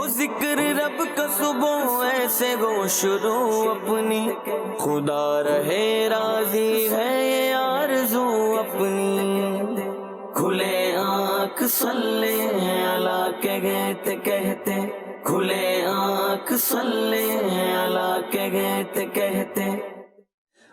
ہو ذکر رب کا صبح ایسے گو شروع اپنی، خدا رہے راضی ہے یہ آرزو اپنی، کھلے آنکھ صلی اللہ کے گیت کہتے، کھلے آنکھ صلی اللہ کے گیت کہتے۔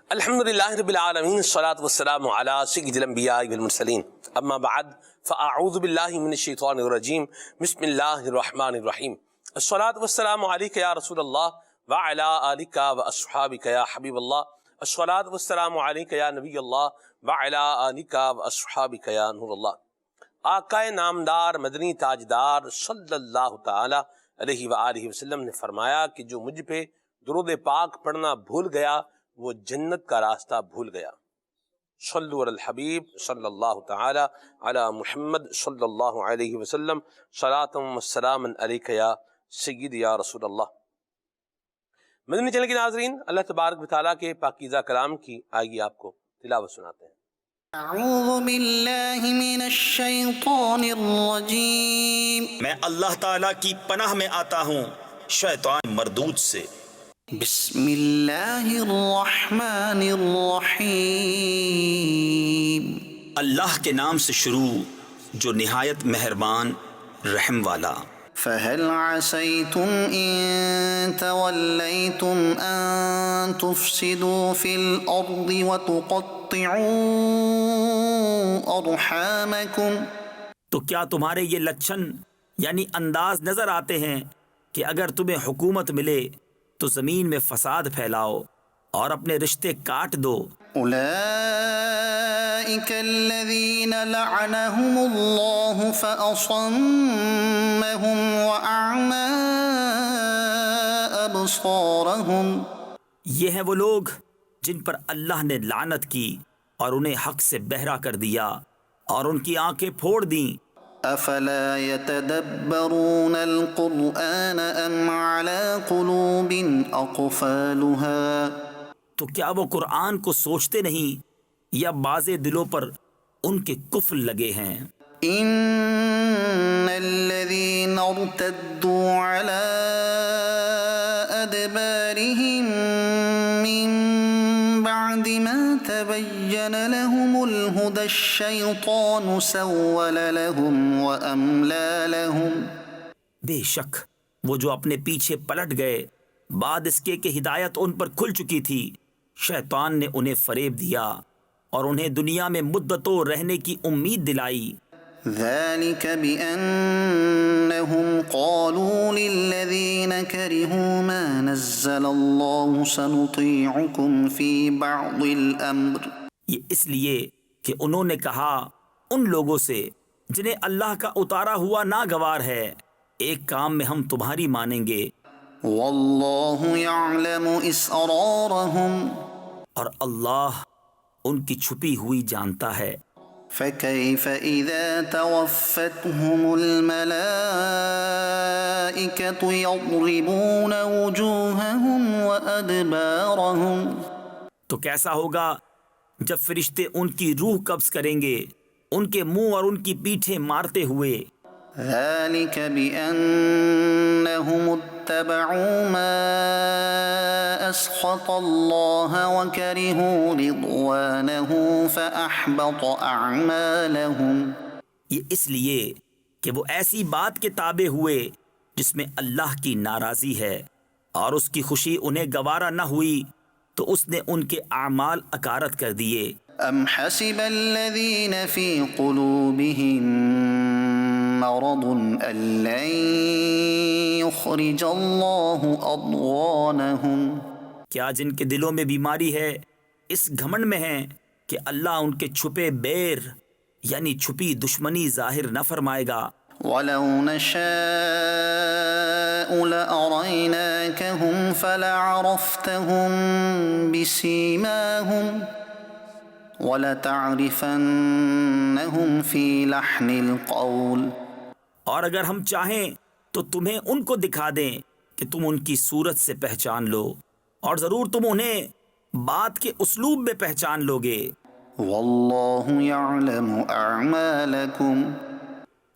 الحمدللہ رب العالمین، الصلاۃ والسلام علی سید الانبیاء والمرسلین، اما بعد فاعوذ باللہ من الشیطان الرجیم، بسم اللہ الرحمن الرحیم۔ الصلاۃ والسلام علیک یا رسول اللہ وعلی آلک واصحابک یا حبیب اللہ، الصلاۃ والسلام علیک یا نبی اللہ وعلی آلک واصحابک یا نور اللہ۔ آقا نامدار مدنی تاجدار صلی اللہ تعالی علیہ وآلہ وسلم نے فرمایا کہ جو مجھ پہ درود پاک پڑھنا بھول گیا وہ جنت کا راستہ بھول گیا۔ صلو علی الحبیب صلی اللہ تعالی علی محمد صلی اللہ علیہ وسلم، صلاۃ و سلام علیک یا سید یا رسول اللہ۔ مدنی چینل کے ناظرین، اللہ تبارک و تعالیٰ کے پاکیزہ کلام کی آئیے آپ کو تلاوت سناتے ہیں۔ اعوذ باللہ من الشیطان الرجیم، میں اللہ تعالیٰ کی پناہ میں آتا ہوں شیطان مردود سے۔ بسم اللہ الرحمن الرحیم، اللہ کے نام سے شروع جو نہایت مہربان رحم والا۔ فهل عسیتم ان تولیتم ان تفسدوا فی الارض وتقطعوا ارحامکم، تو کیا تمہارے یہ لچھن یعنی انداز نظر آتے ہیں کہ اگر تمہیں حکومت ملے تو زمین میں فساد پھیلاؤ اور اپنے رشتے کاٹ دو۔ اولئک الذین لعنہم اللہ فاصمہم واعمی ابصارہم، یہ ہیں وہ لوگ جن پر اللہ نے لعنت کی اور انہیں حق سے بہرا کر دیا اور ان کی آنکھیں پھوڑ دیں۔ افلا يتدبرون القرآن ام على قلوب اقفالها، تو کیا وہ قرآن کو سوچتے نہیں یا بعض دلوں پر ان کے قفل لگے ہیں؟ ان الذين ارتدوا على ادبارهم من بعد ما تبين لهم الهدى الشيطان سول لهم واملى لهم، بے شک وہ جو اپنے پیچھے پلٹ گئے بعد اس کے کہ ہدایت ان پر کھل چکی تھی، شیطان نے انہیں فریب دیا اور انہیں دنیا میں مدتوں رہنے کی امید دلائی۔ ذلك بأنهم قالوا للذين كرهوا ما نزل الله سنطيعكم في بعض الأمر، یہ اس لیے کہ انہوں نے کہا ان لوگوں سے جنہیں اللہ کا اتارا ہوا ناگوار ہے، ایک کام میں ہم تمہاری مانیں گے، والله يعلم إسرارهم، اور اللہ ان کی چھپی ہوئی جانتا ہے۔ فكيف إذا توفتهم الملائكة يضربون وجوههم وأدبارهم، تو کیسا ہوگا جب فرشتے ان کی روح قبض کریں گے ان کے منہ اور ان کی پیٹھیں مارتے ہوئے۔ ذلك بأنهم اتبعوا ما أسخط الله وكرهوا رضوانه فأحبط أعمالهم، یہ اس لیے کہ وہ ایسی بات کے تابع ہوئے جس میں اللہ کی ناراضی ہے اور اس کی خوشی انہیں گوارا نہ ہوئی تو اس نے ان کے اعمال اکارت کر دیے۔ أم حسب الذين في قلوبهم مرض أن لن يخرج الله أضغانهم، کیا جن کے دلوں میں بیماری ہے اس گھمنڈ میں ہیں کہ اللہ ان کے چھپے بیر یعنی چھپی دشمنی ظاہر نہ فرمائے گا۔ ولو نشاء لأريناكهم فلعرفتهم بسيماهم وَلَتَعْرِفَنَّهُمْ فِي لَحْنِ الْقَوْلِ، اور اگر ہم چاہیں تو تمہیں ان کو دکھا دیں کہ تم ان کی صورت سے پہچان لو، اور ضرور تم انہیں بات کے اسلوب میں پہچان لوگے۔ وَاللَّهُ يَعْلَمُ أَعْمَالَكُمْ،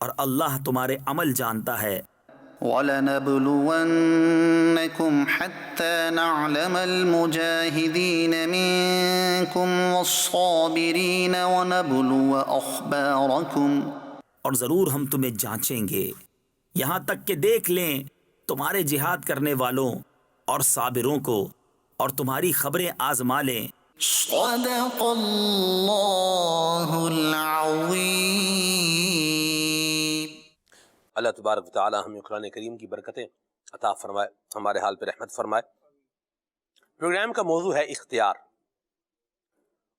اور اللہ تمہارے عمل جانتا ہے۔ وَلَنَبْلُوَنَّكُمْ حَتَّى نَعْلَمَ الْمُجَاهِدِينَ مِنكُمْ وَالصَّابِرِينَ وَنَبْلُوَ أَخْبَارَكُمْ، اور ضرور ہم تمہیں جانچیں گے یہاں تک کہ دیکھ لیں تمہارے جہاد کرنے والوں اور صابروں کو، اور تمہاری خبریں آزما لیں۔ صدق اللہ العظیم۔ اللہ تبارک و تعالی ہمیں قرآن کریم کی برکتیں عطا فرمائے، ہمارے حال پہ رحمت فرمائے۔ پروگرام کا موضوع ہے اختیار،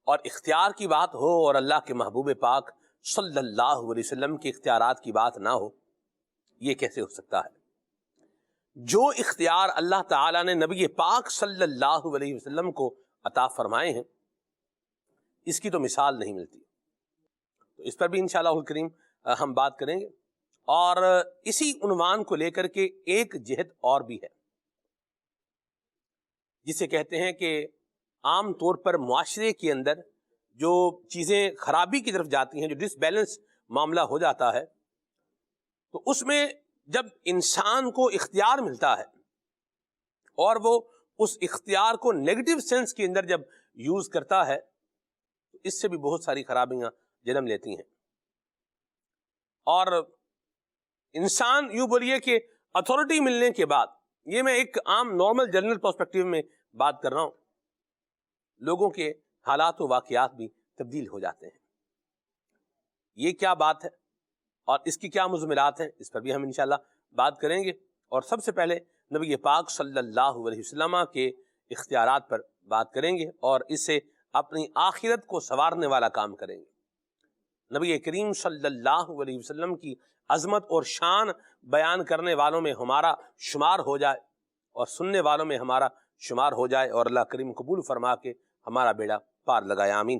اور اختیار کی بات ہو اور اللہ کے محبوب پاک صلی اللہ علیہ وسلم کے اختیارات کی بات نہ ہو، یہ کیسے ہو سکتا ہے؟ جو اختیار اللہ تعالیٰ نے نبی پاک صلی اللہ علیہ وسلم کو عطا فرمائے ہیں، اس کی تو مثال نہیں ملتی۔ تو اس پر بھی انشاءاللہ الکریم ہم بات کریں گے، اور اسی عنوان کو لے کر کے ایک جہت اور بھی ہے، جسے کہتے ہیں کہ عام طور پر معاشرے کے اندر جو چیزیں خرابی کی طرف جاتی ہیں، جو ڈس بیلنس معاملہ ہو جاتا ہے، تو اس میں جب انسان کو اختیار ملتا ہے اور وہ اس اختیار کو نیگیٹو سینس کے اندر جب یوز کرتا ہے، تو اس سے بھی بہت ساری خرابیاں جنم لیتی ہیں۔ اور انسان یوں بولیے کہ اتھارٹی ملنے کے بعد، یہ میں ایک عام نارمل جنرل پرسپیکٹیو میں بات کر رہا ہوں، لوگوں کے حالات و واقعات بھی تبدیل ہو جاتے ہیں۔ یہ کیا بات ہے اور اس کی کیا مضمرات ہیں، اس پر بھی ہم انشاءاللہ بات کریں گے، اور سب سے پہلے نبی پاک صلی اللہ علیہ وسلم کے اختیارات پر بات کریں گے، اور اس سے اپنی آخرت کو سنوارنے والا کام کریں گے۔ نبی کریم صلی اللہ علیہ وسلم کی عظمت اور شان بیان کرنے والوں میں ہمارا شمار ہو جائے، اور سننے والوں میں ہمارا شمار ہو جائے، اور اللہ کریم قبول فرما کے ہمارا بیڑا پار لگائے، آمین۔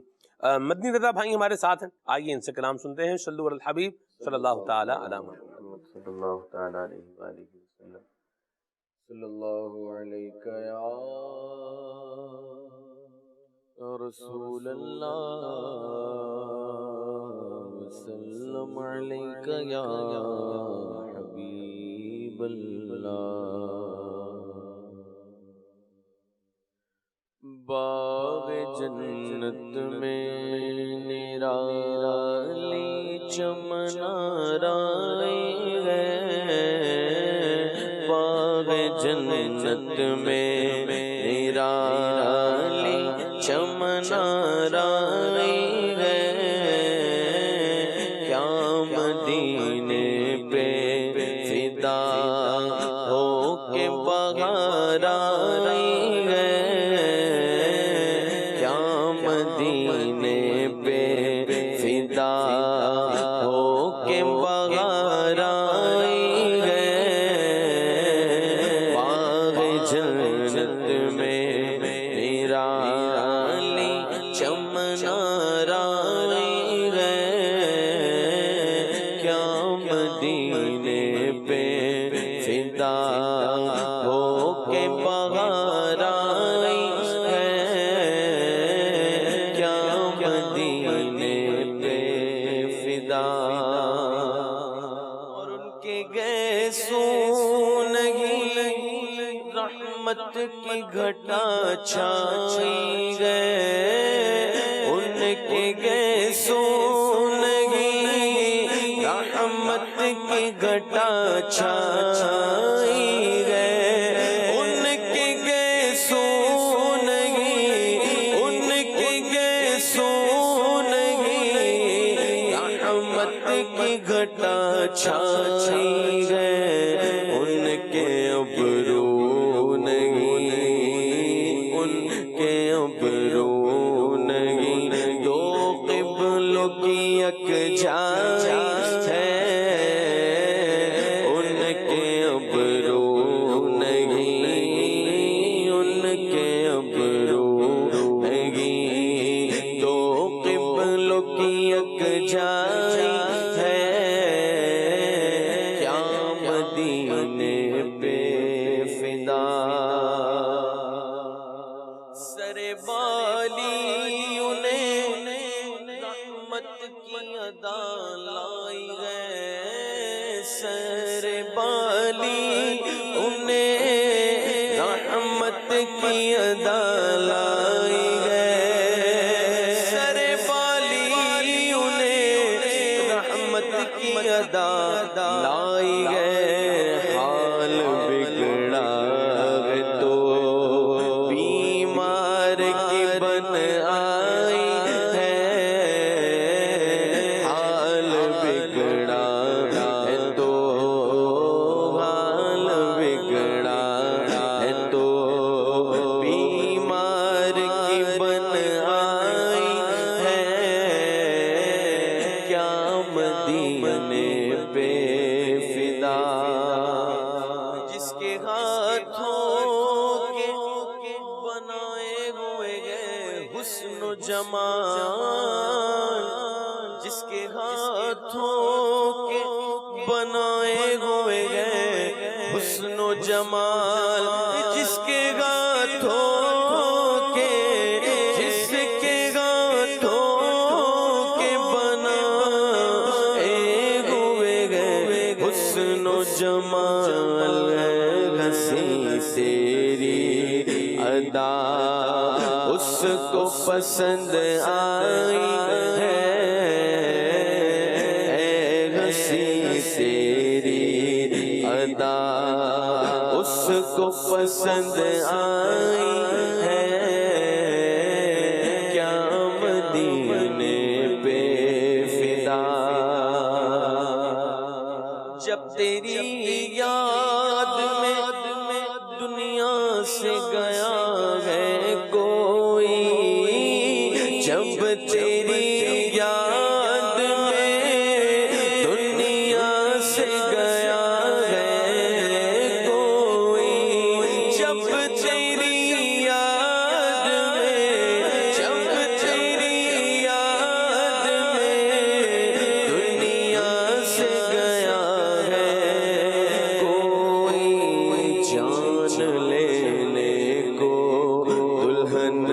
مدنی رضا بھائی ہمارے ساتھ ہیں، آئیے ان سے کلام سنتے ہیں۔ صلو علی الحبیب صلی اللہ تعالی علی محمد صلی اللہ تعالی علیہ وآلہ وسلم۔ صلی اللہ علیہ یا رسول اللہ، وسلم علیک یا حبیب اللہ۔ باغ جنت میں نرالی چمنارائے ہے، باغ جنت میں نرالی چمنارائے ہے، کیا مدینے پہ فدا ہو کے بہار آئی ہے، مدینے پہ فدا ہو کے بہار آئی ہے، باغ جنت میں نرالی چمنارائے ہے، کیا مدینے پہ فدا ہو کے بہار آئی ہے، مدینے پہ فدا۔ اور ان کے گئے سو نہیں، رحمت کی گھٹا چھائی گئے، ان کے گئے سو نہیں، رحمت کی گھٹا چھائی گئے، ان کے گئے سو نہیں، ان کے گئے سو کی گھٹا چھائی گئے، ان کے ابرو نہیں، ان کے ابرو نہیں، دو قبلوں کی یکجائی ہے، ان کے ابرو نہیں، ان کے ابرو نہیں، دو قبلوں کی یکجائی ہے، کیا کی ادا لائی گئے، سر بالی انہیں رحمت کی ادا لائی گئے، حال بگڑا ہے تو بیمار کی بن آئی ہے، حال بگڑا ہے تو حال بگڑا ہے تو بیمار کی بن آئی ہے، کیا مدینے پہ فدا، جس کے ہاتھوں کے بنائے ہوئے گئے حسن و جمال، جس کے ہاتھوں کے بنائے ہوئے گئے حسن و جمال، جس کے ہاتھوں کے بنائے ہوئے گئے حسن و جمال، ہنسی تیری ادا اس کو پسند آئی ہے، اے ہنسی تیری ادا اس کو پسند آئی ہے، کیا مدینے پہ فدا، جب تیری یاد میں دنیا سے گیا ہے کوئی، جب تیری یاد میں دنیا سے گیا ہے کوئی، جب تیری یاد میں، جب تیری یاد میں دنیا سے گیا ہے کوئی، جان لینے کو دلہن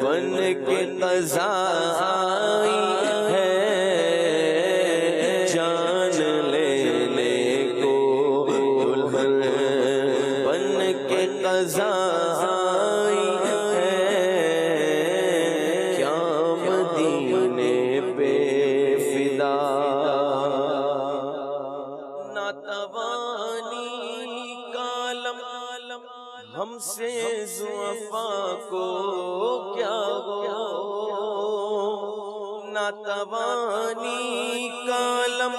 بن کے قضا آئی ہے، جان لینے کو دلہن بن کے قضا آئی ہے، کیا مدینے پہ فدا، ناتوانی کالم ہم سے ضعفاء کو کیا ہو، ناتوانی کالم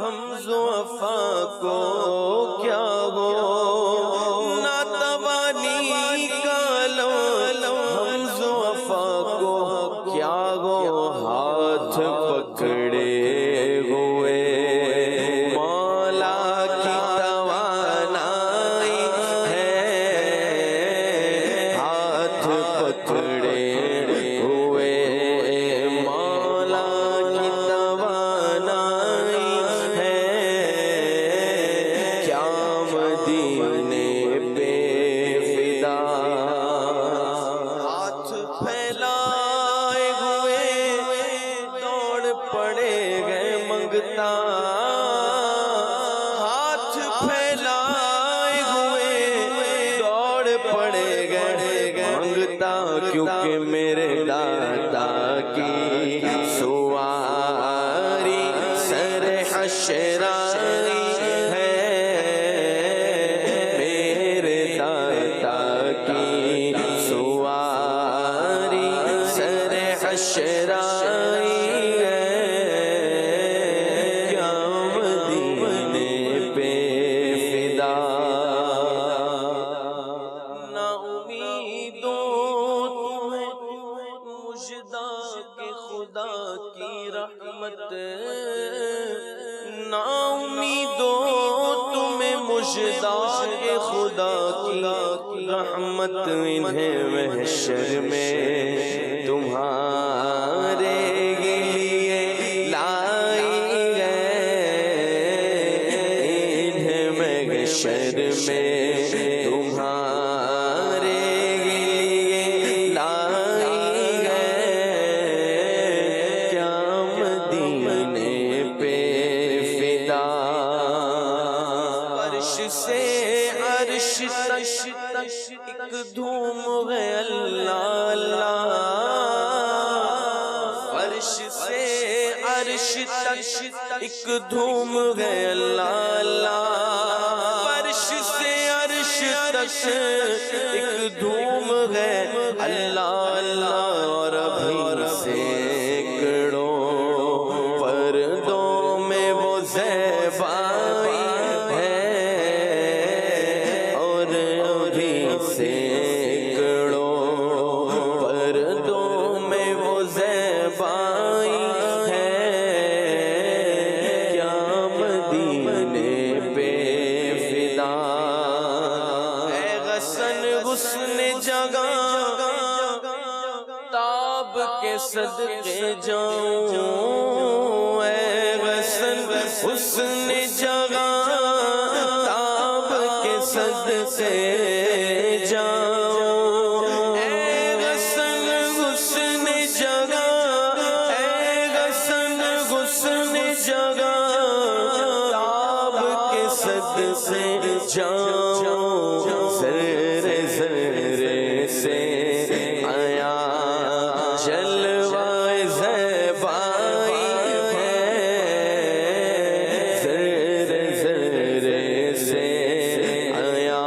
ہم ضعفاء کو کیا ہو، ناتوانی کالم ہم ضعفاء کو کیا ہو، ہاتھ پکڑے ہوئے مولا کی توانائی ہے، ہاتھ پکڑے ہوئے مولا کی توانائی ہے، کیا مدینے پہ فدا، ہاتھ پھیلائے ہوئے دوڑ پڑے گئے منگتا، ہاتھ پھیلائے ہوئے دوڑ پڑے گئے منگتا، کیونکہ میرے دادا کی سواری سر حشرائی ہے، میرے دادا کی سواری سر حشرائی ہے، کیا مدینے پہ فدا، نا امیدوں تمہیں مجدہ کہ خدا کی رحمت، نا امیدوں تمہیں مجدہ کہ خدا کی رحمت، انہیں محشر میں تمہارے لیے لائی ہے، انہیں محشر میں تمہارے لیے لائی ہے، کیا مدینے پہ فدا، فرش سے عرش تک ایک دھوم ہے اللہ اللہ، فرش سے عرش تک ایک دھوم ہے اللہ اللہ، فرش سے عرش تک ایک دھوم ہے اللہ اللہ، اور ابھی سینکڑوں پردوں میں وہ زیبائی ہے، اور ابھی سینکڑوں پردوں میں وہ زیبائی ہے، کیا مدینے پہ فدا اے غصن حسن جگہ تاب کے صدقے جاؤں، اے غصن حسن جگہ تاب کے صدقے جاؤں، اے غصن حسن جگہ، اے غصن حسن جگہ تاب کے صدقے جاؤں، ذرے ذرے سے آیا جلوہ زیبائی ہے، ذرے ذرے سے آیا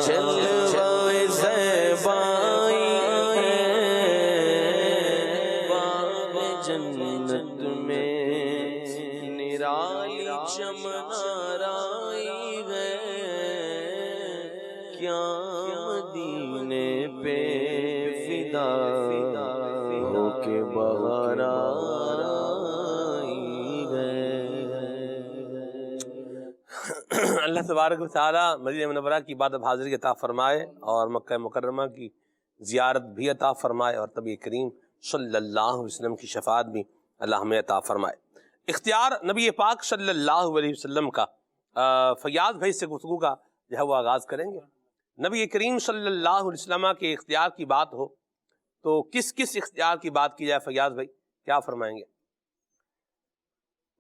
جلوہ زیبائی ہے، باغ جنت میں نرالی چمن آرائی ہے، کیا مدینے پہ فدا ہو کے بہار آئی ہے۔ اللہ تبارک و تعالیٰ مدینہ منورہ کی عبادت حاضری عطا فرمائے اور مکہ مکرمہ کی زیارت بھی عطا فرمائے، اور نبی کریم صلی اللہ علیہ وسلم کی شفاعت بھی اللہ ہمیں عطا فرمائے۔ اختیار نبی پاک صلی اللہ علیہ وسلم کا، فیاض بھائی سے گفتگو کا جو ہے وہ آغاز کریں گے۔ نبی کریم صلی اللہ علیہ وسلم کے اختیار کی بات ہو تو کس کس اختیار کی بات کی جائے؟ فیاض بھائی کیا فرمائیں گے؟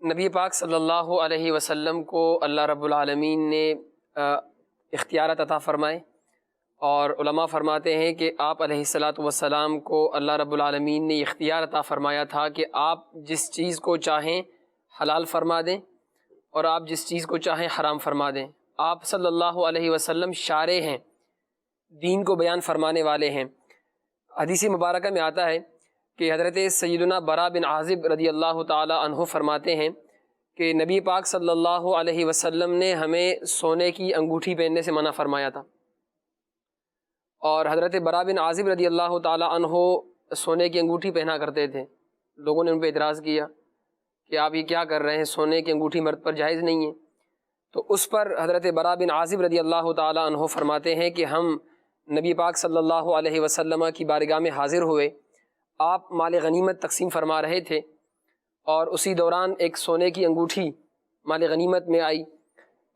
نبی پاک صلی اللہ علیہ وسلم کو اللہ رب العالمین نے اختیارات عطا فرمائے، اور علماء فرماتے ہیں کہ آپ علیہ السلام کو اللہ رب العالمین نے اختیار عطا فرمایا تھا کہ آپ جس چیز کو چاہیں حلال فرما دیں اور آپ جس چیز کو چاہیں حرام فرما دیں۔ آپ صلی اللہ علیہ وسلم شارع ہیں، دین کو بیان فرمانے والے ہیں۔ حدیث مبارکہ میں آتا ہے کہ حضرت سیدنا برا بن عازب رضی اللہ تعالی عنہ فرماتے ہیں کہ نبی پاک صلی اللہ علیہ وسلم نے ہمیں سونے کی انگوٹھی پہننے سے منع فرمایا تھا، اور حضرت برا بن عازب رضی اللہ تعالی عنہ سونے کی انگوٹھی پہنا کرتے تھے۔ لوگوں نے ان پہ اعتراض کیا کہ آپ یہ کیا کر رہے ہیں، سونے کی انگوٹھی مرد پر جائز نہیں ہے۔ تو اس پر حضرت برا بن عازب رضی اللہ تعالی عنہ فرماتے ہیں کہ ہم نبی پاک صلی اللہ علیہ وسلم کی بارگاہ میں حاضر ہوئے، آپ مال غنیمت تقسیم فرما رہے تھے، اور اسی دوران ایک سونے کی انگوٹھی مال غنیمت میں آئی،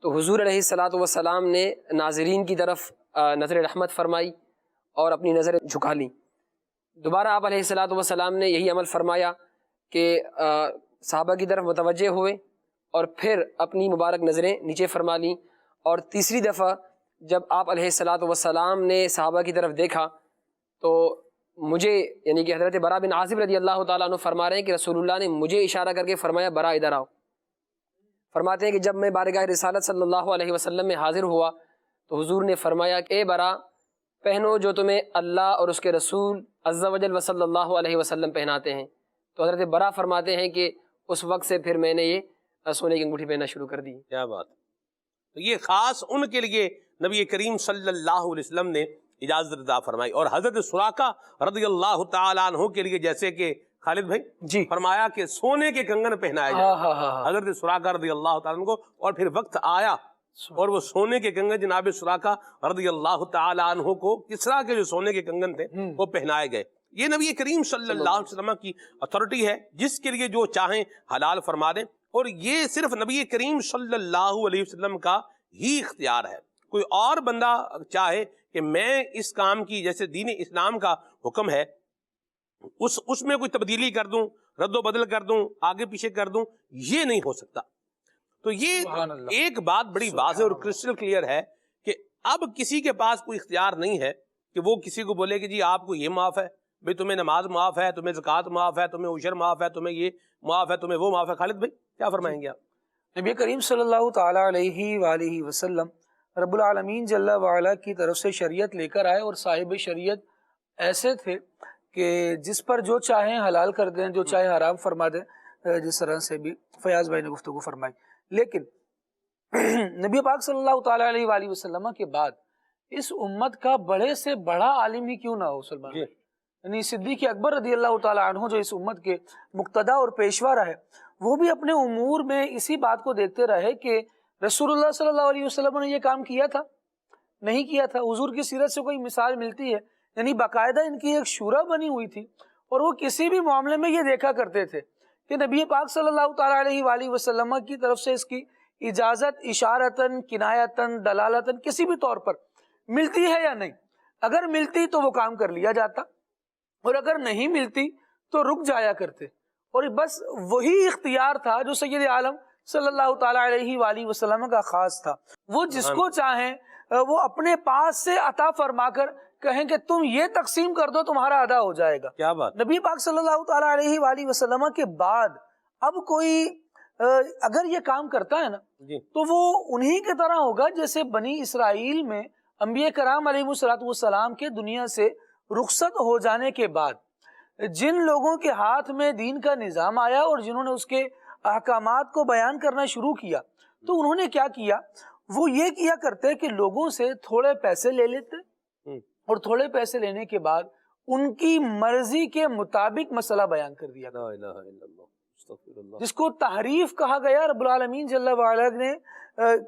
تو حضور علیہ السلام نے ناظرین کی طرف نظر رحمت فرمائی اور اپنی نظر جھکا لی۔ دوبارہ آپ علیہ السلام نے یہی عمل فرمایا کہ صحابہ کی طرف متوجہ ہوئے اور پھر اپنی مبارک نظریں نیچے فرما لیں، اور تیسری دفعہ جب آپ علیہ السلام نے صحابہ کی طرف دیکھا تو مجھے، یعنی کہ حضرت برا بن عازب رضی اللہ تعالیٰ عنہ فرما رہے ہیں کہ رسول اللہ نے مجھے اشارہ کر کے فرمایا برا ادھر آؤ۔ فرماتے ہیں کہ جب میں بارگاہ رسالت صلی اللہ علیہ وسلم میں حاضر ہوا تو حضور نے فرمایا کہ اے برا، پہنو جو تمہیں اللہ اور اس کے رسول عز و جل و صلی اللہ علیہ وسلم پہناتے ہیں۔ تو حضرت برا فرماتے ہیں کہ اس وقت سے پھر میں نے یہ سونے کی انگوٹھی پہننا شروع کر دی۔ کیا بات! تو یہ خاص ان کے لیے نبی کریم صلی اللہ علیہ وسلم نے اجازت عطا فرمائی، اور حضرت سراقہ رضی اللہ تعالیٰ عنہ کے لیے جیسے کہ خالد بھائی جی فرمایا کہ سونے کے کنگن پہنائے جائے حضرت سراقہ رضی اللہ تعالیٰ عنہ کو، اور پھر وقت آیا اور وہ سونے کے کنگن جناب سراقہ رضی اللہ تعالیٰ عنہ کو کسرا کے جو سونے کے کنگن تھے وہ پہنائے گئے۔ یہ نبی کریم صلی اللہ علیہ وسلم کی اتھارٹی ہے، جس کے لیے جو چاہیں حلال فرما دیں، اور یہ صرف نبی کریم صلی اللہ علیہ وسلم کا ہی اختیار ہے۔ کوئی اور بندہ چاہے کہ میں اس کام کی، جیسے دین اسلام کا حکم ہے، اس میں کوئی تبدیلی کر دوں، رد و بدل کر دوں، آگے پیچھے کر دوں، یہ نہیں ہو سکتا۔ تو یہ ایک بات بڑی واضح اور کرسٹل کلیئر ہے کہ اب کسی کے پاس کوئی اختیار نہیں ہے کہ وہ کسی کو بولے کہ جی آپ کو یہ معاف ہے، بھئی تمہیں نماز معاف ہے، تمہیں زکوٰۃ معاف ہے، تمہیں عشر معاف ہے، تمہیں یہ معاف ہے، تمہیں وہ معاف ہے۔ خالد بھائی کیا فرمائیں گے آپ؟ نبی کریم صلی اللہ تعالیٰ علیہ وآلہ وسلم رب العالمین جل وعلا کی طرف سے شریعت لے کر آئے، اور صاحب شریعت ایسے تھے کہ جس پر جو چاہیں حلال کر دیں، جو چاہے حرام فرما دیں، جس طرح سے بھی فیاض بھائی نے گفتگو فرمائی۔ لیکن نبی پاک صلی اللہ تعالیٰ علیہ وآلہ وسلم کے بعد اس امت کا بڑے سے بڑا عالم ہی کیوں نہ ہو سلمان، یعنی صدیق اکبر رضی اللہ تعالیٰ عنہ جو اس امت کے مقتدا اور پیشوا رہے، وہ بھی اپنے امور میں اسی بات کو دیکھتے رہے کہ رسول اللہ صلی اللہ علیہ وسلم نے یہ کام کیا تھا، نہیں کیا تھا۔ حضور کی سیرت سے کوئی مثال ملتی ہے؟ یعنی باقاعدہ ان کی ایک شورا بنی ہوئی تھی، اور وہ کسی بھی معاملے میں یہ دیکھا کرتے تھے کہ نبی پاک صلی اللہ تعالیٰ علیہ وآلہ وسلم کی طرف سے اس کی اجازت اشارتاً، کنایتاً، دلالتاً کسی بھی طور پر ملتی ہے یا نہیں۔ اگر ملتی تو وہ کام کر لیا جاتا، اور اگر نہیں ملتی تو رک جایا کرتے، اور بس وہی اختیار تھا جو سید عالم صلی اللہ تعالیٰ علیہ وآلہ وسلم کا خاص تھا۔ وہ جس کو چاہیں وہ اپنے پاس سے عطا فرما کر کہیں کہ تم یہ تقسیم کر دو، تمہارا ادا ہو جائے گا۔ کیا بات! نبی پاک صلی اللہ تعالیٰ علیہ وآلہ وسلم کے بعد اب کوئی اگر یہ کام کرتا ہے نا تو وہ انہی کے طرح ہوگا جیسے بنی اسرائیل میں انبیاء کرام علیہ السلام کے دنیا سے رخصت ہو جانے کے بعد جن لوگوں کے ہاتھ میں دین کا نظام آیا اور جنہوں نے اس کے احکامات کو بیان کرنا شروع کیا، تو انہوں نے کیا کیا؟ وہ یہ کیا کرتے کہ لوگوں سے تھوڑے پیسے لے لیتے، اور تھوڑے پیسے لینے کے بعد ان کی مرضی کے مطابق مسئلہ بیان کر دیا، جس کو تحریف کہا گیا۔ رب العالمین جل وعلا نے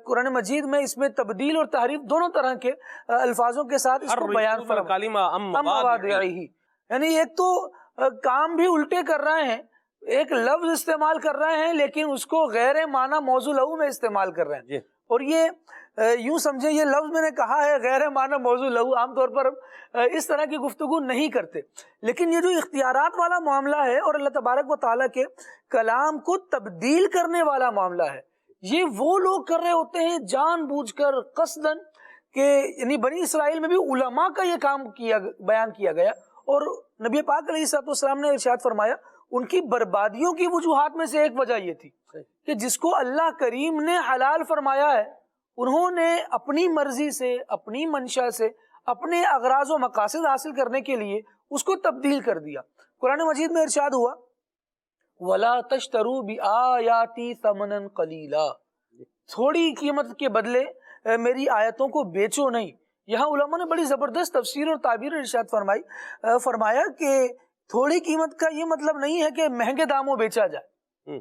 قرآن مجید میں اس میں تبدیل اور تحریف دونوں طرح کے الفاظوں کے ساتھ اس کو بیان فرمایا، یعنی ایک تو کام بھی الٹے کر رہے ہیں، ایک لفظ استعمال کر رہے ہیں لیکن اس کو غیر معنی موضوع لہو میں استعمال کر رہے ہیں، اور یہ یوں سمجھے یہ لفظ میں نے کہا ہے غیر معنی موضوع لہو، عام طور پر اس طرح کی گفتگو نہیں کرتے، لیکن یہ جو اختیارات والا معاملہ ہے اور اللہ تبارک و تعالیٰ کے کلام کو تبدیل کرنے والا معاملہ ہے، یہ وہ لوگ کر رہے ہوتے ہیں جان بوجھ کر قصدن، کہ یعنی بنی اسرائیل میں بھی علماء کا یہ کام بیان کیا گیا، اور نبی پاک علیہ السلام نے ارشاد فرمایا ان کی بربادیوں کی وجوہات میں سے ایک وجہ یہ تھی کہ جس کو اللہ کریم نے حلال فرمایا ہے انہوں نے اپنی مرضی سے، اپنی منشا سے، اپنے اغراض و مقاصد حاصل کرنے کے لیے اس کو تبدیل کر دیا۔ قرآن مجید میں ارشاد ہوا وَلَا تَشْتَرُوا بِآيَاتِي ثَمَنًا قَلِيلًا، تھوڑی قیمت کے بدلے میری آیتوں کو بیچو نہیں۔ یہاں علماء نے بڑی زبردست تفسیر اور تعبیر ارشاد فرمایا کہ تھوڑی قیمت کا یہ مطلب نہیں ہے کہ مہنگے داموں بیچا جائے،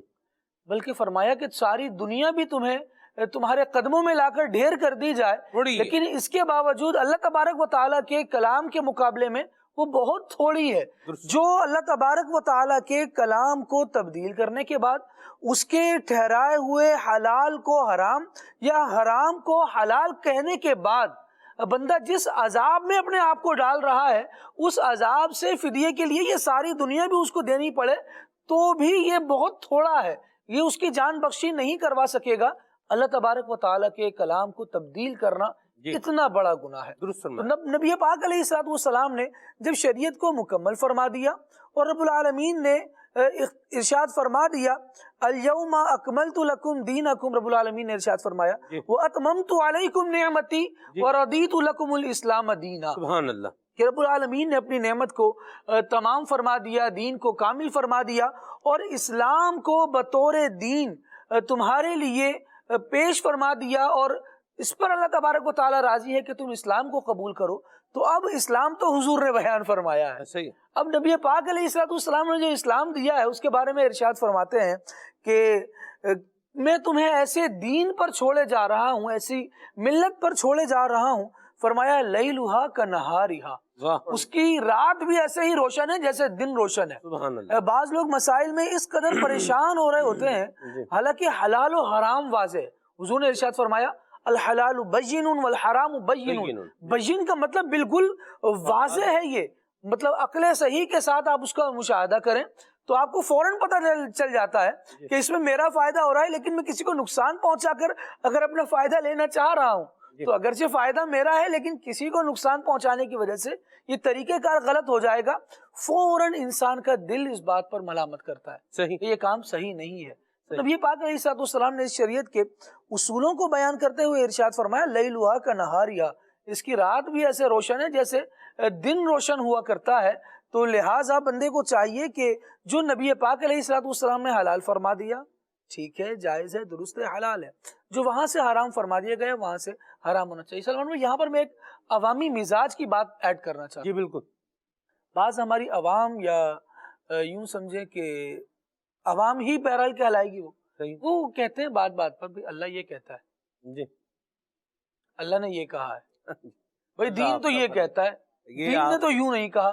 بلکہ فرمایا کہ ساری دنیا بھی تمہارے قدموں میں لا کر ڈھیر کر دی جائے، لیکن اس کے باوجود اللہ تبارک و تعالیٰ کے کلام کے مقابلے میں وہ بہت تھوڑی ہے۔ جو اللہ تبارک و تعالیٰ کے کلام کو تبدیل کرنے کے بعد اس کے ٹھہرائے ہوئے حلال کو حرام یا حرام کو حلال کہنے کے بعد بندہ جس عذاب میں اپنے آپ کو ڈال رہا ہے، اس عذاب سے فدیے کے لیے یہ ساری دنیا بھی اس کو دینی پڑے تو بھی یہ بہت تھوڑا ہے، یہ اس کی جان بخشی نہیں کروا سکے گا۔ اللہ تبارک و تعالیٰ کے کلام کو تبدیل کرنا اتنا بڑا گناہ ہے۔ نبی پاک علیہ السلام نے جب شریعت کو مکمل فرما دیا اور رب العالمین نے ارشاد فرما دیا الیوم اکملت لکم دینکم، رب العالمین نے ارشاد فرمایا واتممت علیکم نعمتی ورضیت لکم الاسلام دینا، سبحان اللہ، کہ رب العالمین نے اپنی نعمت کو تمام فرما دیا، دین کو کامل فرما دیا، اور اسلام کو بطور دین تمہارے لیے پیش فرما دیا، اور اس پر اللہ تبارک و تعالیٰ راضی ہے کہ تم اسلام کو قبول کرو۔ تو اب اسلام تو حضور نے بیان فرمایا ہے، اب نبی پاک علیہ السلام نے جو اسلام دیا ہے اس کے بارے میں ارشاد فرماتے ہیں کہ میں تمہیں ایسے دین پر چھوڑے جا رہا ہوں، ایسی ملت پر چھوڑے جا رہا ہوں، فرمایا لیلھا کنہارھا، اس کی رات بھی ایسے ہی روشن ہے جیسے دن روشن ہے۔ بعض لوگ مسائل میں اس قدر پریشان ہو رہے ہوتے ہیں حالانکہ حلال و حرام واضح ہے۔ حضور نے ارشاد فرمایا الحلال بین والحرام بین، بین کا مطلب بالکل واضح ہے، یہ مطلب عقل صحیح کے ساتھ آپ اس کا مشاہدہ کریں تو آپ کو فوراً پتہ چل جاتا ہے کہ اس میں میرا فائدہ ہو رہا ہے، لیکن میں کسی کو نقصان پہنچا کر اگر اپنا فائدہ لینا چاہ رہا ہوں تو اگرچہ فائدہ میرا ہے لیکن کسی کو نقصان پہنچانے کی وجہ سے یہ طریقہ کار غلط ہو جائے گا، فوراً انسان کا دل اس بات پر ملامت کرتا ہے صحیح، کہ یہ کام صحیح نہیں ہے۔ نبی پاک علیہ الصلوۃ والسلام نے اس شریعت کے اصولوں کو بیان کرتے ہوئے ارشاد فرمایا لیلھا کنہاریہا، اس کی رات بھی ایسے روشن ہے جیسے دن روشن ہوا کرتا ہے۔ تو لہٰذا بندے کو چاہیے کہ جو نبی پاک علیہ الصلوۃ والسلام نے حلال فرما دیا ٹھیک ہے، جائز ہے، درست ہے، حلال ہے، جو وہاں سے حرام فرما دیا گیا وہاں سے حرام ہونا چاہیے۔ سلمان بھائی یہاں پر میں ایک عوامی مزاج کی بات ایڈ کرنا چاہتا ہوں۔ جی بالکل۔ بعض ہماری عوام یا یوں سمجھیں کہ عوام ہی بہرحال کہلائے گی، وہ کہتے ہیں بات بات پر بھی اللہ یہ کہتا ہے، جی اللہ نے یہ کہا ہے، بھائی دین تو یہ کہتا ہے، دین نے تو یوں نہیں کہا۔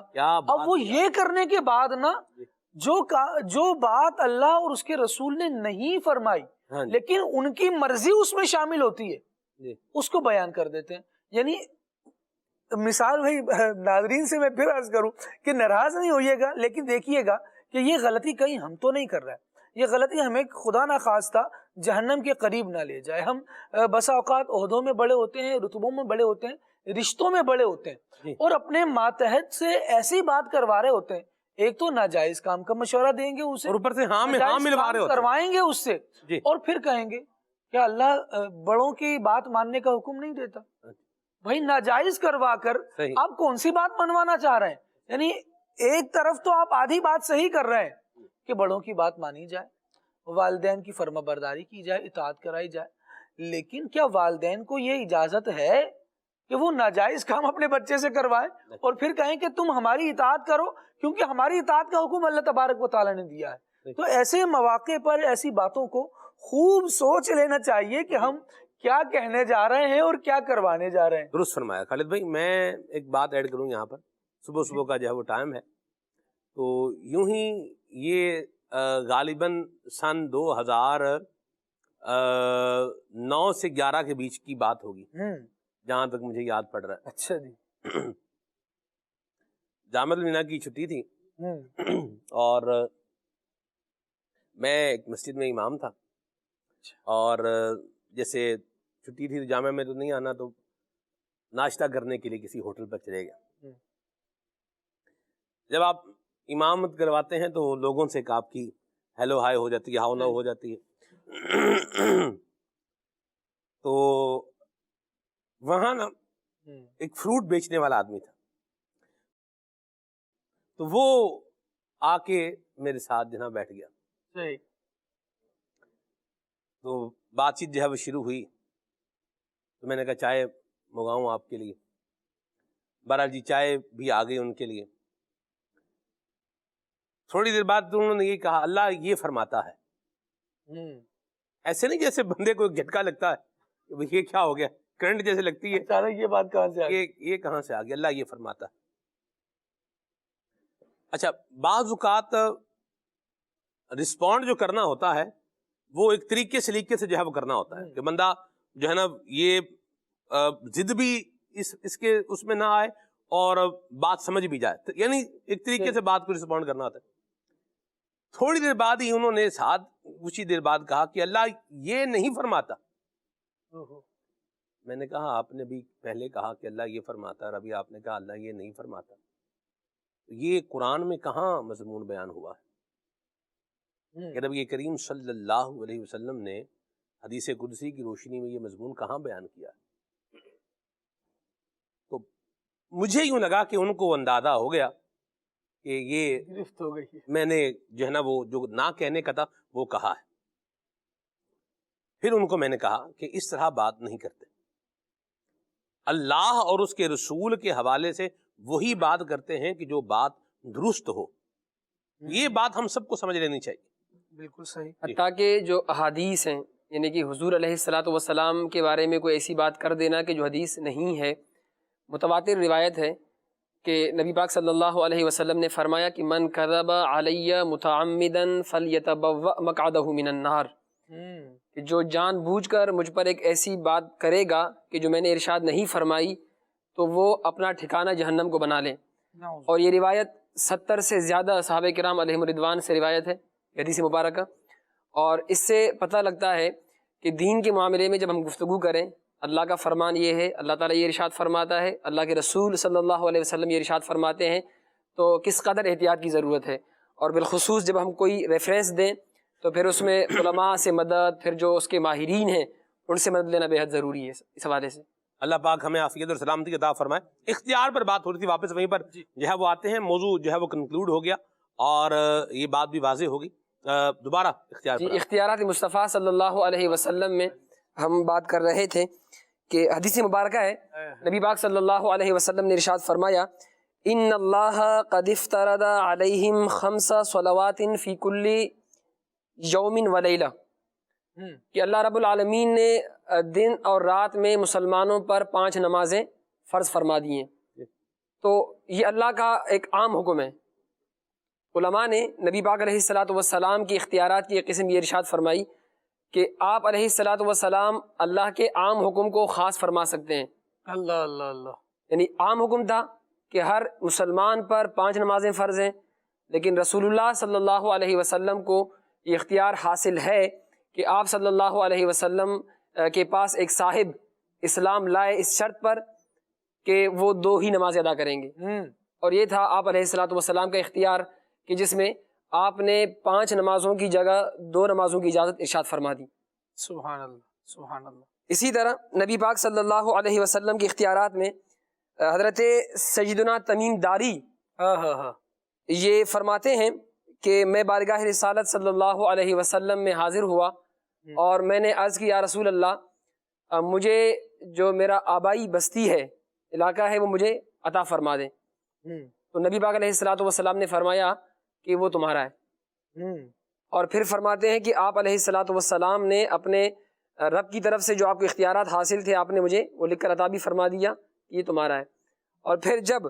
اب وہ یہ کرنے کے بعد نا جو بات اللہ اور اس کے رسول نے نہیں فرمائی لیکن ان کی مرضی اس میں شامل ہوتی ہے اس کو بیان کر دیتے ہیں۔ یعنی مثال بھائی ناظرین سے میں پھر عرض کروں کہ ناراض نہیں ہوئیے گا لیکن دیکھیے گا کہ یہ غلطی کہیں ہم تو نہیں کر رہے ہیں، یہ غلطی ہمیں خدا نخواستہ جہنم کے قریب نہ لے جائے۔ ہم بسا اوقات عہدوں میں بڑے ہوتے ہیں، رتبوں میں بڑے ہوتے ہیں، رشتوں میں بڑے ہوتے ہیں اور اپنے ماتحت سے ایسی بات کروا رہے ہوتے ہیں، ایک تو ناجائز کام کا مشورہ دیں گے اسے اور اوپر سے ہاں ملوا رہے ہوتے ہیں، کروائیں گے اس سے، اور پھر کہیں گے کہ اللہ بڑوں کی بات ماننے کا حکم نہیں دیتا۔ بھائی ناجائز کروا کر آپ کون سی بات منوانا چاہ رہے ہیں؟ یعنی ایک طرف تو آپ آدھی بات صحیح کر رہے ہیں کہ بڑوں کی بات مانی جائے، والدین کی فرما برداری کی جائے، اطاعت کرائی جائے، لیکن کیا والدین کو یہ اجازت ہے کہ وہ ناجائز کام اپنے بچے سے کروائیں اور پھر کہیں کہ تم ہماری اطاعت کرو کیونکہ ہماری اطاعت کا حکم اللہ تبارک و تعالیٰ نے دیا ہے؟ تو ایسے مواقع پر ایسی باتوں کو خوب سوچ لینا چاہیے کہ ہم کیا کہنے جا رہے ہیں اور کیا کروانے جا رہے ہیں۔ درست فرمایا خالد بھائی۔ میں ایک بات ایڈ کروں یہاں پر، صبح کا جو ہے وہ ٹائم ہے، تو یوں ہی یہ غالباً سن 2009 سے 11 کے بیچ کی بات ہوگی جہاں تک مجھے یاد پڑ رہا ہے۔ اچھا جی۔ جامع المینہ کی چھٹی تھی اور میں ایک مسجد میں امام تھا، اور جیسے چھٹی تھی تو جامع میں تو نہیں آنا، تو ناشتہ کرنے کے لیے کسی ہوٹل پر چلے گیا۔ جب آپ امامت کرواتے ہیں تو لوگوں سے ایک آپ کی ہیلو ہائی ہو جاتی ہے، ہاؤ نو ہو جاتی ہے۔ تو وہاں نا ایک فروٹ بیچنے والا آدمی تھا، تو وہ آ کے میرے ساتھ جہاں بیٹھ گیا، تو بات چیت جو ہے وہ شروع ہوئی، تو میں نے کہا چائے منگاؤں آپ کے لیے؟ بہرحال جی چائے بھی آ گئی ان کے لیے۔ تھوڑی دیر بعد تو انہوں نے یہ کہا اللہ یہ فرماتا ہے، ایسے نہیں جیسے بندے کو ایک جھٹکا لگتا ہے کہ یہ کیا ہو گیا، کرنٹ جیسے لگتی ہے، یہ بات کہاں سے آ گئی؟ یہ کہاں سے آ گیا، اللہ یہ فرماتا ہے۔ اچھا بعض اوقات رسپونڈ جو کرنا ہوتا ہے وہ ایک طریقے سلیقے سے جو ہے وہ کرنا ہوتا ہے کہ بندہ جو ہے نا یہ ضد بھی اس میں نہ آئے اور بات سمجھ بھی جائے، یعنی ایک طریقے سے بات کو رسپونڈ کرنا ہوتا ہے۔ تھوڑی دیر بعد ہی انہوں نے ساتھ کچھ ہی دیر بعد کہا کہ اللہ یہ نہیں فرماتا۔ میں نے کہا آپ نے بھی پہلے کہا کہ اللہ یہ فرماتا اور ابھی آپ نے کہا اللہ یہ نہیں فرماتا، یہ قرآن میں کہاں مضمون بیان ہوا ہے؟ کہ نبی کریم صلی اللہ علیہ وسلم نے حدیث قدسی کی روشنی میں یہ مضمون کہاں بیان کیا ہے؟ تو مجھے یوں لگا کہ ان کو اندازہ ہو گیا کہ یہ گرفت ہو گئی، میں نے جو ہے نا وہ جو نہ کہنے کا تھا وہ کہا ہے۔ پھر ان کو میں نے کہا کہ اس طرح بات نہیں کرتے، اللہ اور اس کے رسول کے حوالے سے وہی بات کرتے ہیں کہ جو بات درست ہو، یہ بات ہم سب کو سمجھ لینی چاہیے۔ بالکل صحیح۔ حتیٰ کہ جو احادیث ہیں، یعنی کہ حضور علیہ الصلاۃ والسلام کے بارے میں کوئی ایسی بات کر دینا کہ جو حدیث نہیں ہے، متواتر روایت ہے کہ نبی پاک صلی اللہ علیہ وسلم نے فرمایا کہ من کذب علی متعمدا فلیتبوأ مقعدہ من النار، کہ جو جان بوجھ کر مجھ پر ایک ایسی بات کرے گا کہ جو میں نے ارشاد نہیں فرمائی تو وہ اپنا ٹھکانہ جہنم کو بنا لے۔ اور یہ روایت 70 سے زیادہ صحابہ کرام علیہم رضوان سے روایت ہے حدیث مبارکہ. اور اس سے پتہ لگتا ہے کہ دین کے معاملے میں جب ہم گفتگو کریں، اللہ کا فرمان یہ ہے، اللہ تعالیٰ یہ ارشاد فرماتا ہے، اللہ کے رسول صلی اللہ علیہ وسلم یہ ارشاد فرماتے ہیں، تو کس قدر احتیاط کی ضرورت ہے. اور بالخصوص جب ہم کوئی ریفرنس دیں تو پھر اس میں علماء سے مدد، پھر جو اس کے ماہرین ہیں ان سے مدد لینا بہت ضروری ہے. اس حوالے سے اللہ پاک ہمیں عافیت اور سلامتی عطا فرمائے. اختیار پر بات ہو رہی تھی، واپس وہیں پر جو ہے وہ آتے ہیں. موضوع جو ہے وہ کنکلوڈ ہو گیا اور یہ بات بھی واضح ہوگی. دوبارہ اختیار پر اختیارات مصطفیٰ صلی اللہ علیہ وسلم میں ہم بات کر رہے تھے کہ حدیث مبارکہ ہے، نبی پاک صلی اللہ علیہ وسلم نے ارشاد فرمایا، ان اللہ قد افترض علیہم 5 صلوات فی کل یوم و لیلہ، کہ اللہ رب العالمین نے دن اور رات میں مسلمانوں پر 5 نمازیں فرض فرما دی ہیں. تو یہ اللہ کا ایک عام حکم ہے. علماء نے نبی پاک علیہ السلام کی اختیارات کی ایک قسم یہ ارشاد فرمائی کہ آپ علیہ السلام اللہ کے عام حکم کو خاص فرما سکتے ہیں. اللہ اللہ اللہ. یعنی عام حکم تھا کہ ہر مسلمان پر 5 نمازیں فرض ہیں، لیکن رسول اللہ صلی اللہ علیہ وسلم کو یہ اختیار حاصل ہے کہ آپ صلی اللہ علیہ وسلم کے پاس ایک صاحب اسلام لائے اس شرط پر کہ وہ 2 ہی نمازیں ادا کریں گے. اور یہ تھا آپ علیہ السلام کا اختیار کہ جس میں آپ نے 5 نمازوں کی جگہ 2 نمازوں کی اجازت ارشاد فرما دی. سبحان اللہ سبحان اللہ. اسی طرح نبی پاک صلی اللہ علیہ وسلم کے اختیارات میں حضرت سیدنا تمیم داری یہ فرماتے ہیں کہ میں بارگاہ رسالت صلی اللہ علیہ وسلم میں حاضر ہوا اور میں نے عرض کی، یا رسول اللہ، مجھے جو میرا آبائی بستی ہے، علاقہ ہے، وہ مجھے عطا فرما دیں. تو نبی پاک علیہ السلام نے فرمایا کہ وہ تمہارا ہے. اور پھر فرماتے ہیں کہ آپ علیہ السلام نے اپنے رب کی طرف سے جو آپ کو اختیارات حاصل تھے آپ نے مجھے وہ لکھ کر عطا بھی فرما دیا، یہ تمہارا ہے. اور پھر جب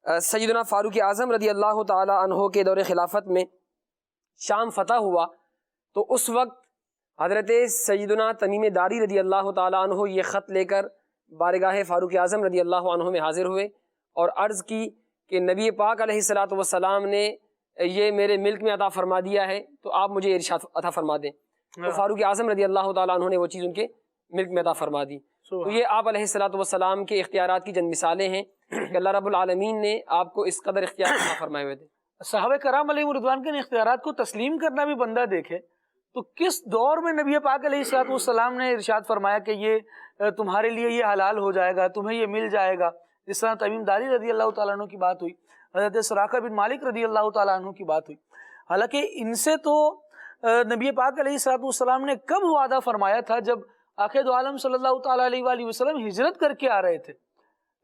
سیدنا فاروق اعظم رضی اللہ تعالی عنہ کے دور خلافت میں شام فتح ہوا تو اس وقت حضرت سیدنا تمیم داری رضی اللہ تعالی عنہ یہ خط لے کر بارگاہ فاروق اعظم رضی اللہ عنہ میں حاضر ہوئے اور عرض کی کہ نبی پاک علیہ السلام نے یہ میرے ملک میں عطا فرما دیا ہے، تو آپ مجھے ارشاد عطا فرما دیں. تو فاروق اعظم رضی اللہ تعالیٰ عنہ نے وہ چیز ان کے ملک میں عطا فرما دی. تو یہ آپ علیہ السلام کے اختیارات کی چند مثالیں ہیں کہ اللہ رب العالمین نے آپ کو اس قدر اختیار عطا فرمائے ہوئے تھے. صحابہ کرام علیہ رضوان کے اختیارات کو تسلیم کرنا بھی بندہ دیکھے تو کس دور میں نبی پاک علیہ السلام نے ارشاد فرمایا کہ یہ تمہارے لیے یہ حلال ہو جائے گا، تمہیں یہ مل جائے گا. جس طرح تمیم داری رضی اللہ تعالیٰ عنہ کی بات ہوئی، حضرت سراقہ بن مالک رضی اللہ تعالیٰ عنہ کی بات ہوئی. حالانکہ ان سے تو نبی پاک علیہ السلام نے کب وعدہ فرمایا تھا جب آخر دو عالم صلی اللہ تعالیٰ علیہ وآلہ وسلم ہجرت کر کے آ رہے تھے.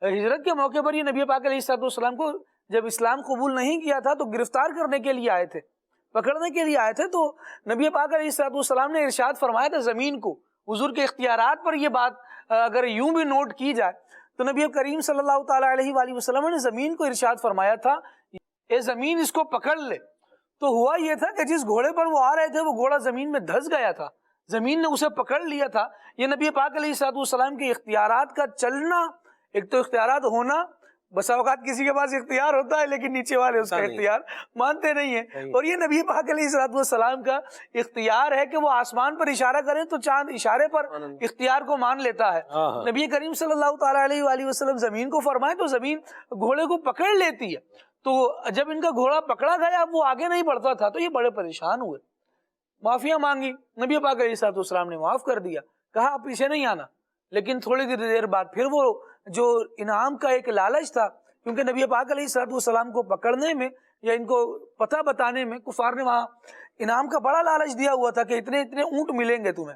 ہجرت کے موقع پر یہ نبی پاک علیہ السلام کو جب اسلام قبول نہیں کیا تھا تو گرفتار کرنے کے لیے آئے تھے، پکڑنے کے لیے آئے تھے. تو نبی پاک علیہ السلام نے ارشاد فرمایا تھا زمین کو. حضور کے اختیارات پر یہ بات اگر یوں بھی نوٹ کی جائے تو نبی کریم صلی اللہ تعالیٰ علیہ وآلہ وسلم نے زمین کو ارشاد فرمایا تھا اے زمین اس کو پکڑ لے. تو ہوا یہ تھا کہ جس گھوڑے پر وہ آ رہے تھے وہ گھوڑا زمین میں دھس گیا تھا، زمین نے اسے پکڑ لیا تھا. یہ نبی پاک علیہ السلام کے اختیارات کا چلنا، ایک تو اختیارات ہونا، بسا اوقات کسی کے پاس اختیار ہوتا ہے لیکن نیچے والے اس کا اختیار مانتے نہیں ہیں، اور یہ نبی پاک علیہ السلام کا اختیار ہے کہ وہ آسمان پر اشارہ کریں تو چاند اشارے پر اختیار کو مان لیتا ہے. نبی کریم صلی اللہ تعالیٰ علیہ وآلہ وسلم زمین کو فرمائے تو زمین گھوڑے کو پکڑ لیتی ہے. تو جب ان کا گھوڑا پکڑا گیا اب وہ آگے نہیں بڑھتا تھا تو یہ بڑے پریشان ہوئے، معافیاں مانگی، نبی پاک علیہ السلام نے معاف کر دیا، کہا آپ پیچھے نہیں آنا. لیکن تھوڑی دیر بعد پھر وہ جو انعام کا ایک لالچ تھا، کیونکہ نبی پاک علیہ السلام کو پکڑنے میں یا ان کو پتہ بتانے میں کفار نے وہاں انعام کا بڑا لالچ دیا ہوا تھا کہ اتنے اتنے اونٹ ملیں گے تمہیں.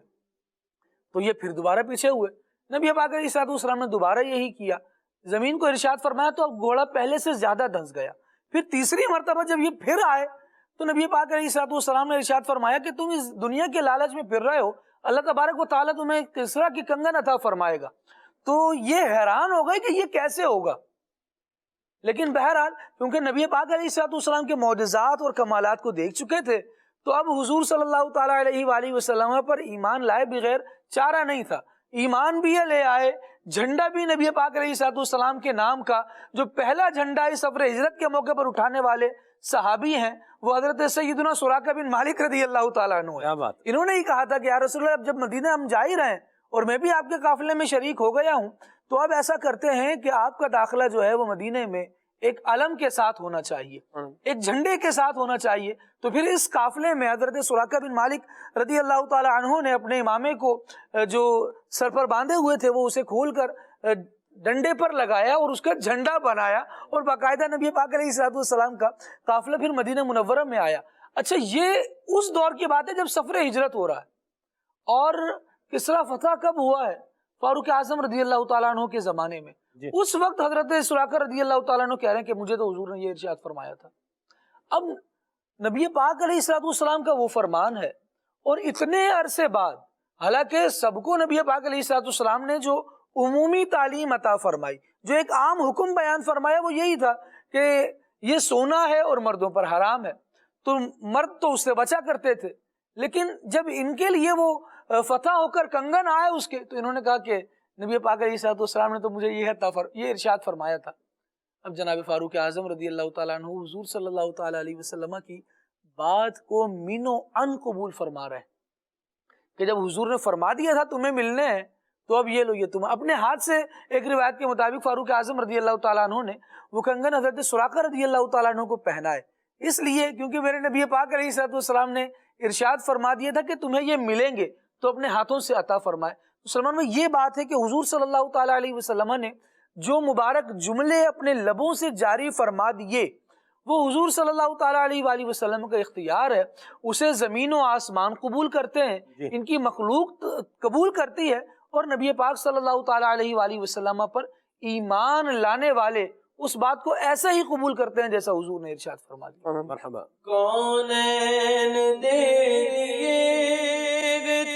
تو یہ پھر دوبارہ پیچھے ہوئے. نبی پاک علیہ السلام نے دوبارہ یہی کیا، زمین کو ارشاد فرمایا تو اب گھوڑا پہلے سے زیادہ دھس گیا. پھر تیسری مرتبہ جب یہ پھر آئے تو نبی پاک علیہ السلام نے ارشاد فرمایا کہ تم اس دنیا کے لالچ میں پھر رہے ہو، اللہ تبارک و تعالیٰ تمہیں کسرا کی کنگن عطا فرمائے گا. تو یہ حیران ہو گئے کہ یہ کیسے ہوگا. لیکن بہرحال کیونکہ نبی پاک علیہ السلام کے معجزات اور کمالات کو دیکھ چکے تھے تو اب حضور صلی اللہ تعالیٰ علیہ وآلہ وسلم پر ایمان لائے بغیر چارہ نہیں تھا. ایمان بھی یہ لے آئے، جھنڈا بھی نبی پاک علیہ السلام کے نام کا، جو پہلا جھنڈا اس سفر ہجرت کے موقع پر اٹھانے والے صحابی ہیں وہ حضرت سیدنا سراقہ بن مالک رضی اللہ تعالیٰ عنہ کیا ہے۔ بات، انہوں نے ہی کہا تھا کہ یا رسول اللہ اب جب مدینہ ہم جا ہی رہے ہیں اور میں بھی آپ کے قافلے میں شریک ہو گیا ہوں تو اب ایسا کرتے ہیں کہ آپ کا داخلہ جو ہے وہ مدینہ میں ایک علم کے ساتھ ہونا چاہیے، ایک جھنڈے کے ساتھ ہونا چاہیے۔ تو پھر اس قافلے میں حضرت سراقہ بن مالک رضی اللہ تعالی عنہ نے اپنے امامے کو جو سر پر باندھے ہوئے تھے وہ اسے کھول کر ڈنڈے پر لگایا اور اس کا جھنڈا بنایا اور باقاعدہ نبی پاک علیہ السلام کا قافلہ پھر مدینہ منورہ میں آیا۔ اچھا، یہ اس دور کی بات ہے جب سفر ہجرت ہو رہا ہے، اور کسرا فتح کب ہوا ہے؟ فاروق اعظم رضی اللہ تعالیٰ عنہ کے زمانے میں۔ اس وقت حضرت سراقہ رضی اللہ تعالیٰ عنہ کہہ رہے ہیں کہ مجھے تو حضور نے یہ ارشاد فرمایا تھا۔ اب نبی پاک علیہ السلام کا وہ فرمان ہے اور اتنے عرصے بعد، حالانکہ سب کو نبی پاک علیہ السلام نے جو عمومی تعلیم عطا فرمائی، جو ایک عام حکم بیان فرمایا وہ یہی تھا کہ یہ سونا ہے اور مردوں پر حرام ہے، تو مرد تو اس سے بچا کرتے تھے، لیکن جب ان کے لیے وہ فتح ہو کر کنگن آئے اس کے، تو انہوں نے کہا کہ نبی پاک علیہ السلام نے تو مجھے یہ ارشاد فرمایا تھا۔ اب جناب فاروق اعظم رضی اللہ تعالیٰ عنہ حضور صلی اللہ تعالیٰ علیہ وسلم کی بات کو مینو ان قبول فرما رہے ہیں کہ جب حضور نے فرما دیا تھا تمہیں ملنے ہیں تو اب یہ لو، یہ تم اپنے ہاتھ سے، ایک روایت کے مطابق فاروق اعظم رضی اللہ تعالیٰ عنہ نے وہ کنگن حضرت سراقہ رضی اللہ تعالیٰ عنہ کو پہنائے، اس لیے کیونکہ میرے نبی پاک علیہ السلام نے ارشاد فرما دیا تھا کہ تمہیں یہ ملیں گے تو اپنے ہاتھوں سے عطا فرمائے۔ مسلمان میں یہ بات ہے کہ حضور صلی اللہ تعالیٰ علیہ وسلم نے جو مبارک جملے اپنے لبوں سے جاری فرما دیے وہ حضور صلی اللہ تعالیٰ علیہ وآلہ وسلم کا اختیار ہے، اسے زمین و آسمان قبول کرتے ہیں، ان کی مخلوق قبول کرتی ہے، اور نبی پاک صلی اللہ تعالیٰ علیہ وآلہ وسلم پر ایمان لانے والے اس بات کو ایسا ہی قبول کرتے ہیں جیسا حضور نے ارشاد فرما دیا۔ مرحبا۔ کونین دے دیے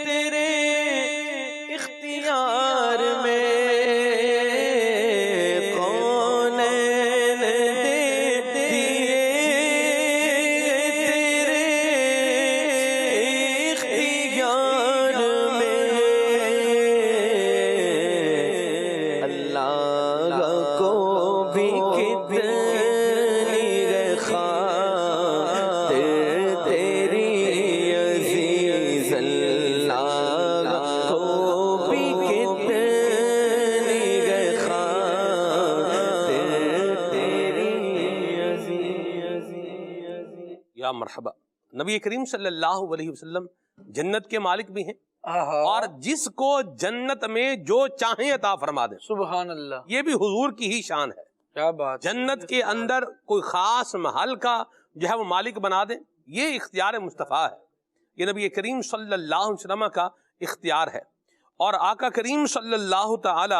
تیرے اختیار میں، کونین دے دیے تیرے اختیار میں، اللہ کو بھی کتنی خاطر تیری عزیز، اللہ کو بھی کتنی خاطر تیری عزیز۔ یا مرحبا۔ نبی کریم صلی اللہ علیہ وسلم جنت کے مالک بھی ہیں، اور جس کو جنت میں جو چاہیں عطا فرما دیں، سبحان اللہ، یہ بھی حضور کی ہی شان ہے۔ کیا بات، جنت کے اندر کوئی خاص محل کا جو ہے وہ مالک بنا دیں، یہ اختیار مصطفیٰ ہے، یہ نبی کریم صلی اللہ علیہ وسلم کا اختیار ہے۔ اور آقا کریم صلی اللہ تعالی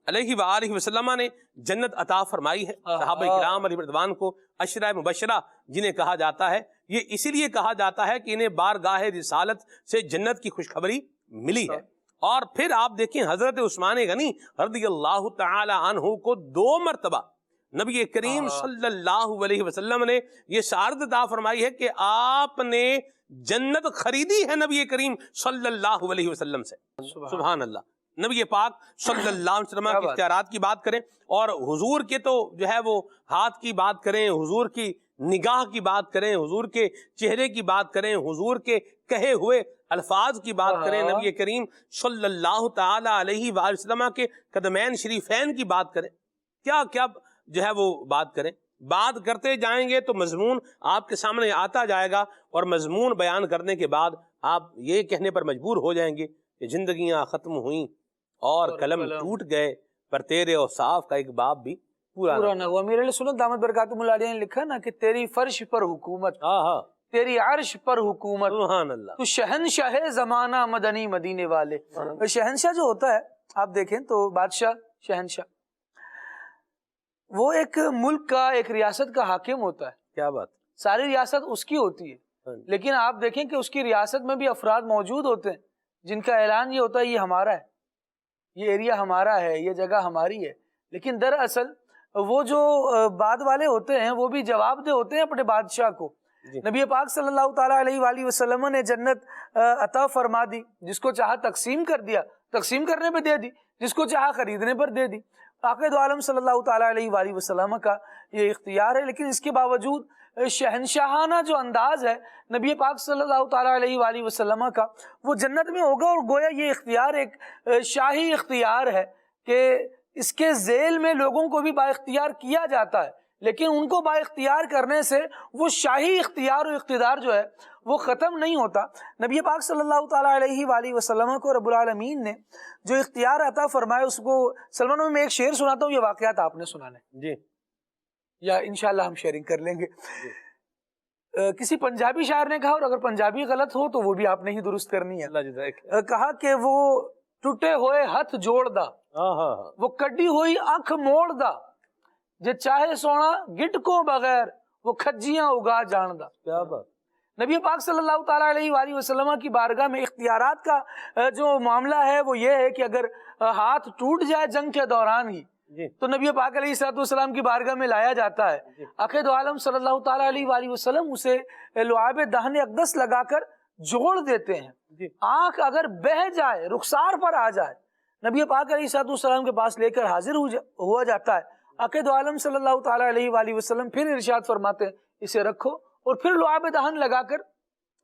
علیہ وآلہ وسلم نے جنت عطا فرمائی ہے صحابہ کرام علیہ رضوان کو، عشرہ مبشرہ جنہیں کہا جاتا ہے، یہ اسی لیے کہا جاتا ہے کہ انہیں بارگاہ رسالت سے جنت کی خوشخبری ملی ہے۔ اور پھر آپ دیکھیں حضرت عثمان غنی رضی اللہ تعالی عنہ کو 2 مرتبہ نبی کریم صلی اللہ علیہ وسلم نے یہ شہادت عطا فرمائی ہے کہ آپ نے جنت خریدی ہے نبی کریم صلی اللہ علیہ وسلم سے۔ سبحان اللہ۔ نبی پاک صلی اللہ علیہ وسلم کے اختیارات کی بات کریں اور حضور کے تو جو ہے وہ ہاتھ کی بات کریں، حضور کی نگاہ کی بات کریں، حضور کے چہرے کی بات کریں، حضور کے کہے ہوئے الفاظ کی بات کریں، نبی کریم صلی اللہ تعالی علیہ وآلہ وسلم کے قدمین شریفین کی بات کریں، کیا کیا جو ہے وہ بات کریں۔ بات کرتے جائیں گے تو مضمون آپ کے سامنے آتا جائے گا، اور مضمون بیان کرنے کے بعد آپ یہ کہنے پر مجبور ہو جائیں گے کہ زندگیاں ختم ہوئیں اور قلم ٹوٹ گئے، پر تیرے اوصاف کا ایک باب بھی پورا نہ ہوا۔ میرے سنت دامت برکاتہم اللہ علیہ نے لکھا نا کہ تیری فرش پر حکومت، تیری عرش پر حکومت، سبحان اللہ، تو شہنشاہ زمانہ مدنی مدینے والے۔ شہنشاہ جو ہوتا ہے آپ دیکھیں تو بادشاہ، شہنشاہ وہ ایک ملک کا، ایک ریاست کا حاکم ہوتا ہے، کیا بات، ساری ریاست اس کی ہوتی ہے، لیکن آپ دیکھیں کہ اس کی ریاست میں بھی افراد موجود ہوتے ہیں جن کا اعلان یہ ہوتا ہے یہ ہمارا ہے، یہ ایریا ہمارا ہے، یہ جگہ ہماری ہے، لیکن دراصل وہ جو بعد والے ہوتے ہیں وہ بھی جواب دہ ہوتے ہیں اپنے بادشاہ کو نبی پاک صلی اللہ تعالیٰ علیہ وآلہ وسلم نے جنت عطا فرما دی، جس کو چاہا تقسیم کر دیا، تقسیم کرنے پہ دے دی، جس کو چاہا خریدنے پر دے دی۔ آقا دو عالم صلی اللہ تعالیٰ علیہ وآلہ وسلم کا یہ اختیار ہے، لیکن اس کے باوجود شہنشاہانہ جو انداز ہے نبی پاک صلی اللہ تعالیٰ علیہ وآلہ وسلم کا، وہ جنت میں ہوگا، اور گویا یہ اختیار ایک شاہی اختیار ہے کہ اس کے ذیل میں لوگوں کو بھی با اختیار کیا جاتا ہے، لیکن ان کو با اختیار کرنے سے وہ شاہی اختیار و اقتدار جو ہے وہ ختم نہیں ہوتا۔ نبی پاک صلی اللہ تعالیٰ علیہ وآلہ وسلم کو رب العالمین نے جو اختیار عطا فرمایا، اس کو سلمان میں ایک شعر سناتا ہوں، یہ واقعات آپ نے سنانے جی، یا انشاءاللہ ہم شیئرنگ کر لیں گے۔ کسی پنجابی شاعر نے کہا، اور اگر پنجابی غلط ہو تو وہ بھی آپ نے ہی درست کرنی ہے، کہا کہ وہ ٹوٹے ہوئے ہاتھ جوڑ دا، وہ کڈی ہوئی آنکھ موڑ دا، جے چاہے سونا گٹ کو بغیر وہ کھجیاں اگا جان دا۔ کیا بات۔ نبی پاک صلی اللہ تعالیٰ علیہ وآلہ وسلم کی بارگاہ میں اختیارات کا جو معاملہ ہے وہ یہ ہے کہ اگر ہاتھ ٹوٹ جائے جنگ کے دوران ہی تو نبی پاک علیہ السلام کی بارگاہ میں لایا جاتا ہے، آقا دو عالم صلی اللہ تعالیٰ علیہ وآلہ وسلم اسے لعاب دہن اقدس لگا کر جوڑ دیتے ہیں۔ آنکھ اگر بہہ جائے، رخسار پر آ جائے، نبی پاک علیہ السلام کے پاس لے کر حاضر ہوا جاتا ہے۔ آقا دو عالم صلی اللہ تعالیٰ علیہ وآلہ وسلم پھر ارشاد فرماتے ہیں اسے رکھو، اور پھر لعاب دہن لگا کر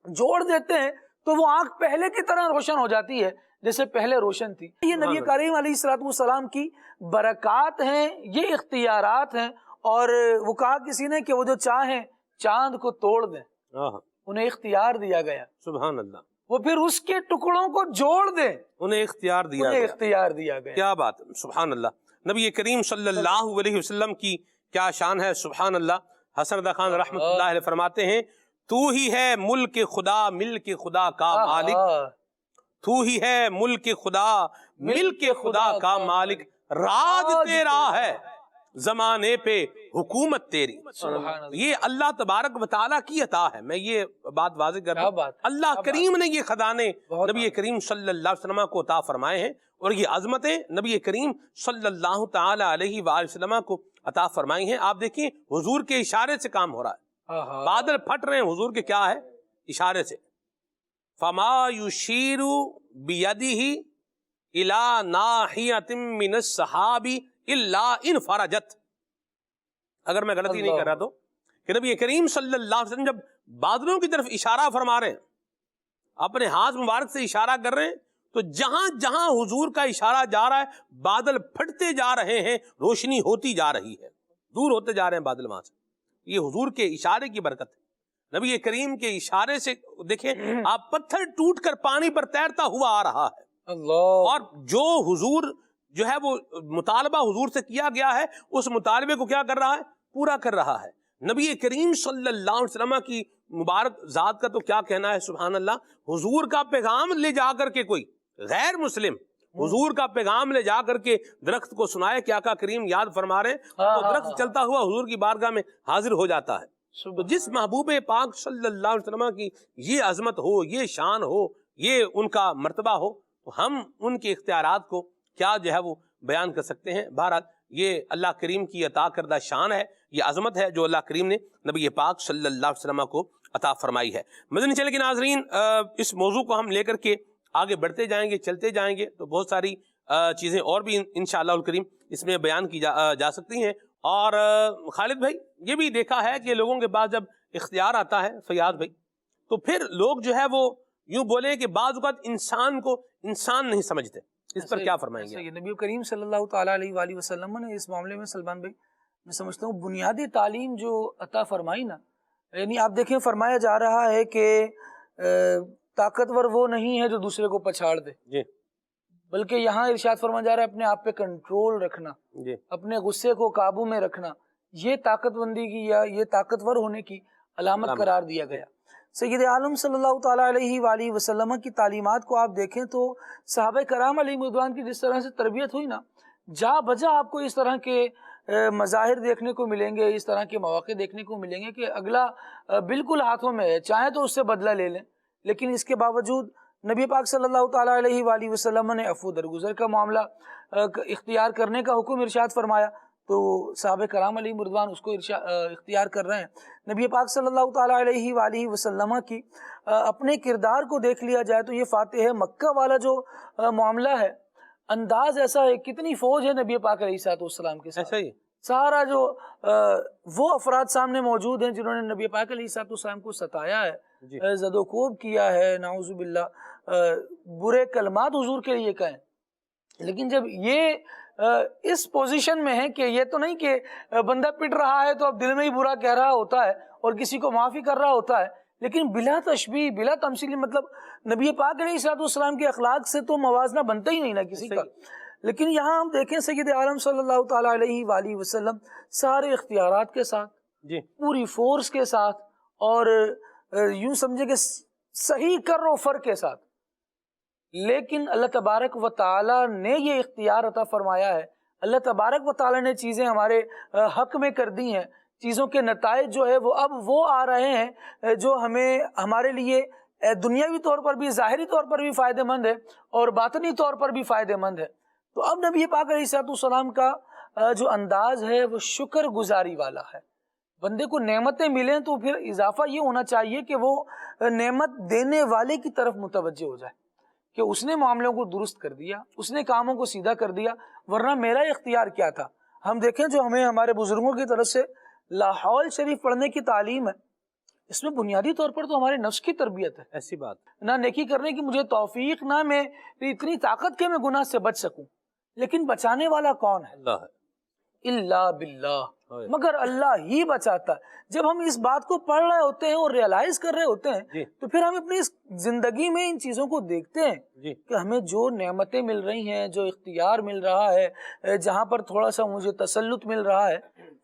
جوڑ دیتے ہیں، تو وہ آنکھ پہلے کی طرح روشن ہو جاتی ہے جیسے پہلے روشن تھی۔ یہ نبی کریم علیہ السلام کی برکات ہیں، یہ اختیارات ہیں، اور وہ کہا کسی نے کہ وہ جو چاہیں چاند کو توڑ دیں، انہیں اختیار دیا گیا، سبحان اللہ، وہ پھر اس کے ٹکڑوں کو جوڑ دیں، انہیں اختیار دیا انہیں گیا۔ اختیار دیا گیا۔ کیا بات، سبحان اللہ۔ نبی کریم صلی اللہ علیہ وسلم کی کیا شان ہے، سبحان اللہ۔ حسن رضا خان رحمۃ اللہ علیہ فرماتے ہیں، تو ہی ہے ملک خدا ملک خدا کا مالک، تو ہی ہے ملک خدا ملک خدا کا مالک، راج تیرا ہے زمانے پہ حکومت تیری۔ یہ اللہ تبارک و تعالیٰ کی عطا ہے، میں یہ بات واضح کر رہا ہوں، اللہ کریم نے یہ خزانے نبی کریم صلی اللہ علیہ وسلم کو عطا فرمائے ہیں، اور یہ عظمتیں نبی کریم صلی اللہ تعالی علیہ وآلہ وسلم کو عطا فرمائی ہیں۔ آپ دیکھیں حضور کے اشارے سے کام ہو رہا ہے، بادل پھٹ رہے ہیں حضور کے کیا ہے، اشارے سے۔ فما یشیر بیدہ الی ناحیۃ من السحاب الا ان فرجت، اگر میں غلطی نہیں کر رہا تو، کہ نبی کریم صلی اللہ علیہ وسلم جب بادلوں کی طرف اشارہ فرما رہے ہیں، اپنے ہاتھ مبارک سے اشارہ کر رہے ہیں، تو جہاں جہاں حضور کا اشارہ جا رہا ہے بادل پھٹتے جا رہے ہیں، روشنی ہوتی جا رہی ہے، دور ہوتے جا رہے ہیں بادل وہاں سے۔ یہ حضور کے اشارے کی برکت ہے، نبی کریم کے اشارے سے دیکھیں آپ، پتھر ٹوٹ کر پانی پر تیرتا ہوا آ رہا ہے، اور جو حضور جو ہے وہ مطالبہ حضور سے کیا گیا ہے، اس مطالبے کو کیا کر رہا ہے، پورا کر رہا ہے۔ نبی کریم صلی اللہ علیہ وسلم کی مبارک ذات کا تو کیا کہنا ہے، سبحان اللہ۔ حضور کا پیغام لے جا کر کے کوئی غیر مسلم حضور کا پیغام لے جا کر کے درخت کو سنائے کہ آقا کریم یاد فرما رہے ہیں، تو درخت چلتا ہوا حضور کی بارگاہ میں حاضر ہو جاتا ہے۔ تو جس محبوب پاک صلی اللہ علیہ وسلم کی یہ عظمت ہو، یہ شان ہو، یہ ان کا مرتبہ ہو، تو ہم ان کے اختیارات کو کیا جو ہے وہ بیان کر سکتے ہیں۔ بہرحال یہ اللہ کریم کی عطا کردہ شان ہے، یہ عظمت ہے جو اللہ کریم نے نبی پاک صلی اللہ علیہ وسلم کو عطا فرمائی ہے۔ مدنی چینل کے ناظرین، اس موضوع کو ہم لے کر کے آگے بڑھتے جائیں گے، چلتے جائیں گے، تو بہت ساری چیزیں اور بھی انشاءاللہ الکریم اس میں بیان کی جا سکتی ہیں۔ اور خالد بھائی، یہ بھی دیکھا ہے کہ لوگوں کے پاس جب اختیار آتا ہے فیاض بھائی، تو پھر لوگ جو ہے وہ یوں بولے کہ بعض اوقات انسان کو انسان نہیں سمجھتے، اس پر کیا فرمائیں گے؟ نبی کریم صلی اللہ تعالیٰ علیہ وآلہ وسلم نے اس معاملے میں سلمان بھائی میں سمجھتا ہوں بنیادی تعلیم جو عطا فرمائی نا، یعنی آپ دیکھیں فرمایا جا رہا ہے کہ طاقتور وہ نہیں ہے جو دوسرے کو پچھاڑ دے، جی، بلکہ یہاں ارشاد فرمایا جا رہا ہے اپنے آپ پہ کنٹرول رکھنا، جی، اپنے غصے کو قابو میں رکھنا، یہ طاقت بندی کی یا یہ طاقتور ہونے کی علامت قرار دیا گیا۔ سید عالم صلی اللہ تعالیٰ علیہ وآلہ وسلم کی تعلیمات کو آپ دیکھیں تو صحابہ کرام علیہ رضوان کی جس طرح سے تربیت ہوئی نا، جا بجا آپ کو اس طرح کے مظاہر دیکھنے کو ملیں گے، اس طرح کے مواقع دیکھنے کو ملیں گے کہ اگلا بالکل ہاتھوں میں ہے، چاہے تو اس سے بدلہ لے لیں، لیکن اس کے باوجود نبی پاک صلی اللہ تعالیٰ علیہ وآلہ وسلم نے عفو درگزر کا معاملہ اختیار کرنے کا حکم ارشاد فرمایا۔ تو صحابہ کرام علیہ رضوان اس کو اختیار کر رہے ہیں۔ نبی پاک صلی اللہ تعالیٰ علیہ وآلہ وسلم کی اپنے کردار کو دیکھ لیا جائے تو یہ فاتح مکہ والا جو معاملہ ہے، انداز ایسا ہے، کتنی فوج ہے نبی پاک علیہ السلام کے ساتھ، ایسا ہی سارا جو وہ افراد سامنے موجود ہیں جنہوں نے نبی پاک علیہ السلام کو ستایا ہے، زد و کوب کیا ہے، نعوذ باللہ برے کلمات حضور کے لیے کہیں، لیکن جب یہ اس پوزیشن میں ہے کہ یہ تو نہیں کہ بندہ پٹ رہا ہے تو اب دل میں ہی برا کہہ رہا ہوتا ہے اور کسی کو معافی کر رہا ہوتا ہے، لیکن بلا تشبیہ بلا تمثیل، مطلب نبی پاک علیہ السلام کے اخلاق سے تو موازنہ بنتا ہی نہیں نا کسی کا۔ لیکن یہاں ہم دیکھیں سید عالم صلی اللہ تعالیٰ علیہ وآلہ وسلم سارے اختیارات کے ساتھ، پوری فورس کے ساتھ، اور یوں سمجھے کہ صحیح کر و فر کے ساتھ، لیکن اللہ تبارک و تعالیٰ نے یہ اختیار عطا فرمایا ہے، اللہ تبارک و تعالیٰ نے چیزیں ہمارے حق میں کر دی ہیں، چیزوں کے نتائج جو ہے وہ اب وہ آ رہے ہیں جو ہمیں ہمارے لیے دنیاوی طور پر بھی، ظاہری طور پر بھی فائدہ مند ہے اور باطنی طور پر بھی فائدہ مند ہے۔ تو اب نبی پاک علیہ السلام کا جو انداز ہے وہ شکر گزاری والا ہے۔ بندے کو نعمتیں ملیں تو پھر اضافہ یہ ہونا چاہیے کہ وہ نعمت دینے والے کی طرف متوجہ ہو جائے کہ اس نے معاملوں کو درست کر دیا، اس نے کاموں کو سیدھا کر دیا، ورنہ میرا اختیار کیا تھا۔ ہم دیکھیں جو ہمیں ہمارے بزرگوں کی طرف سے لاحول شریف پڑھنے کی تعلیم ہے، اس میں بنیادی طور پر تو ہمارے نفس کی تربیت ہے، ایسی بات نہ نیکی کرنے کی مجھے توفیق، نہ میں اتنی طاقت کہ میں گناہ سے بچ سکوں، لیکن بچانے والا کون ہے؟ اللہ ہے، اللہ باللہ، مگر اللہ ہی بچاتا ہے۔ جب ہم اس بات کو پڑھ رہے ہوتے ہیں اور ریئلائز کر رہے ہوتے ہیں تو پھر ہم اپنی زندگی میں ان چیزوں کو دیکھتے ہیں کہ ہمیں جو نعمتیں مل رہی ہیں، جو اختیار مل رہا ہے، جہاں پر تھوڑا سا مجھے تسلط مل رہا ہے،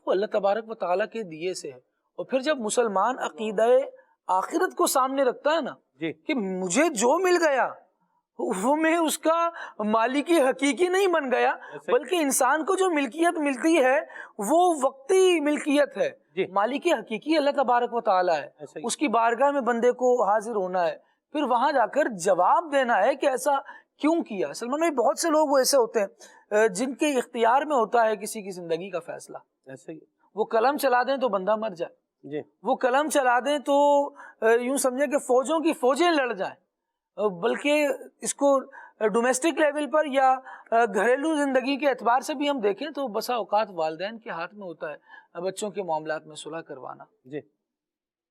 وہ اللہ تبارک و تعالیٰ کے دیے سے ہے۔ اور پھر جب مسلمان عقیدہ آخرت کو سامنے رکھتا ہے نا کہ مجھے جو مل گیا وہ میں اس کا مالکی حقیقی نہیں بن گیا، بلکہ انسان کو جو ملکیت ملتی ہے وہ وقتی ملکیت ہے، مالکی حقیقی اللہ تبارک و تعالیٰ ہے، اس کی بارگاہ میں بندے کو حاضر ہونا ہے، پھر وہاں جا کر جواب دینا ہے کہ ایسا کیوں کیا۔ سلمان بھائی، بہت سے لوگ وہ ایسے ہوتے ہیں جن کے اختیار میں ہوتا ہے کسی کی زندگی کا فیصلہ، ایسے وہ قلم چلا دیں تو بندہ مر جائے، وہ قلم چلا دیں تو یوں سمجھے کہ فوجوں کی فوجیں لڑ جائیں، بلکہ اس کو ڈومیسٹک لیول پر یا گھریلو زندگی کے اعتبار سے بھی ہم دیکھیں تو بسا اوقات والدین کے ہاتھ میں ہوتا ہے بچوں کے معاملات میں صلح کروانا،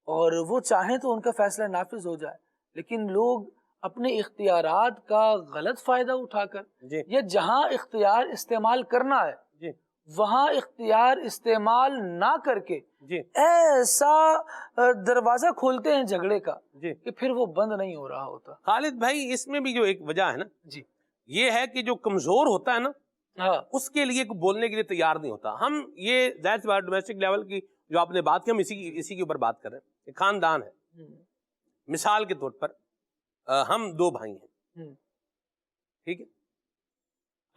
اور وہ چاہیں تو ان کا فیصلہ نافذ ہو جائے، لیکن لوگ اپنے اختیارات کا غلط فائدہ اٹھا کر یا جہاں اختیار استعمال کرنا ہے وہاں اختیار استعمال نہ کر کے ایسا دروازہ کھولتے ہیں جھگڑے کا کہ پھر وہ بند نہیں ہو رہا ہوتا۔ خالد بھائی، اس میں بھی جو ایک وجہ ہے نا یہ ہے کہ جو کمزور ہوتا ہے نا اس کے لیے بولنے کے لیے تیار نہیں ہوتا۔ ہم یہ ظاہر سی بات ڈومیسٹک لیول کی جو آپ نے بات کی، ہم اسی کے اوپر بات کر رہے ہیں۔ ایک خاندان ہے، مثال کے طور پر ہم 2 بھائی ہیں، ٹھیک ہے،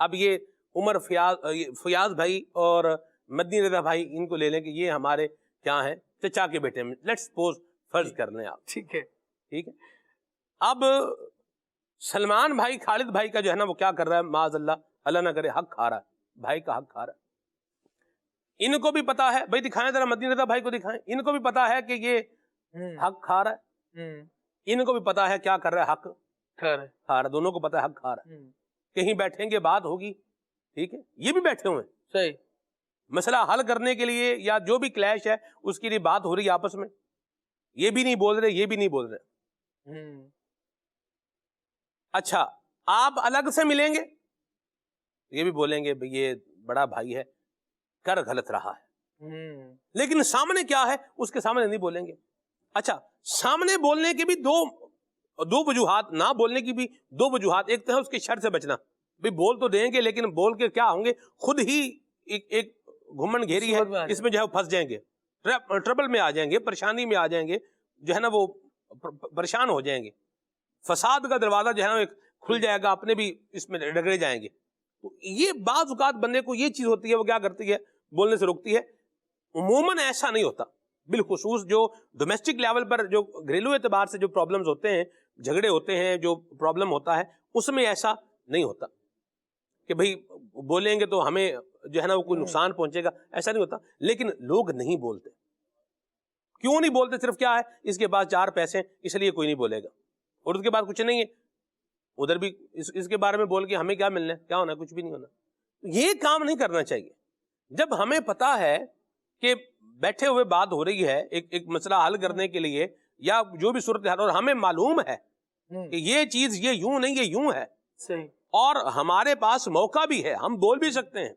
اب یہ عمر فیاض بھائی اور مدنی رضا بھائی، ان کو لے لیں کہ یہ ہمارے کیا ہیں، چچا کے بیٹے ہیں، لیٹس سپوز، فرض کر لیں آپ، ٹھیک ہے۔ اب سلمان بھائی خالد بھائی کا جو ہے نا وہ کیا کر رہا ہے، معاذ اللہ، اللہ نہ کرے، حق کھا رہا ہے، بھائی کا حق کھا رہا ہے۔ ان کو بھی پتا ہے، بھائی دکھائیں ذرا، مدنی رضا بھائی کو دکھائیں، ان کو بھی پتا ہے کہ یہ حق کھا رہا ہے، ان کو بھی پتا ہے کیا کر رہا ہے، حق کھا رہا ہے، دونوں کو پتا ہے حق کھا رہا ہے۔ کہیں بیٹھیں گے بات ہوگی، ٹھیک ہے، یہ بھی بیٹھے ہوئے ہیں، صحیح، مسئلہ حل کرنے کے لیے یا جو بھی کلیش ہے اس کے لیے بات ہو رہی ہے آپس میں، یہ بھی نہیں بول رہے، یہ بھی نہیں بول رہے۔ اچھا، آپ الگ سے ملیں گے، یہ بھی بولیں گے بھئی یہ بڑا بھائی ہے، کر غلط رہا ہے، لیکن سامنے کیا ہے اس کے سامنے نہیں بولیں گے۔ اچھا، سامنے بولنے کے بھی دو وجوہات، نہ بولنے کی بھی 2 وجوہات، ایک تو ہے اس کے شر سے بچنا، بھی بول تو دیں گے لیکن بول کے کیا ہوں گے، خود ہی ایک گھمنڈ گھیری ہے، اس میں جو ہے وہ پھنس جائیں گے، ٹربل میں آ جائیں گے، پریشانی میں آ جائیں گے، جو ہے نا وہ پریشان ہو جائیں گے، فساد کا دروازہ جو ہے نا کھل جائے گا، اپنے بھی اس میں ڈگڑے جائیں گے۔ تو یہ بعض اوقات بندے کو یہ چیز ہوتی ہے، وہ کیا کرتی ہے، بولنے سے روکتی ہے۔ عموماً ایسا نہیں ہوتا، بالخصوص جو ڈومیسٹک لیول پر جو گھریلو اعتبار سے جو پرابلمز ہوتے ہیں، جھگڑے ہوتے ہیں، جو پرابلم ہوتا ہے، اس میں ایسا نہیں ہوتا کہ بھئی بولیں گے تو ہمیں جو ہے نا وہ کوئی نقصان پہنچے گا، ایسا نہیں ہوتا. لیکن لوگ نہیں بولتے. کیوں نہیں بولتے؟ صرف کیا ہے، اس کے پاس 4 پیسے ہیں اس لیے کوئی نہیں بولے گا، اور اس کے بعد کچھ نہیں ہے. ادھر بھی اس کے بارے میں بول کے ہمیں کیا ملنا ہے، کیا ہونا ہے، کچھ بھی نہیں ہونا. یہ کام نہیں کرنا چاہیے. جب ہمیں پتا ہے کہ بیٹھے ہوئے بات ہو رہی ہے ایک مسئلہ حل کرنے کے لیے، یا جو بھی صورتحال، اور ہمیں معلوم ہے کہ یہ چیز یہ یوں نہیں، یہ یوں ہے، صحیح، اور ہمارے پاس موقع بھی ہے، ہم بول بھی سکتے ہیں،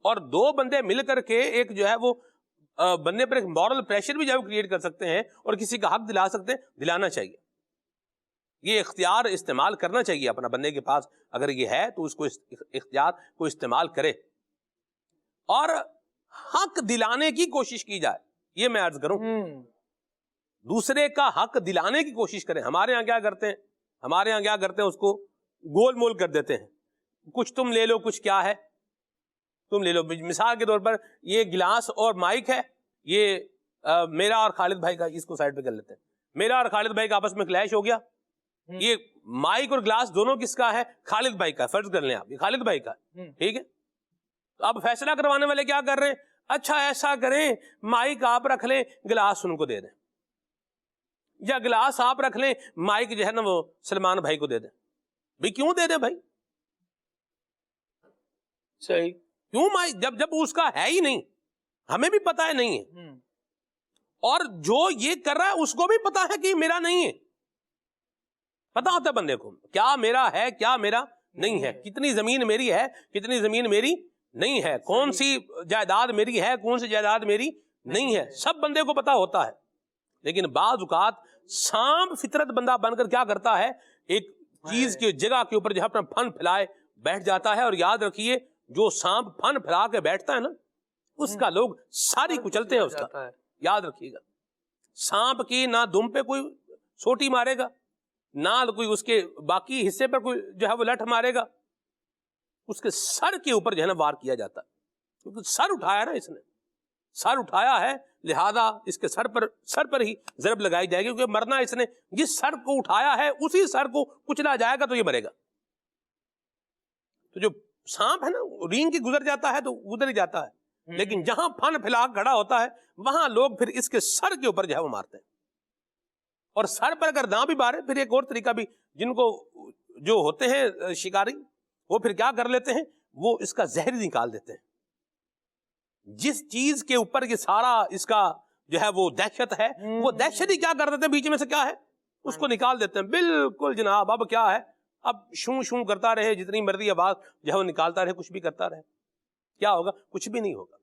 اور 2 بندے مل کر کے ایک جو ہے وہ بننے پر ایک مورل پریشر بھی جو ہے وہ کریٹ کر سکتے ہیں، اور کسی کا حق دلا سکتے ہیں، دلانا چاہیے. یہ اختیار استعمال کرنا چاہیے اپنا. بندے کے پاس اگر یہ ہے تو اس کو اختیار کو استعمال کرے اور حق دلانے کی کوشش کی جائے. یہ میں عرض کروں، دوسرے کا حق دلانے کی کوشش کریں. ہمارے ہاں کیا کرتے ہیں، اس کو گول مول کر دیتے ہیں. کچھ تم لے لو، کچھ کیا ہے تم لے لو. مثال کے طور پر یہ گلاس اور مائک ہے، یہ میرا اور خالد بھائی کا، اس کو سائڈ پہ کر لیتے ہیں. میرا اور خالد بھائی کا آپس میں کلیش ہو گیا. یہ مائک اور گلاس دونوں کس کا ہے؟ خالد بھائی کا. فرض کر لیں آپ یہ خالد بھائی کا، ٹھیک ہے. تو اب فیصلہ کروانے والے کیا کر رہے ہیں؟ اچھا ایسا کریں، مائک آپ رکھ لیں، گلاس ان کو دے دیں، یا گلاس آپ رکھ لیں، مائک جو ہے نا وہ سلمان بھائی کو دے دیں. بھائی کیوں دے دیں بھائی؟ صحیح، کیوں مائک؟ جب اس کا ہے ہی نہیں، ہمیں بھی پتا ہے نہیں ہے، اور جو یہ کر رہا ہے اس کو بھی پتا ہے کہ میرا نہیں ہے. پتا ہوتا ہے بندے کو کیا میرا ہے، کیا میرا نہیں ہے، کتنی زمین میری ہے، کتنی زمین میری نہیں ہے، کون سی جائیداد میری ہے، کون سی جائیداد میری نہیں ہے، سب بندے کو پتا ہوتا ہے. لیکن بعض اوقات سانپ فطرت بندہ بن کر کیا کرتا ہے، ایک چیز کی جگہ کے اوپر جو اپنا پھن پھیلائے بیٹھ جاتا ہے. اور یاد رکھیے جو سانپ پھن پھیلا کے بیٹھتا ہے نا، اس کا لوگ ساری کچلتے ہیں. اس کا یاد رکھیے گا، سانپ کی نہ دم پہ کوئی سوٹی مارے گا، نہ کوئی اس کے باقی حصے پر کوئی جو ہے وہ لٹھ مارے گا، اس کے سر کے اوپر جو ہے نا وار کیا جاتا ہے. کیونکہ سر اٹھایا نا، اس نے سر اٹھایا ہے، لہذا اس کے سر پر ہی ضرب لگائی جائے گی. کیونکہ مرنا اس نے جس سر کو اٹھایا ہے اسی سر کو کچلا جائے گا تو یہ مرے گا. تو جو سانپ ہے نا رینگ کی گزر جاتا ہے تو ادھر ہی جاتا ہے، لیکن جہاں پھن پھیلا کھڑا ہوتا ہے وہاں لوگ پھر اس کے سر کے اوپر جو ہے وہ مارتے ہیں. اور سر پر اگر نہ بھی مارے، پھر ایک اور طریقہ بھی، جن کو جو ہوتے ہیں شکاری، وہ پھر کیا کر لیتے ہیں، وہ اس کا زہر نکال دیتے ہیں. جس چیز کے اوپر یہ سارا اس کا جو ہے وہ دہشت ہے، وہ دہشت ہی کیا کر دیتے ہیں، بیچ میں سے کیا ہے اس کو نکال دیتے ہیں. بالکل جناب، اب کیا ہے، اب شوں شوں کرتا رہے، جتنی مرضی آواز جو ہے وہ نکالتا رہے، کچھ بھی کرتا رہے، کیا ہوگا؟ کچھ بھی نہیں ہوگا.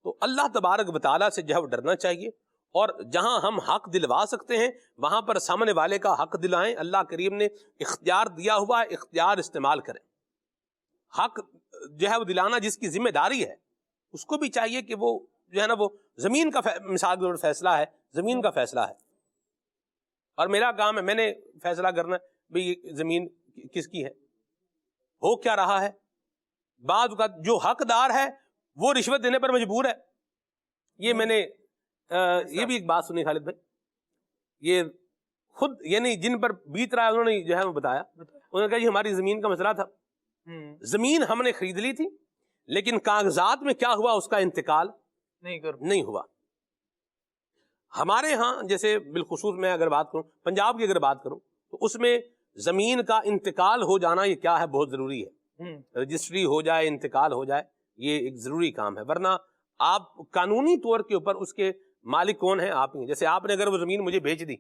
تو اللہ تبارک و تعالیٰ سے جو ہے وہ ڈرنا چاہیے، اور جہاں ہم حق دلوا سکتے ہیں وہاں پر سامنے والے کا حق دلائیں. اللہ کریم نے اختیار دیا ہوا ہے، اختیار استعمال کریں. حق جو ہے وہ دلانا جس کی ذمہ داری ہے، اس کو بھی چاہیے کہ وہ جو ہے نا وہ زمین کا مثال کے طور پر فیصلہ ہے، زمین کا فیصلہ ہے، اور میرا کام ہے، میں نے فیصلہ کرنا ہے بھئی یہ زمین کس کی ہے، ہو کیا رہا ہے. بعض اوقات جو حقدار ہے وہ رشوت دینے پر مجبور ہے. یہ میں نے یہ بھی ایک بات سنی خالد بھائی، یہ خود یعنی جن پر بیت رہا ہے انہوں نے جو ہے وہ بتایا، انہوں نے کہا جی ہماری زمین کا مسئلہ تھا، زمین ہم نے خرید لی تھی، لیکن کاغذات میں کیا ہوا، اس کا انتقال نہیں ہوا. ہمارے ہاں جیسے بالخصوص میں اگر بات کروں، پنجاب کی اگر بات کروں، تو اس میں زمین کا انتقال ہو جانا یہ کیا ہے، بہت ضروری ہے. رجسٹری ہو جائے، انتقال ہو جائے، یہ ایک ضروری کام ہے. ورنہ آپ قانونی طور کے اوپر اس کے مالک کون ہیں؟ آپ ہی. جیسے آپ نے اگر وہ زمین مجھے بھیج دی،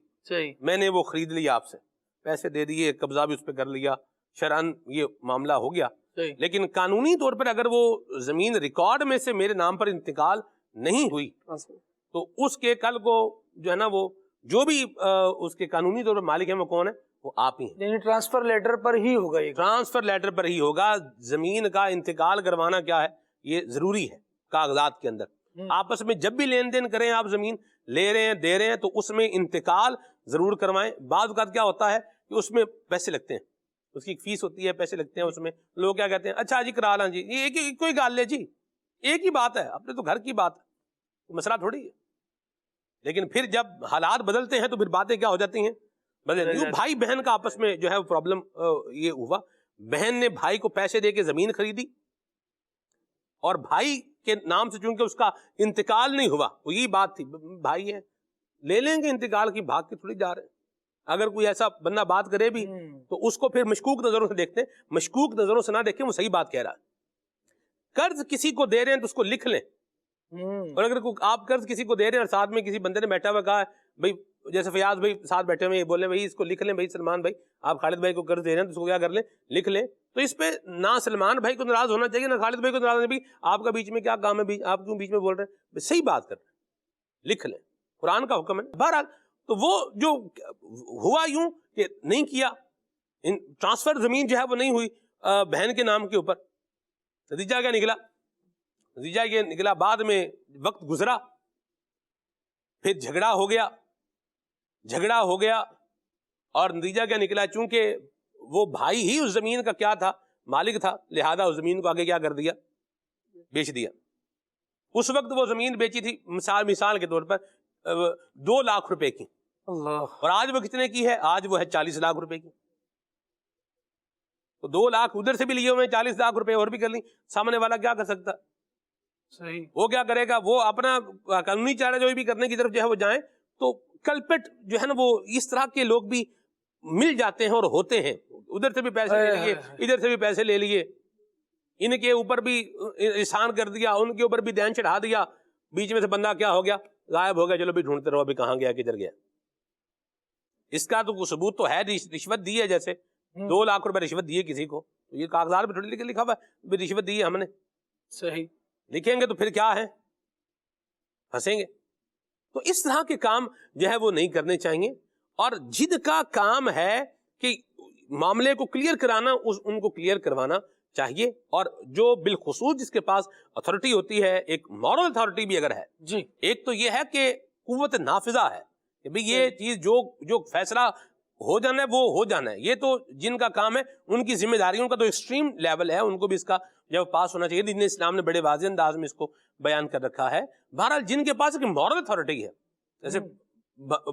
میں نے وہ خرید لی، آپ سے پیسے دے دیے، قبضہ بھی اس پہ کر لیا، شرعاً یہ معاملہ ہو گیا، لیکن قانونی طور پر اگر وہ زمین ریکارڈ میں سے میرے نام پر انتقال نہیں ہوئی تو اس کے کل کو جو ہے نا وہ جو بھی اس کے قانونی طور پر مالک ہیں وہ کون ہے؟ وہ آپ ہی ہیں. یعنی ٹرانسفر لیٹر پر ہی ہوگا، یہ ٹرانسفر لیٹر پر ہی ہوگا. زمین کا انتقال کروانا کیا ہے، یہ ضروری ہے کاغذات کے اندر. آپس میں جب بھی لین دین کریں، آپ زمین لے رہے ہیں، دے رہے ہیں، تو اس میں انتقال ضرور کروائیں. بعض اوقات کیا ہوتا ہے کہ اس میں پیسے لگتے ہیں، اس کی ایک فیس ہوتی ہے، پیسے لگتے ہیں اس میں. لوگ کیا کہتے ہیں، اچھا جی کرا لیں جی، یہ ایک کوئی گال لے جی، ایک ہی بات ہے، اپنے تو گھر کی بات ہے، مسئلہ تھوڑی ہے. لیکن پھر جب حالات بدلتے ہیں تو پھر باتیں کیا ہو جاتی ہیں، بدل. بھائی بہن کا آپس میں جو ہے پرابلم یہ ہوا، بہن نے بھائی کو پیسے دے کے زمین خریدی، اور بھائی کے نام سے چونکہ اس کا انتقال نہیں ہوا، وہ یہی بات تھی، بھائی ہے لے لیں گے انتقال کی، بھاگ کے تھوڑی جا رہے ہیں۔ اگر کوئی ایسا بندہ بات کرے بھی تو اس کو پھر مشکوک نظروں سے دیکھتے ہیں، مشکوک نظروں سے نہ دیکھیں، وہ صحیح بات کہہ رہا ہے۔ قرض کسی کو دے رہے ہیں تو اس کو لکھ لیں، اور اگر آپ قرض کسی کو دے رہے ہیں اور ساتھ میں کسی بندے نے بیٹھا ہوا کہا بھائی، جیسے فیاض بھائی ساتھ بیٹھے ہوئے بولے بھائی اس کو لکھ لیں، بھائی سلمان بھائی آپ خالد بھائی کو قرض دے رہے ہیں تو اس کو کیا کر لیں، لکھ لیں، تو اس پہ نہ سلمان بھائی کو ناراض ہونا چاہیے، نہ خالد بھائی کو ناراض ہونا چاہیے، آپ کا بیچ میں کیا کام ہے، آپ کیوں بیچ میں بول رہے ہیں، صحیح بات کر رہے ہیں، لکھ لیں، قرآن کا حکم ہے۔ بہرحال تو وہ جو ہوا یوں کہ نہیں کیا، ٹرانسفر زمین جو ہے وہ نہیں ہوئی بہن کے نام کے اوپر، نتیجہ کیا نکلا؟ نتیجہ یہ نکلا بعد میں وقت گزرا، پھر جھگڑا ہو گیا اور نتیجہ کیا نکلا؟ چونکہ وہ بھائی ہی اس زمین کا کیا تھا، مالک تھا، لہذا اس زمین کو آگے کیا کر دیا، بیچ دیا۔ اس وقت وہ زمین بیچی تھی مثال کے طور پر 2 لاکھ روپے کی، اور آج وہ کتنے کی ہے؟ آج وہ ہے 40 لاکھ روپے کی۔ تو 2 لاکھ ادھر سے بھی لیے ہوئے، 40 لاکھ روپے اور بھی کر لی، سامنے والا کیا کر سکتا؟ صحیح، وہ کیا کرے گا؟ وہ اپنا قانونی چارہ جو بھی کرنے کی طرف جو ہے وہ جائیں، تو کلپٹ جو ہے نا وہ اس طرح کے لوگ بھی مل جاتے ہیں اور ہوتے ہیں، ادھر سے بھی پیسے لے لیے، ادھر سے بھی پیسے لے لیے، ان کے اوپر بھی احسان کر دیا، ان کے اوپر بھی دین چڑھا دیا، بیچ میں سے بندہ کیا ہو گیا؟ غائب ہو گیا، چلو بھی ڈھونڈتے رہو ابھی کہاں گیا، کدھر گیا۔ اس کا تو ثبوت تو ہے، رشوت دی ہے، جیسے 2 لاکھ روپے رشوت دی ہے کسی کو، تو یہ کاغذات پہ تھوڑی لکھا ہوا ہے بھی رشوت دی ہے ہم نے، صحیح، لکھیں گے تو پھر کیا ہے، پھنسیں گے۔ تو اس طرح کے کام جو ہے وہ نہیں کرنے چاہیے، اور جن کا کام ہے کہ معاملے کو کلیئر کرانا، ان کو کلیئر کروانا چاہیے، اور جو بالخصوص جس کے پاس اتھارٹی ہوتی ہے، ایک مورل اتھارٹی بھی اگر ہے جی، ایک تو یہ ہے کہ قوت نافذہ ہے کہ بھئی یہ چیز جو فیصلہ ہو جانا ہے وہ ہو جانا ہے، یہ تو جن کا کام ہے ان کی ذمہ داریوں کا تو ایکسٹریم لیول ہے، ان کو بھی اس کا جب پاس ہونا چاہیے۔ دین اسلام نے بڑے واضح انداز میں اس کو بیان کر رکھا ہے۔ بہرحال جن کے پاس ایک مورل اتھارٹی ہے، جیسے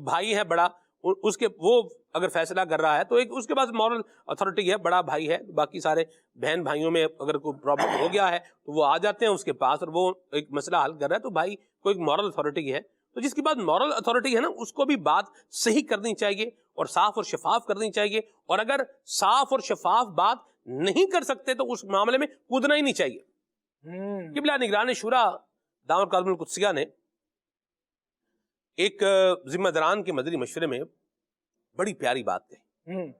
بھائی ہے بڑا، اس کے وہ اگر فیصلہ کر رہا ہے تو ایک اس کے پاس مورل اتھارٹی ہے، بڑا بھائی ہے، باقی سارے بہن بھائیوں میں اگر کوئی پرابلم ہو گیا ہے تو وہ آ جاتے ہیں اس کے پاس اور وہ ایک مسئلہ حل کر رہا ہے، تو بھائی کو ایک مورل اتھارٹی ہے۔ تو جس کے بعد مورل اتھارٹی ہے نا، اس کو بھی بات صحیح کرنی چاہیے اور صاف اور شفاف کرنی چاہیے، اور اگر صاف اور شفاف بات نہیں کر سکتے تو اس معاملے میں کودنا ہی نہیں چاہیے۔ قبلہ نگران شورا دامت قدم القدسیہ نے ایک ذمہ داران کے مدنی مشورے میں بڑی پیاری بات کہی۔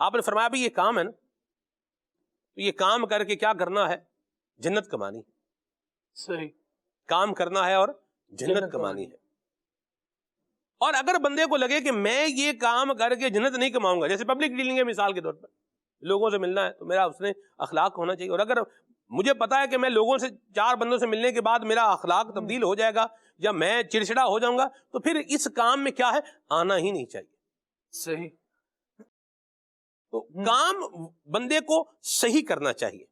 آپ نے فرمایا بھی یہ کام ہے نا، تو یہ کام کر کے کیا کرنا ہے؟ جنت کمانی ہے۔ صحیح، کام کرنا ہے اور جنت کمانی ہے۔ اور اگر بندے کو لگے کہ میں یہ کام کر کے جنت نہیں کماؤں گا، جیسے پبلک ڈیلنگ ہے مثال کے طور پر، لوگوں سے ملنا ہے تو میرا اس نے اخلاق ہونا چاہیے، اور اگر مجھے پتا ہے کہ میں لوگوں سے 4 بندوں سے ملنے کے بعد میرا اخلاق تبدیل ہو جائے گا یا میں چڑچڑا ہو جاؤں گا، تو پھر اس کام میں کیا ہے؟ آنا ہی نہیں چاہیے۔ صحیح، تو کام بندے کو صحیح کرنا چاہیے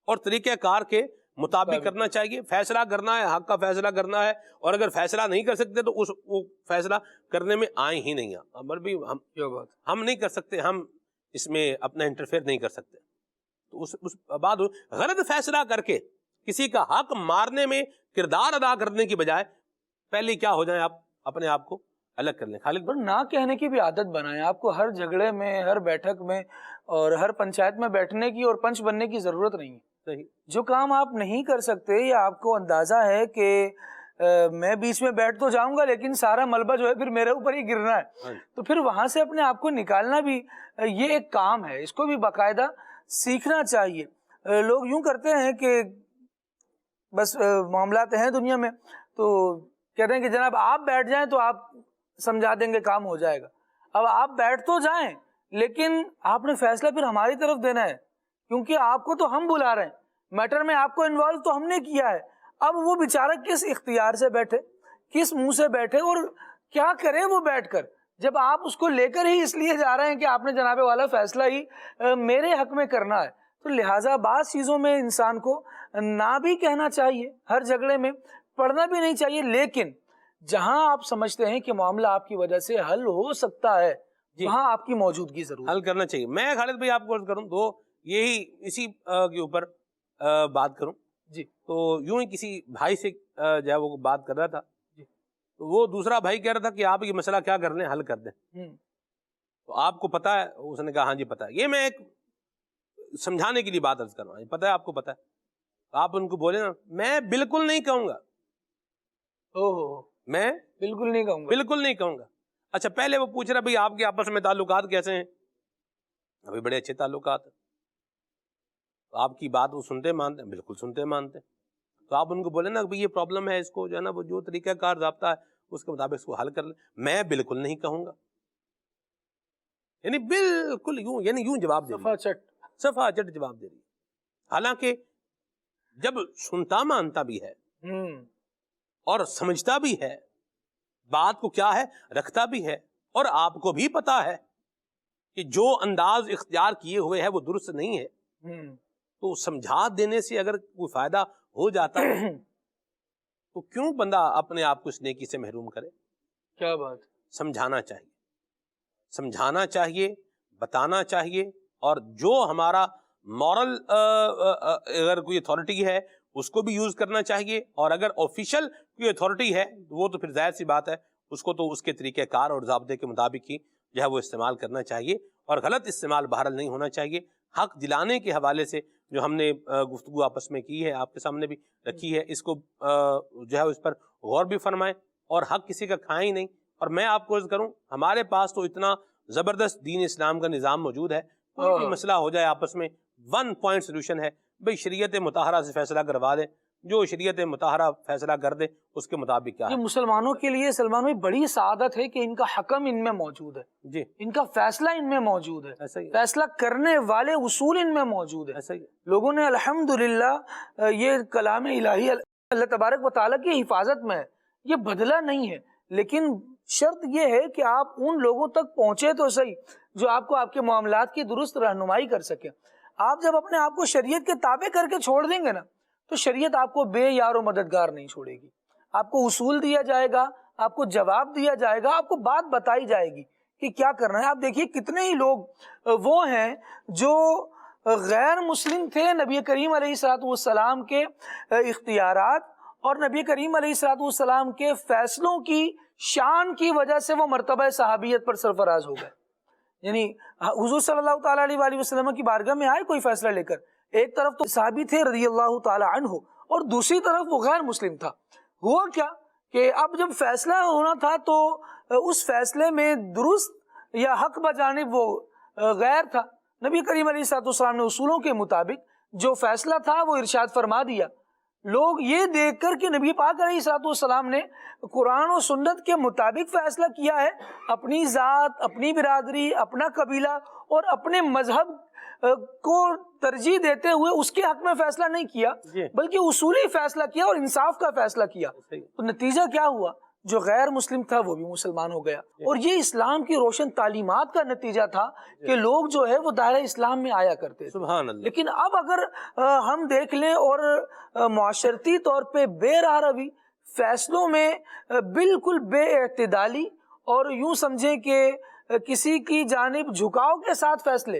اور طریقہ کار کے مطابق کرنا چاہیے۔ فیصلہ کرنا ہے، حق کا فیصلہ کرنا ہے، اور اگر فیصلہ نہیں کر سکتے تو وہ فیصلہ کرنے میں آئیں ہی نہیں، ہم نہیں کر سکتے، ہم اس میں اپنا انٹرفیئر نہیں کر سکتے۔ تو اس بعد غلط فیصلہ کر کے کسی کا حق مارنے میں کردار ادا کرنے کی بجائے پہلے کیا ہو جائیں، آپ اپنے آپ کو الگ کر لیں۔ خالد اور نہ کہنے کی بھی عادت بنائیں، آپ کو ہر جھگڑے میں، ہر بیٹھک میں اور ہر پنچایت میں بیٹھنے کی اور پنچ بننے کی ضرورت نہیں ہے۔ صحیح، جو کام آپ نہیں کر سکتے یا آپ کو اندازہ ہے کہ میں بیچ میں بیٹھ تو جاؤں گا لیکن سارا ملبہ جو ہے پھر میرے اوپر ہی گرنا ہے، تو پھر وہاں سے اپنے آپ کو نکالنا بھی یہ ایک کام ہے، اس کو بھی باقاعدہ سیکھنا چاہیے۔ لوگ یوں کرتے ہیں کہ بس معاملات ہیں دنیا میں تو کہتے ہیں کہ جناب آپ بیٹھ جائیں تو آپ سمجھا دیں گے، کام ہو جائے گا۔ اب آپ بیٹھ تو جائیں لیکن آپ نے فیصلہ پھر ہماری طرف دینا ہے، کیونکہ آپ کو تو ہم بلا رہے ہیں، میٹر میں آپ کو انوالو تو ہم نے کیا ہے۔ اب وہ بیچارہ کس اختیار سے بیٹھے، کس منہ سے بیٹھے اور کیا کرے وہ بیٹھ کر، جب آپ اس کو لے کر ہی اس لیے جا رہے ہیں کہ آپ نے جناب والا فیصلہ ہی میرے حق میں کرنا ہے۔ تو لہٰذا بعض چیزوں میں انسان کو نہ بھی کہنا چاہیے، ہر جھگڑے میں پڑھنا بھی نہیں چاہیے، لیکن جہاں آپ سمجھتے ہیں کہ معاملہ آپ کی وجہ سے حل ہو سکتا ہے وہاں آپ کی موجودگی ضرور حل کرنا چاہیے۔ میں خالد بھائی آپ کو عرض کروں تو یہی اسی کے اوپر بات کروں جی تو یوں ہی کسی بھائی سے جو ہے وہ بات کر رہا تھا، تو وہ دوسرا بھائی کہہ رہا تھا کہ آپ یہ مسئلہ کیا کر لیں، حل کر دیں، تو آپ کو پتا ہے؟ اس نے کہا ہاں جی پتا ہے۔ یہ میں ایک سمجھانے کے لیے بات عرض کر رہا ہوں، پتا ہے آپ کو پتا ہے، آپ ان کو بولے نا میں بالکل نہیں کہوں گا، میں بالکل نہیں کہوں گا، بالکل نہیں کہوں گا۔ اچھا پہلے وہ پوچھ رہا بھئی آپ کے آپس میں تعلقات کیسے ہیں؟ ابھی بڑے اچھے تعلقات ہیں، تو آپ کی بات وہ سنتے مانتے ہیں؟ بالکل سنتے مانتے ہیں۔ تو آپ ان کو بولے نا کہ یہ پرابلم ہے، اس کو جو ہے نا وہ جو طریقہ کار ضابطہ ہے اس کے مطابق اس کو حل کر لیں۔ میں بالکل نہیں کہوں گا، یعنی بالکل یوں، یعنی یوں جواب دے رہی ہے، صفا چٹ جواب دے رہی ہے، حالانکہ جب سنتا مانتا بھی ہے اور سمجھتا بھی ہے، بات کو کیا ہے رکھتا بھی ہے، اور آپ کو بھی پتا ہے کہ جو انداز اختیار کیے ہوئے ہے وہ درست نہیں ہے، تو سمجھا دینے سے اگر کوئی فائدہ ہو جاتا ہے تو کیوں بندہ اپنے آپ کو اس نیکی سے محروم کرے؟ کیا بات، سمجھانا چاہیے، سمجھانا چاہیے، بتانا چاہیے، اور جو ہمارا مورل اگر کوئی اتھارٹی ہے اس کو بھی یوز کرنا چاہیے، اور اگر آفیشیل کوئی اتھارٹی ہے وہ تو پھر ظاہر سی بات ہے اس کو تو اس کے طریقہ کار اور ضابطے کے مطابق ہی جو ہے وہ استعمال کرنا چاہیے، اور غلط استعمال بہرحال نہیں ہونا چاہیے۔ حق دلانے کے حوالے سے جو ہم نے گفتگو آپس میں کی ہے، آپ کے سامنے بھی رکھی ہے، اس کو جو ہے اس پر غور بھی فرمائیں، اور حق کسی کا کھائیں ہی نہیں۔ اور میں آپ کو عرض کروں ہمارے پاس تو اتنا زبردست دین اسلام کا نظام موجود ہے، کوئی بھی مسئلہ ہو جائے آپس میں 1 پوائنٹ سولوشن ہے، بھئی شریعت مطہرہ سے فیصلہ کروا دیں، جو شریعت مطہرہ فیصلہ کر دے اس کے مطابق کیا یہ ہے۔ مسلمانوں کے لیے سلمان بھائی بڑی سعادت ہے کہ ان کا حکم ان میں موجود ہے، جی ان کا فیصلہ ان میں موجود ہے، ایسا ہی فیصلہ کرنے والے اصول ان میں موجود ہے۔ ایسا ہی لوگوں نے الحمدللہ یہ کلام الہی اللہ تبارک و تعالیٰ کی حفاظت میں ہے، یہ بدلہ نہیں ہے، لیکن شرط یہ ہے کہ آپ ان لوگوں تک پہنچے تو صحیح جو آپ کو آپ کے معاملات کی درست رہنمائی کر سکیں۔ آپ جب اپنے آپ کو شریعت کے تابع کر کے چھوڑ دیں گے نا تو شریعت آپ کو بے یار و مددگار نہیں چھوڑے گی، آپ کو اصول دیا جائے گا، آپ کو جواب دیا جائے گا، آپ کو بات بتائی جائے گی کہ کیا کرنا ہے۔ آپ دیکھیے کتنے ہی لوگ وہ ہیں جو غیر مسلم تھے، نبی کریم علیہ الصلوۃ والسلام کے اختیارات اور نبی کریم علیہ الصلوۃ والسلام کے فیصلوں کی شان کی وجہ سے وہ مرتبہ صحابیت پر سرفراز ہو گئے۔ یعنی حضور صلی اللہ تعالیٰ علیہ وسلم کی بارگاہ میں آئے کوئی فیصلہ لے کر، ایک طرف تو صحابی تھے رضی اللہ تعالیٰ عنہ اور دوسری طرف وہ غیر مسلم تھا۔ ہوا کیا کہ اب جب فیصلہ ہونا تھا تو اس فیصلے میں درست یا حق بجانب وہ غیر تھا۔ نبی کریم علیہ الصلوۃ والسلام نے اصولوں کے مطابق جو فیصلہ تھا وہ ارشاد فرما دیا۔ لوگ یہ دیکھ کر کہ نبی پاک علیہ الصلوۃ والسلام نے قرآن و سنت کے مطابق فیصلہ کیا ہے، اپنی ذات، اپنی برادری، اپنا قبیلہ اور اپنے مذہب کو ترجیح دیتے ہوئے اس کے حق میں فیصلہ نہیں کیا بلکہ اصولی فیصلہ کیا اور انصاف کا فیصلہ کیا، تو نتیجہ کیا ہوا؟ جو غیر مسلم تھا وہ بھی مسلمان ہو گیا، اور یہ اسلام کی روشن تعلیمات کا نتیجہ تھا کہ لوگ جو ہے وہ دائرہ اسلام میں آیا کرتے تھے۔ سبحان اللہ۔ لیکن اب اگر ہم دیکھ لیں اور معاشرتی طور پہ بے راہ روی، فیصلوں میں بالکل بے اعتدالی، اور یوں سمجھیں کہ کسی کی جانب جھکاؤ کے ساتھ فیصلے،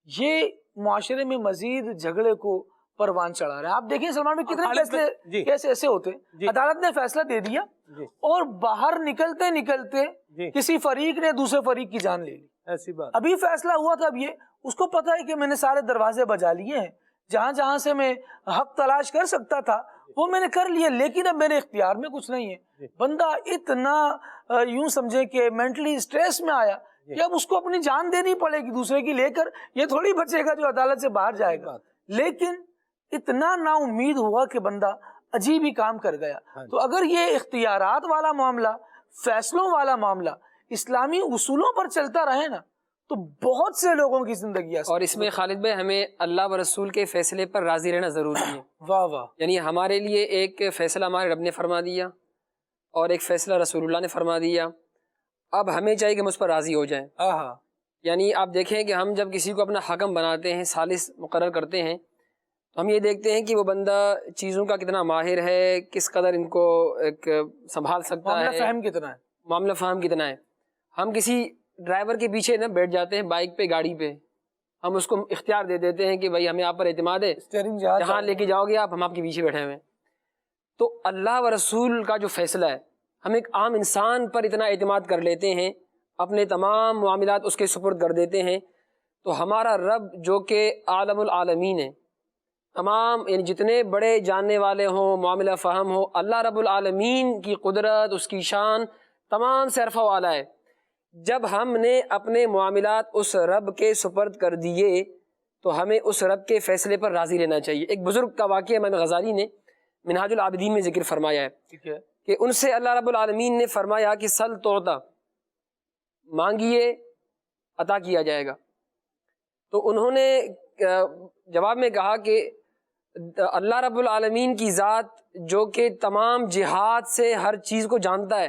یہ معاشرے میں مزید جھگڑے کو پروان چڑھا رہے ہیں۔ آپ دیکھیں سلمان میں کتنے فیصلے کیسے ایسے ہوتے ہیں، عدالت نے فیصلہ دے دیا اور باہر نکلتے نکلتے کسی فریق نے دوسرے فریق کی جان لے لی۔ ایسی بات ابھی فیصلہ ہوا تھا، اب یہ اس کو پتا ہے کہ میں نے سارے دروازے بجا لیے ہیں، جہاں جہاں سے میں حق تلاش کر سکتا تھا وہ میں نے کر لیا، لیکن اب میرے اختیار میں کچھ نہیں ہے۔ بندہ اتنا یوں سمجھے کہ مینٹلی اسٹریس میں آیا کہ اب اس کو اپنی جان دینی پڑے گی دوسرے کی لے کر، یہ تھوڑی بچے گا جو عدالت سے باہر جائے گا۔ لیکن اتنا نا امید ہوا کہ بندہ عجیب ہی کام کر گیا۔ تو اگر یہ اختیارات والا معاملہ، فیصلوں والا معاملہ اسلامی اصولوں پر چلتا رہے نا تو بہت سے لوگوں کی زندگی اور اس میں خالد بھائی ہمیں اللہ و رسول کے فیصلے پر راضی رہنا ضروری ہے۔ واہ واہ، یعنی ہمارے لیے ایک فیصلہ ہمارے رب نے فرما دیا اور ایک فیصلہ رسول اللہ نے فرما دیا، اب ہمیں چاہیے کہ ہم اس پر راضی ہو جائیں۔ یعنی آپ دیکھیں کہ ہم جب کسی کو اپنا حکم بناتے ہیں، ثالث مقرر کرتے ہیں، تو ہم یہ دیکھتے ہیں کہ وہ بندہ چیزوں کا کتنا ماہر ہے، کس قدر ان کو ایک سنبھال سکتا ہے، معاملہ فہم کتنا ہے، معاملہ فہم کتنا ہے۔ ہم کسی ڈرائیور کے پیچھے نہ بیٹھ جاتے ہیں، بائک پہ، گاڑی پہ، ہم اس کو اختیار دے دیتے ہیں کہ بھائی ہمیں آپ پر اعتماد ہے، اسٹیئرنگ جہاز جہاں لے کے جاؤ گے آپ، ہم آپ کے پیچھے بیٹھے ہوئے ہیں۔ تو اللہ و رسول کا جو فیصلہ ہے، ہم ایک عام انسان پر اتنا اعتماد کر لیتے ہیں، اپنے تمام معاملات اس کے سپرد کر دیتے ہیں، تو ہمارا رب جو کہ عالم العالمین ہے، تمام یعنی جتنے بڑے جاننے والے ہوں، معاملہ فہم ہو، اللہ رب العالمین کی قدرت، اس کی شان تمام سے عرفہ والا ہے۔ جب ہم نے اپنے معاملات اس رب کے سپرد کر دیے تو ہمیں اس رب کے فیصلے پر راضی رہنا چاہیے۔ ایک بزرگ کا واقعہ امام غزالی نے منہاج العابدین میں ذکر فرمایا ہے ٹھیک ہے، کہ ان سے اللہ رب العالمین نے فرمایا کہ سل تعطیٰ، مانگیے عطا کیا جائے گا۔ تو انہوں نے جواب میں کہا کہ اللہ رب العالمین کی ذات جو کہ تمام جہات سے ہر چیز کو جانتا ہے،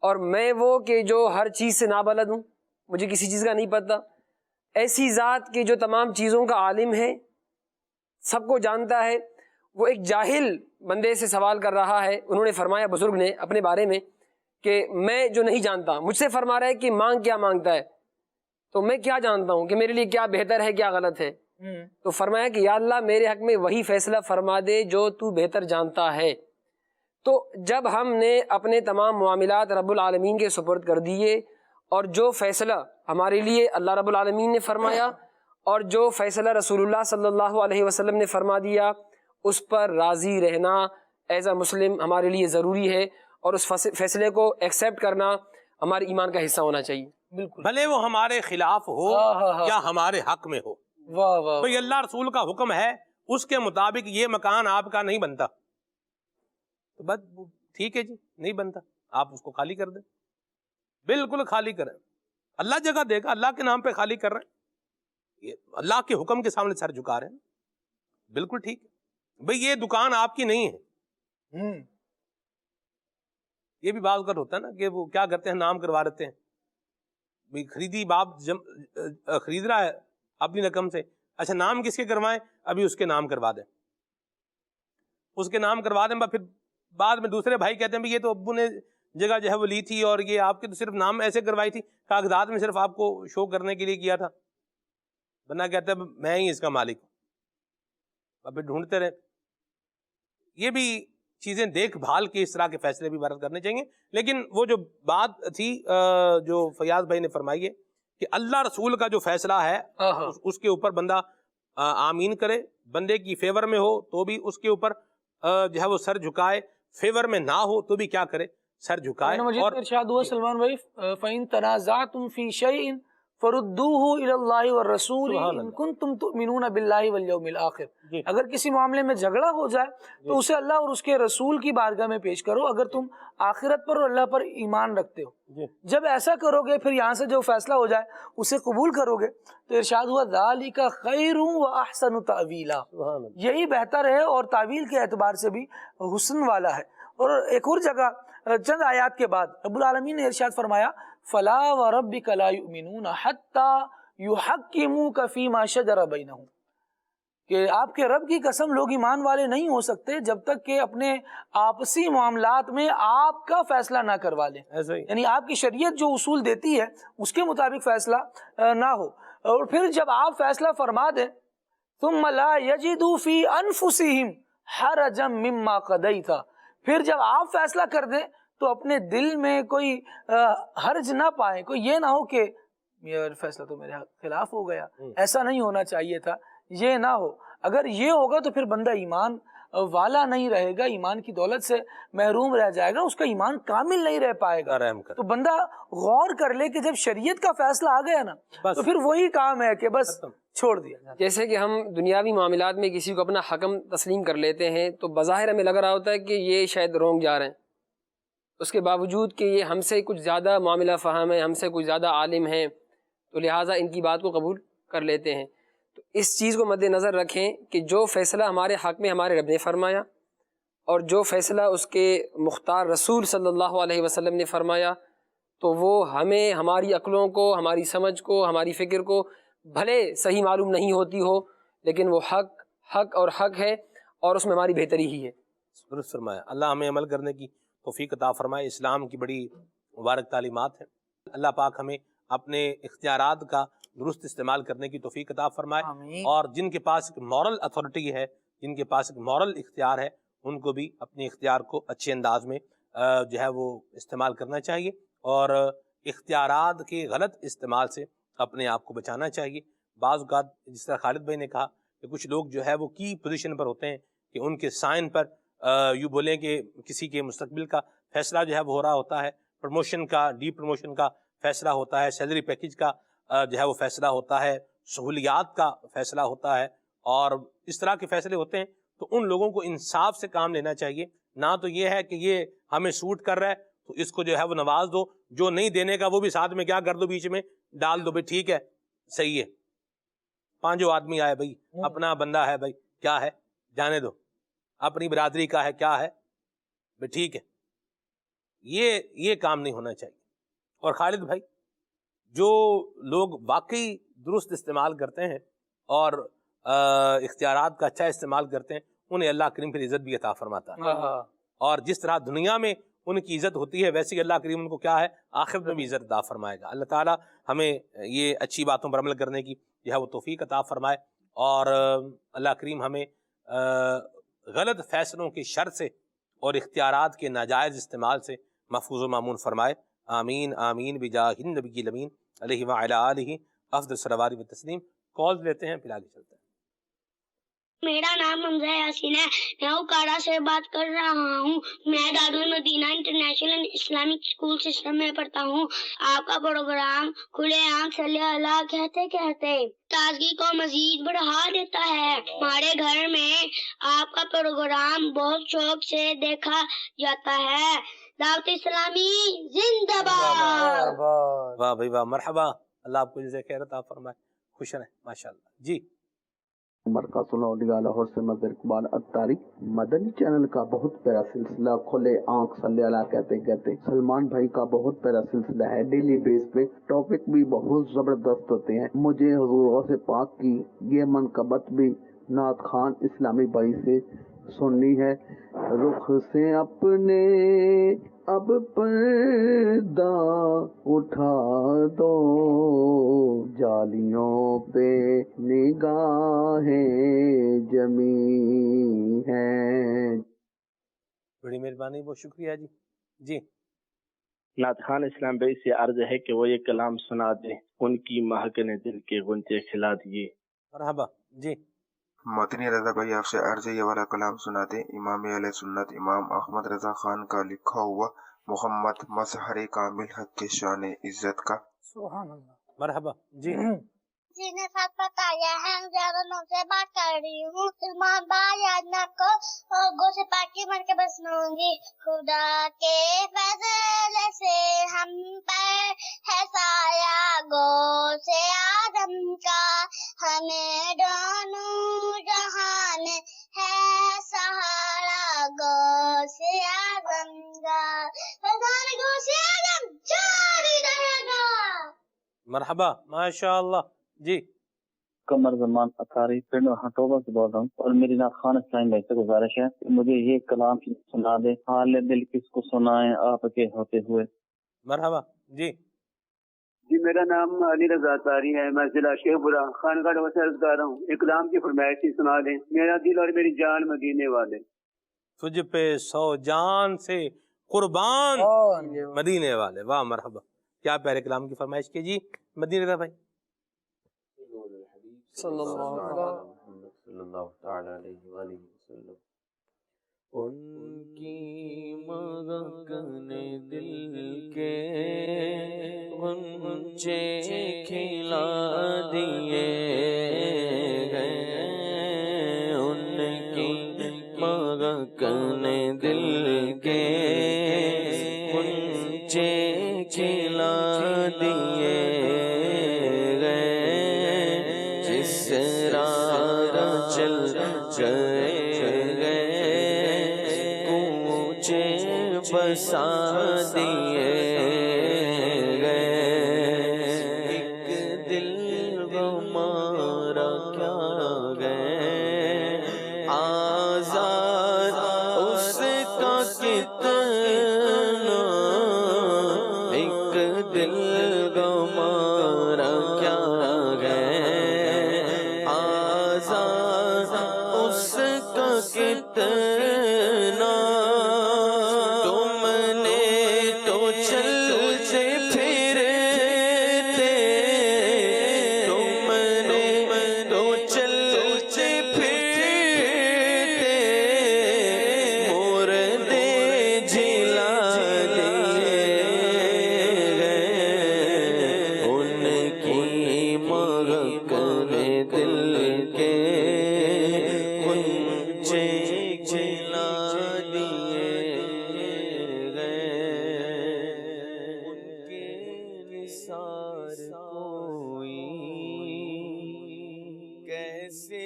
اور میں وہ کہ جو ہر چیز سے نابلد ہوں، مجھے کسی چیز کا نہیں پتہ، ایسی ذات کہ جو تمام چیزوں کا عالم ہے، سب کو جانتا ہے، وہ ایک جاہل بندے سے سوال کر رہا ہے۔ انہوں نے فرمایا، بزرگ نے اپنے بارے میں، کہ میں جو نہیں جانتا، مجھ سے فرما رہا ہے کہ مانگ کیا مانگتا ہے، تو میں کیا جانتا ہوں کہ میرے لیے کیا بہتر ہے کیا غلط ہے۔ تو فرمایا کہ یا اللہ میرے حق میں وہی فیصلہ فرما دے جو تو بہتر جانتا ہے۔ تو جب ہم نے اپنے تمام معاملات رب العالمین کے سپرد کر دیے، اور جو فیصلہ ہمارے لیے اللہ رب العالمین نے فرمایا اور جو فیصلہ رسول اللہ صلی اللہ علیہ وسلم نے فرما دیا، اس پر راضی رہنا ایز اے مسلم ہمارے لیے ضروری ہے، اور اس فیصلے کو ایکسیپٹ کرنا ہمارے ایمان کا حصہ ہونا چاہیے۔ بالکل، بھلے وہ ہمارے خلاف ہو یا ہمارے حق میں ہو، واہ واہ، تو یہ اللہ رسول کا حکم ہے، اس کے مطابق یہ مکان آپ کا نہیں بنتا، تو بس ٹھیک ہے جی، نہیں بنتا، آپ اس کو خالی کر دیں، بالکل خالی کریں، اللہ جگہ دے گا، اللہ کے نام پہ خالی کر رہے ہیں، یہ اللہ کے حکم کے سامنے سر جھکا رہے ہیں، بالکل ٹھیک ہے بھئی، یہ دکان آپ کی نہیں ہے۔ یہ بھی بعض اوقات ہوتا ہے نا کہ وہ کیا کرتے ہیں، نام کروا دیتے ہیں، بھئی خریدی باپ خرید رہا ہے اپنی رقم سے، اچھا نام کس کے کروائیں، ابھی اس کے نام کروا دیں، اس کے نام کروا دیں، پھر بعد میں دوسرے بھائی کہتے ہیں یہ تو ابو نے جگہ جو ہے وہ لی تھی، اور یہ آپ کے تو صرف نام ایسے کروائی تھی، کاغذات میں صرف آپ کو شو کرنے کے لیے کیا تھا، بنا کہتا ہے میں ہی اس کا مالک ہوں، اب ڈھونڈتے رہے۔ یہ بھی چیزیں دیکھ بھال کے اس طرح کے فیصلے بھی بھارت کرنے چاہیے، لیکن وہ جو بات تھی جو فیاض بھائی نے فرمائی ہے کہ اللہ رسول کا جو فیصلہ ہے اس کے اوپر بندہ آمین کرے، بندے کی فیور میں ہو تو بھی اس کے اوپر جو ہے وہ سر جھکائے، فیور میں نہ ہو تو بھی کیا کرے، سر جھکائے۔ اور ارشاد ہوا سلمان بھائی، فَإِن تَنَازَعْتُمْ فِي شَيْءٍ فَرُدُّوهُ إِلَى اللَّهِ وَالرَّسُولِ إِن كُنتُمْ تُؤْمِنُونَ بِاللَّهِ وَالْيَوْمِ الْآخِرِ۔ اگر کسی معاملے میں جھگڑا ہو جائے تو اسے اللہ اور اس کے رسول کی بارگاہ میں پیش کرو، اگر تم آخرت پر اور اللہ پر ایمان رکھتے ہو۔ جب ایسا کرو گے، پھر یہاں سے جو فیصلہ ہو جائے اسے قبول کرو گے، تو ارشاد ہوا ذَلِكَ خَيْرٌ وَأَحْسَنُ تَأْوِيلًا، یہی بہتر ہے اور تعویل کے اعتبار سے بھی حسن والا ہے۔ اور ایک اور جگہ چند آیات کے بعد رب العالمین نے ارشاد فرمایا فَلَا وَرَبِّكَ لَا يُؤْمِنُونَ حَتَّى يُحَكِّمُوكَ فِي مَا شَجَرَ بَيْنَهُمْ، کہ آپ کے رب کی قسم لوگ ایمان والے نہیں ہو سکتے جب تک کہ اپنے آپسی معاملات میں آپ کا فیصلہ نہ کروا لیں، یعنی آپ کی شریعت جو اصول دیتی ہے اس کے مطابق فیصلہ نہ ہو، اور پھر جب آپ فیصلہ فرما دیں ثُمَّ لَا يَجِدُوا فِي أَنفُسِهِمْ حَرَجًا مِمَّا قَضَيْتَ، پھر جب آپ فیصلہ کر دیں تو اپنے دل میں کوئی حرج نہ پائیں، کوئی یہ نہ ہو کہ یہ فیصلہ تو میرے خلاف ہو گیا، ایسا نہیں ہونا چاہیے تھا، یہ نہ ہو۔ اگر یہ ہوگا تو پھر بندہ ایمان والا نہیں رہے گا، ایمان کی دولت سے محروم رہ جائے گا، اس کا ایمان کامل نہیں رہ پائے گا۔ تو بندہ غور کر لے کہ جب شریعت کا فیصلہ آ گیا نا تو پھر وہی کام ہے کہ بس چھوڑ دیا۔ جیسے کہ ہم دنیاوی معاملات میں کسی کو اپنا حکم تسلیم کر لیتے ہیں تو بظاہر ہمیں لگ رہا ہوتا ہے کہ یہ شاید رونگ جا رہے ہیں، اس کے باوجود کہ یہ ہم سے کچھ زیادہ معاملہ فہم ہے، ہم سے کچھ زیادہ عالم ہیں، تو لہٰذا ان کی بات کو قبول کر لیتے ہیں۔ تو اس چیز کو مد نظر رکھیں کہ جو فیصلہ ہمارے حق میں ہمارے رب نے فرمایا اور جو فیصلہ اس کے مختار رسول صلی اللہ علیہ وسلم نے فرمایا، تو وہ ہمیں ہماری عقلوں کو، ہماری سمجھ کو، ہماری فکر کو بھلے صحیح معلوم نہیں ہوتی ہو، لیکن وہ حق اور حق ہے، اور اس میں ہماری بہتری ہی ہے۔ درست فرمایا۔ اللہ ہمیں عمل کرنے کی توفیق عطا فرمائے۔ اسلام کی بڑی مبارک تعلیمات ہیں، اللہ پاک ہمیں اپنے اختیارات کا درست استعمال کرنے کی توفیق عطا فرمائے، آمین۔ اور جن کے پاس ایک مورل اتھارٹی ہے، جن کے پاس ایک مورل اختیار ہے، ان کو بھی اپنے اختیار کو اچھے انداز میں جو ہے وہ استعمال کرنا چاہیے، اور اختیارات کے غلط استعمال سے اپنے آپ کو بچانا چاہیے۔ بعض اوقات جس طرح خالد بھائی نے کہا کہ کچھ لوگ جو ہے وہ کی پوزیشن پر ہوتے ہیں کہ ان کے سائن پر یوں بولیں کہ کسی کے مستقبل کا فیصلہ جو ہے وہ ہو رہا ہوتا ہے، پروموشن کا، ڈی پروموشن کا فیصلہ ہوتا ہے، سیلری پیکج کا جو ہے وہ فیصلہ ہوتا ہے، سہولیات کا فیصلہ ہوتا ہے، اور اس طرح کے فیصلے ہوتے ہیں۔ تو ان لوگوں کو انصاف سے کام لینا چاہیے، نہ تو یہ ہے کہ یہ ہمیں سوٹ کر رہا ہے تو اس کو جو ہے وہ نواز دو، جو نہیں دینے کا وہ بھی ساتھ میں کیا کر دو، بیچ میں ڈال دو، بھائی ٹھیک ہے صحیح ہے، پانچوں آدمی آئے بھائی، اپنا بندہ ہے بھائی، کیا ہے جانے دو، اپنی برادری کا ہے کیا ہے بھائی ٹھیک ہے۔ یہ کام نہیں ہونا چاہیے۔ اور خالد بھائی، جو لوگ واقعی درست استعمال کرتے ہیں اور اختیارات کا اچھا استعمال کرتے ہیں، انہیں اللہ کریم پھر عزت بھی عطا فرماتا ہے، اور جس طرح دنیا میں ان کی عزت ہوتی ہے ویسے ہی اللہ کریم ان کو کیا ہے آخرت میں بھی عزت عطا فرمائے گا۔ اللہ تعالیٰ ہمیں یہ اچھی باتوں پر عمل کرنے کی جو ہے وہ توفیق عطا فرمائے، اور اللہ کریم ہمیں غلط فیصلوں کی شر سے اور اختیارات کے ناجائز استعمال سے محفوظ و مامون فرمائے۔ آمین آمین بجاہ النبی الامین علیہ وعلی آلہ افضل الصلوات و تسلیم۔ کالز لیتے ہیں، پھر آگے چلتے ہیں۔ میرا نام حمزہ یاسین ہے، میں اوکاڑا سے بات کر رہا ہوں۔ میں Darul Madinah international Islamic school system میں پڑھتا ہوں۔ آپ کا پروگرام کھلے آنکھ صلی اللہ کہتے کہتے تازگی کو مزید بڑھا دیتا ہے۔ ہمارے گھر میں آپ کا پروگرام بہت شوق سے دیکھا جاتا ہے۔ دعوت اسلامی زندہ باد۔ واہ بھائی واہ، مرحبا، اللہ آپ کو جزائے خیر عطا فرمائے، خوش رہیں ماشاءاللہ۔ جی مرکز الاولیاء لاہور سے مظہر اقبال اتاری۔ مدنی چینل کا بہت پیارا سلسلہ کھلے آنکھ صلی اللہ کہتے کہتے سلمان بھائی کا بہت پیارا سلسلہ ہے۔ ڈیلی بیس پہ ٹاپک بھی بہت زبردست ہوتے ہیں۔ مجھے حضور غوث پاک کی یہ منقبت بھی نعت خان اسلامی بھائی سے سننی ہے۔ رخ سے اپنے اب پردہ اٹھا دو، جالیوں پہ نگاہیں جمی ہیں۔ بڑی مہربانی، بہت شکریہ جی۔ جی نعت خان اسلام بھائی سے عرض ہے کہ وہ یہ کلام سنا دیں، ان کی مہکنے دل کے غنچے کھلا دیے۔ مرحبا جی۔ مدنی رضا بھائی آپ سے عرض ہے یہ والا کلام سنا دیں۔ امام علیہ سنت امام احمد رضا خان کا لکھا ہوا محمد مظہر کامل حق کے شان عزت کا۔ سبحان اللہ۔ مرحبا جی۔ جی نے ساتھ بتایا ہے، زیادہ لوگ سے بات کر رہی ہوں۔ سلمان بھائی آجنا کو غوث پاک کی من کے بسنوں گی۔ خدا کے فضل سے ہم پر ہے سایہ غوث آدم کا، ہمیں دونوں جہان ہے سہارا غوث آدم کا، فضل غوث آدم جاری رہے گا۔ مرحبا ماشاء اللہ جی۔ قمر زمان اتاری پنڈ ہٹوبہ سے بول رہا ہوں، اور میری نعت خان اسلام بھائی سے گزارش ہے کہ مجھے یہ کلام سنا دے، حال دل کس کو سنائیں آپ کے ہوتے ہوئے۔ مرحبا جی۔ جی میرا نام علی رضا اتاری ہے، میں ضلع شیخ پورہ خانقاہ سے عرض کر رہا ہوں، ایک کلام کی فرمائش سنا دیں۔ میرا دل اور میری جان مدینے والے، تجھ پہ سو جان سے قربان مدینے والے۔ واہ مرحبا، کیا پیارے کلام کی فرمائش کی جی مدنی رضا بھائی۔ صلی اللہ تعالی علیہ وآلہ وسلم۔ ان کی مغکنے دل کے غنچے کھلا دیے گئے، ان کی مغکنے دل کے غنچے کھلا دیے بسا دیے گئے، ایک دل ہمارا کیا گئے آزاد اس کا کتنا، ایک دل ہمارا کیا کتنا تم نے تو چلتے پھرتے، تم نے تو چلتے پھرتے مردے جلا دیے گئے، ان کی مغکنے دل کے کنچے جلا دیے گئے، ان کے نثار کوئی کیسے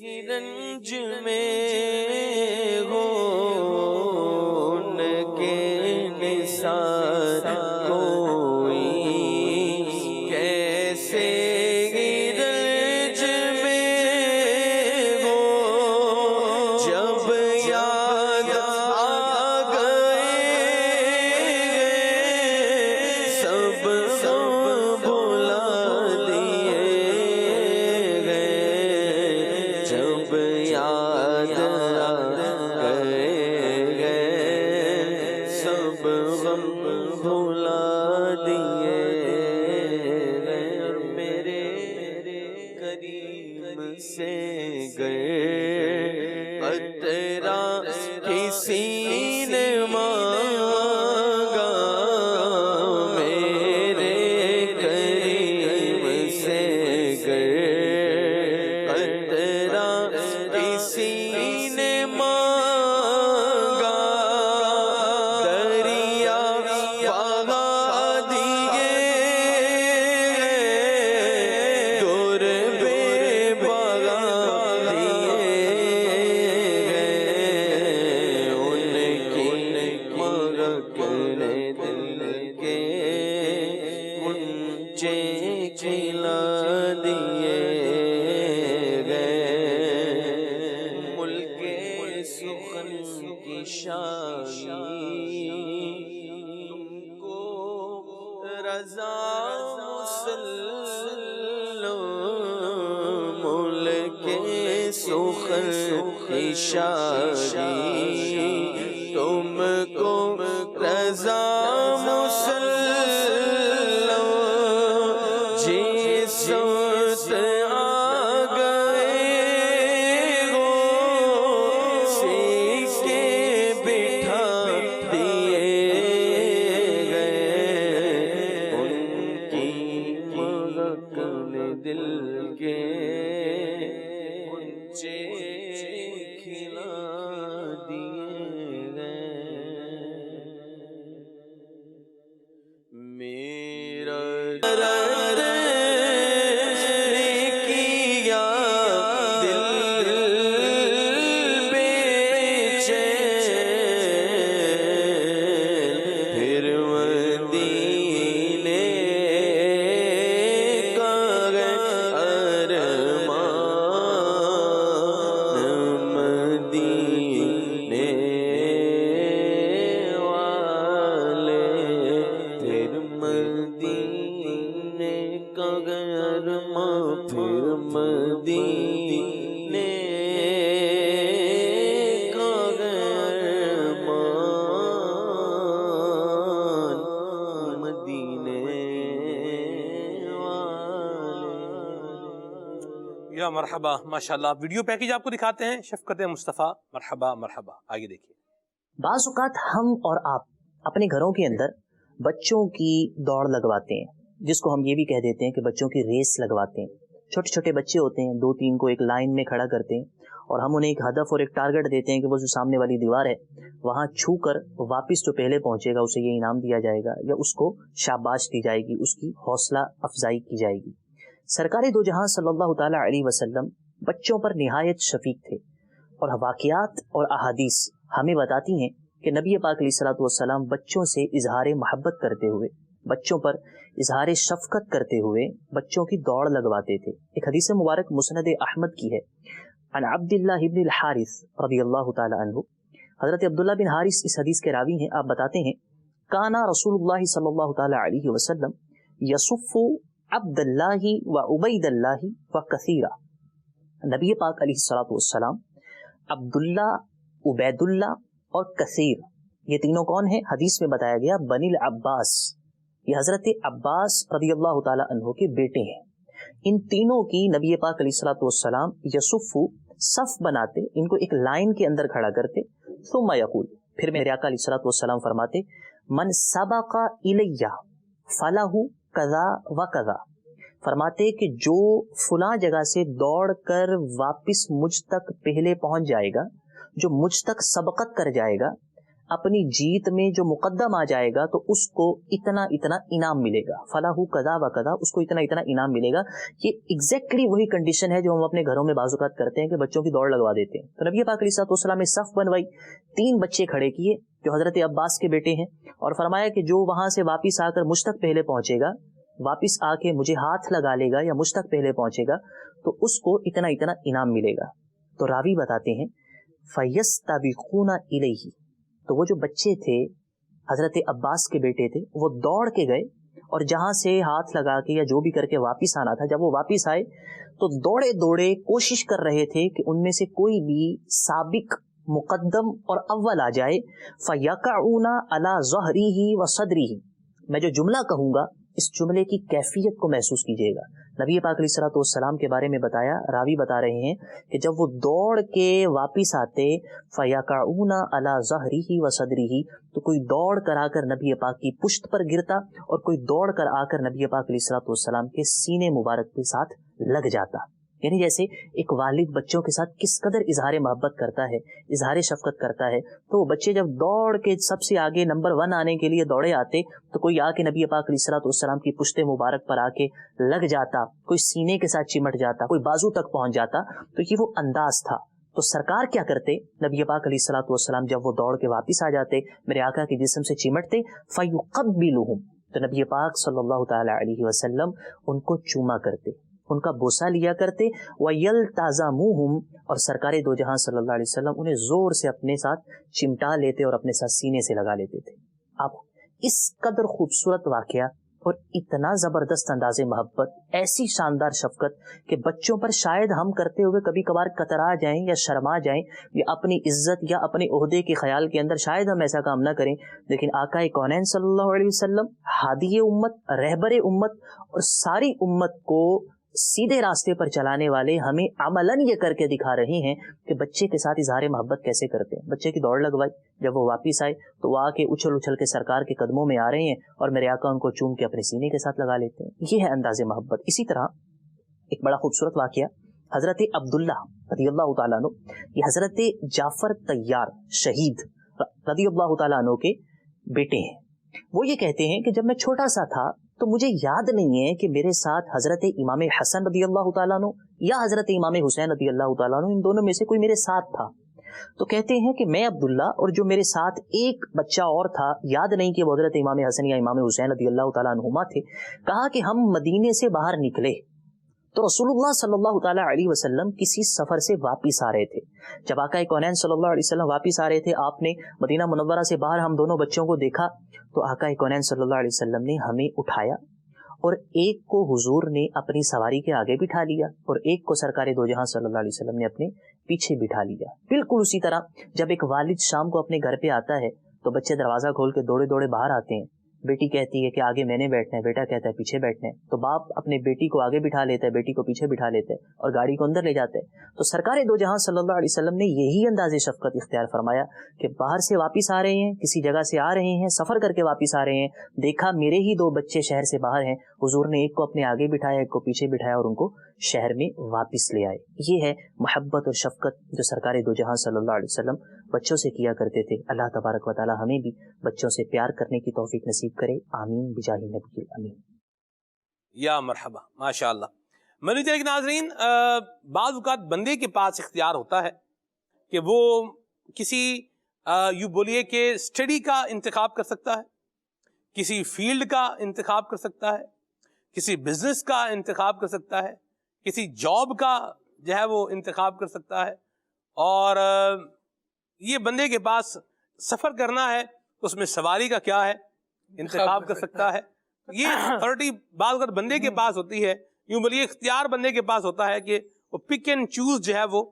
ہی رنج میں ہو، ان کے نثار کوئی کیسے ہی رنج میں ہو، جب یاد آ گئے سب بھلا دیے گئے، جب یاد آ گئے سب غم بھلا دیے گئے، اور میرے کریم سے گئے قطرہ کسی نے مانگا، میرے کریم سے گئے قطرہ کسی نے مانگا، دریا بہا دیے دور بے بہا دیے گئے، ان کی مغکنے دل کے کنچے کھلا دیے گئے، ملک سخن کی شاہی تم کو رضا مسلم، ملک سخن کی شاہی تم کو رضا مسلم، جس وقت آ گئے ہو سیکھے بٹھا دیے گئے، ان کی مغکنے دل کے کنچے کھلا دیے گئے، میرا درد نے کیا دل بے چین، پھر مدینے کا ارمان، مدینے والے پھر مدینے کا ارمان، پھر مدینے کا ارمان، مدینے والے۔ یا مرحبا، ماشاءاللہ۔ ویڈیو پیکیج آپ کو دکھاتے ہیں، شفقت مصطفیٰ، مرحبا مرحبا، آگے دیکھیے۔ بعض اوقات ہم اور آپ اپنے گھروں کے اندر بچوں کی دوڑ لگواتے ہیں، جس کو ہم یہ بھی کہہ دیتے ہیں کہ بچوں کی ریس لگواتے ہیں۔ چھوٹے چھوٹے بچے ہوتے ہیں، 2-3 کو ایک لائن میں کھڑا کرتے ہیں اور ہم انہیں ایک ہدف اور ایک ٹارگٹ دیتے ہیں کہ وہ جو سامنے والی دیوار ہے وہاں چھو کر واپس جو پہلے پہنچے گا اسے یہ انعام دیا جائے گا یا اس کو شاباش دی جائے گی، اس کی حوصلہ افزائی کی جائے گی۔ سرکار دو جہاں صلی اللہ تعالیٰ علیہ وسلم بچوں پر نہایت شفیق تھے، اور واقعات اور احادیث ہمیں بتاتی ہیں کہ نبی پاک علیہ الصلوۃ والسلام بچوں سے اظہار محبت کرتے ہوئے، بچوں پر اظہار شفقت کرتے ہوئے بچوں کی دوڑ لگواتے تھے۔ ایک حدیث مبارک مسند احمد کی ہے، عن عبداللہ بن الحارث رضی اللہ تعالی عنہ، حضرت عبداللہ بن حارث اس حدیث کے راوی ہیں۔ آپ بتاتے ہیں کانا رسول اللہ صلی اللہ تعالی علیہ وسلم یصف عبد اللہ و عبید اللہ و کثیرہ، نبی پاک علیہ الصلوۃ والسلام عبداللہ، عبیداللہ اور کثیر، یہ تینوں کون ہیں؟ حدیث میں بتایا گیا بنی العباس، یہ حضرت عباس رضی اللہ تعالی عنہ کے بیٹے ہیں۔ ان تینوں کی نبی پاک علیہ الصلوۃ والسلام یصفو، صف بناتے، ان کو ایک لائن کے اندر کھڑا کرتے، ثم یقول، پھر میرے آقا علیہ الصلوۃ والسلام فرماتے من سبق الیہ فلہ کذا و کذا، فرماتے کہ جو فلاں جگہ سے دوڑ کر واپس مجھ تک پہلے پہنچ جائے گا، جو مجھ تک سبقت کر جائے گا، اپنی جیت میں جو مقدم آ جائے گا تو اس کو اتنا اتنا انعام ملے گا، فلاح کذا و کذا، اس کو اتنا اتنا انعام ملے گا۔ یہ ایگزیکٹلی وہی کنڈیشن ہے جو ہم اپنے گھروں میں بعض اوقات کرتے ہیں کہ بچوں کی دوڑ لگوا دیتے ہیں۔ تو نبی پاک علیہ الصلوۃ والسلام نے صف بنوائی، 3 بچے کھڑے کیے جو حضرت عباس کے بیٹے ہیں، اور فرمایا کہ جو وہاں سے واپس آ کر مجھ تک پہلے پہنچے گا، واپس آ کے مجھے ہاتھ لگا لے گا یا مجھ تک پہلے پہنچے گا تو اس کو اتنا اتنا انعام ملے گا۔ تو راوی بتاتے ہیں فَيَسْتَبِقُونَ إِلَيْهِ، تو وہ جو بچے تھے حضرت عباس کے بیٹے تھے، وہ دوڑ کے گئے اور جہاں سے ہاتھ لگا کے یا جو بھی کر کے واپس آنا تھا، جب وہ واپس آئے تو دوڑے دوڑے کوشش کر رہے تھے کہ ان میں سے کوئی بھی سابق، مقدم اور اول آ جائے۔ فَيَقَعُونَ عَلَى ظَهْرِهِ وَصَدْرِهِ، میں جو جملہ کہوں گا اس جملے کی کیفیت کو محسوس کیجئے گا۔ نبی پاک علیہ الصلوۃ والسلام کے بارے میں بتایا، راوی بتا رہے ہیں کہ جب وہ دوڑ کے واپس آتے فَيَقَعُونَ عَلَى ظَهْرِهِ وَصَدْرِهِ، تو کوئی دوڑ کر آ کر نبی پاک کی پشت پر گرتا اور کوئی دوڑ کر آ کر نبی پاک علیہ الصلوۃ والسلام کے سینے مبارک کے ساتھ لگ جاتا۔ یعنی جیسے ایک والد بچوں کے ساتھ کس قدر اظہار محبت کرتا ہے، اظہار شفقت کرتا ہے، تو وہ بچے جب دوڑ کے سب سے آگے نمبر 1 آنے کے لیے دوڑے آتے تو کوئی آ کے نبی پاک علیہ الصلوۃ والسلام کی پشت مبارک پر آ کے لگ جاتا، کوئی سینے کے ساتھ چمٹ جاتا، کوئی بازو تک پہنچ جاتا۔ تو یہ وہ انداز تھا۔ تو سرکار کیا کرتے؟ نبی پاک علیہ الصلوۃ والسلام جب وہ دوڑ کے واپس آ جاتے، میرے آقا کے جسم سے چمٹتے، فَيُقَبِّلُهُمْ، تو نبی پاک صلی اللہ تعالی علیہ وسلم ان کو چوما کرتے، ان کا بوسہ لیا کرتے، وَيَلْتَزَمُوهُمْ، اور سرکار دو جہاں صلی اللہ علیہ وسلم انہیں زور سے اپنے ساتھ چمٹا لیتے اور اپنے ساتھ سینے سے لگا لیتے تھے۔ اب اس قدر خوبصورت واقعہ اور اتنا زبردست انداز محبت، ایسی شاندار شفقت کہ بچوں پر شاید ہم کرتے ہوئے کبھی کبھار کترا جائیں یا شرما جائیں یا اپنی عزت یا اپنے عہدے کے خیال کے اندر شاید ہم ایسا کام نہ کریں، لیکن آقا کونین صلی اللہ علیہ وسلم، ہادی امت، رہبر امت اور ساری امت کو سیدھے راستے پر چلانے والے، ہمیں عملاً یہ کر کے دکھا رہے ہیں کہ بچے کے ساتھ اظہار محبت کیسے کرتے ہیں۔ بچے کی دوڑ لگوائی، جب وہ واپس آئے تو وہ آ کے اچھل اچھل کے سرکار کے قدموں میں آ رہے ہیں اور میرے آقا ان کو چوم کے اپنے سینے کے ساتھ لگا لیتے ہیں۔ یہ ہے انداز محبت۔ اسی طرح ایک بڑا خوبصورت واقعہ، حضرت عبداللہ رضی اللہ تعالیٰ عنہ، یہ حضرت جعفر طیار شہید رضی اللہ تعالیٰ عنہ کے بیٹے ہیں۔ وہ یہ کہتے ہیں کہ جب میں چھوٹا سا تھا تو مجھے یاد نہیں ہے کہ میرے ساتھ حضرت امام حسن رضی اللہ تعالیٰ عنہ یا حضرت امام حسین رضی اللہ تعالیٰ عنہ، ان دونوں میں سے کوئی میرے ساتھ تھا۔ تو کہتے ہیں کہ میں عبداللہ اور جو میرے ساتھ ایک بچہ اور تھا، یاد نہیں کہ وہ حضرت امام حسن یا امام حسین رضی اللہ تعالیٰ عنہما تھے، کہا کہ ہم مدینے سے باہر نکلے تو رسول اللہ صلی اللہ تعالیٰ علیہ وسلم کسی سفر سے واپس آ رہے تھے۔ جب آقا کونین صلی اللہ علیہ وسلم واپس آ رہے تھے، آپ نے مدینہ منورہ سے باہر ہم دونوں بچوں کو دیکھا تو آقا کونین صلی اللہ علیہ وسلم نے ہمیں اٹھایا اور ایک کو حضور نے اپنی سواری کے آگے بٹھا لیا اور ایک کو سرکار دو جہاں صلی اللہ علیہ وسلم نے اپنے پیچھے بٹھا لیا۔ بالکل اسی طرح جب ایک والد شام کو اپنے گھر پہ آتا ہے تو بچے دروازہ کھول کے دوڑے دوڑے باہر آتے ہیں، بیٹی کہتی ہے کہ آگے میں نے بیٹھنا ہے، بیٹا کہتا ہے پیچھے بیٹھنا ہے، تو باپ اپنے بیٹی کو آگے بٹھا لیتا ہے، بیٹی کو پیچھے بٹھا لیتا ہے اور گاڑی کو اندر لے جاتا ہے۔ تو سرکار دو جہاں صلی اللہ علیہ وسلم نے یہی انداز شفقت اختیار فرمایا کہ باہر سے واپس آ رہے ہیں، کسی جگہ سے آ رہے ہیں، سفر کر کے واپس آ رہے ہیں، دیکھا میرے ہی 2 بچے شہر سے باہر ہیں، حضور نے ایک کو اپنے آگے بٹھایا، ایک کو پیچھے بٹھایا اور ان کو شہر میں واپس لے آئے۔ یہ ہے محبت اور شفقت جو سرکار دو جہاں صلی اللہ علیہ وسلم بچوں سے کیا کرتے تھے۔ اللہ تبارک و تعالی ہمیں بھی بچوں سے پیار کرنے کی توفیق نصیب کرے، آمین بجاہ نبی الامین۔ یا مرحبا، ماشاء اللہ۔ میرے کے ناظرین، بعض اوقات بندے کے پاس اختیار ہوتا ہے کہ وہ کسی یوں بولیے کہ اسٹڈی کا انتخاب کر سکتا ہے، کسی فیلڈ کا انتخاب کر سکتا ہے، کسی بزنس کا انتخاب کر سکتا ہے، کسی جاب کا جو ہے وہ انتخاب کر سکتا ہے، اور یہ بندے کے پاس سفر کرنا ہے تو اس میں سواری کا کیا ہے انتخاب کر سکتا ہے۔ یہ اتھارٹی بعض اگر بندے کے پاس ہوتی ہے، یوں بولیے اختیار بندے کے پاس ہوتا ہے کہ وہ پک اینڈ چوز جو ہے وہ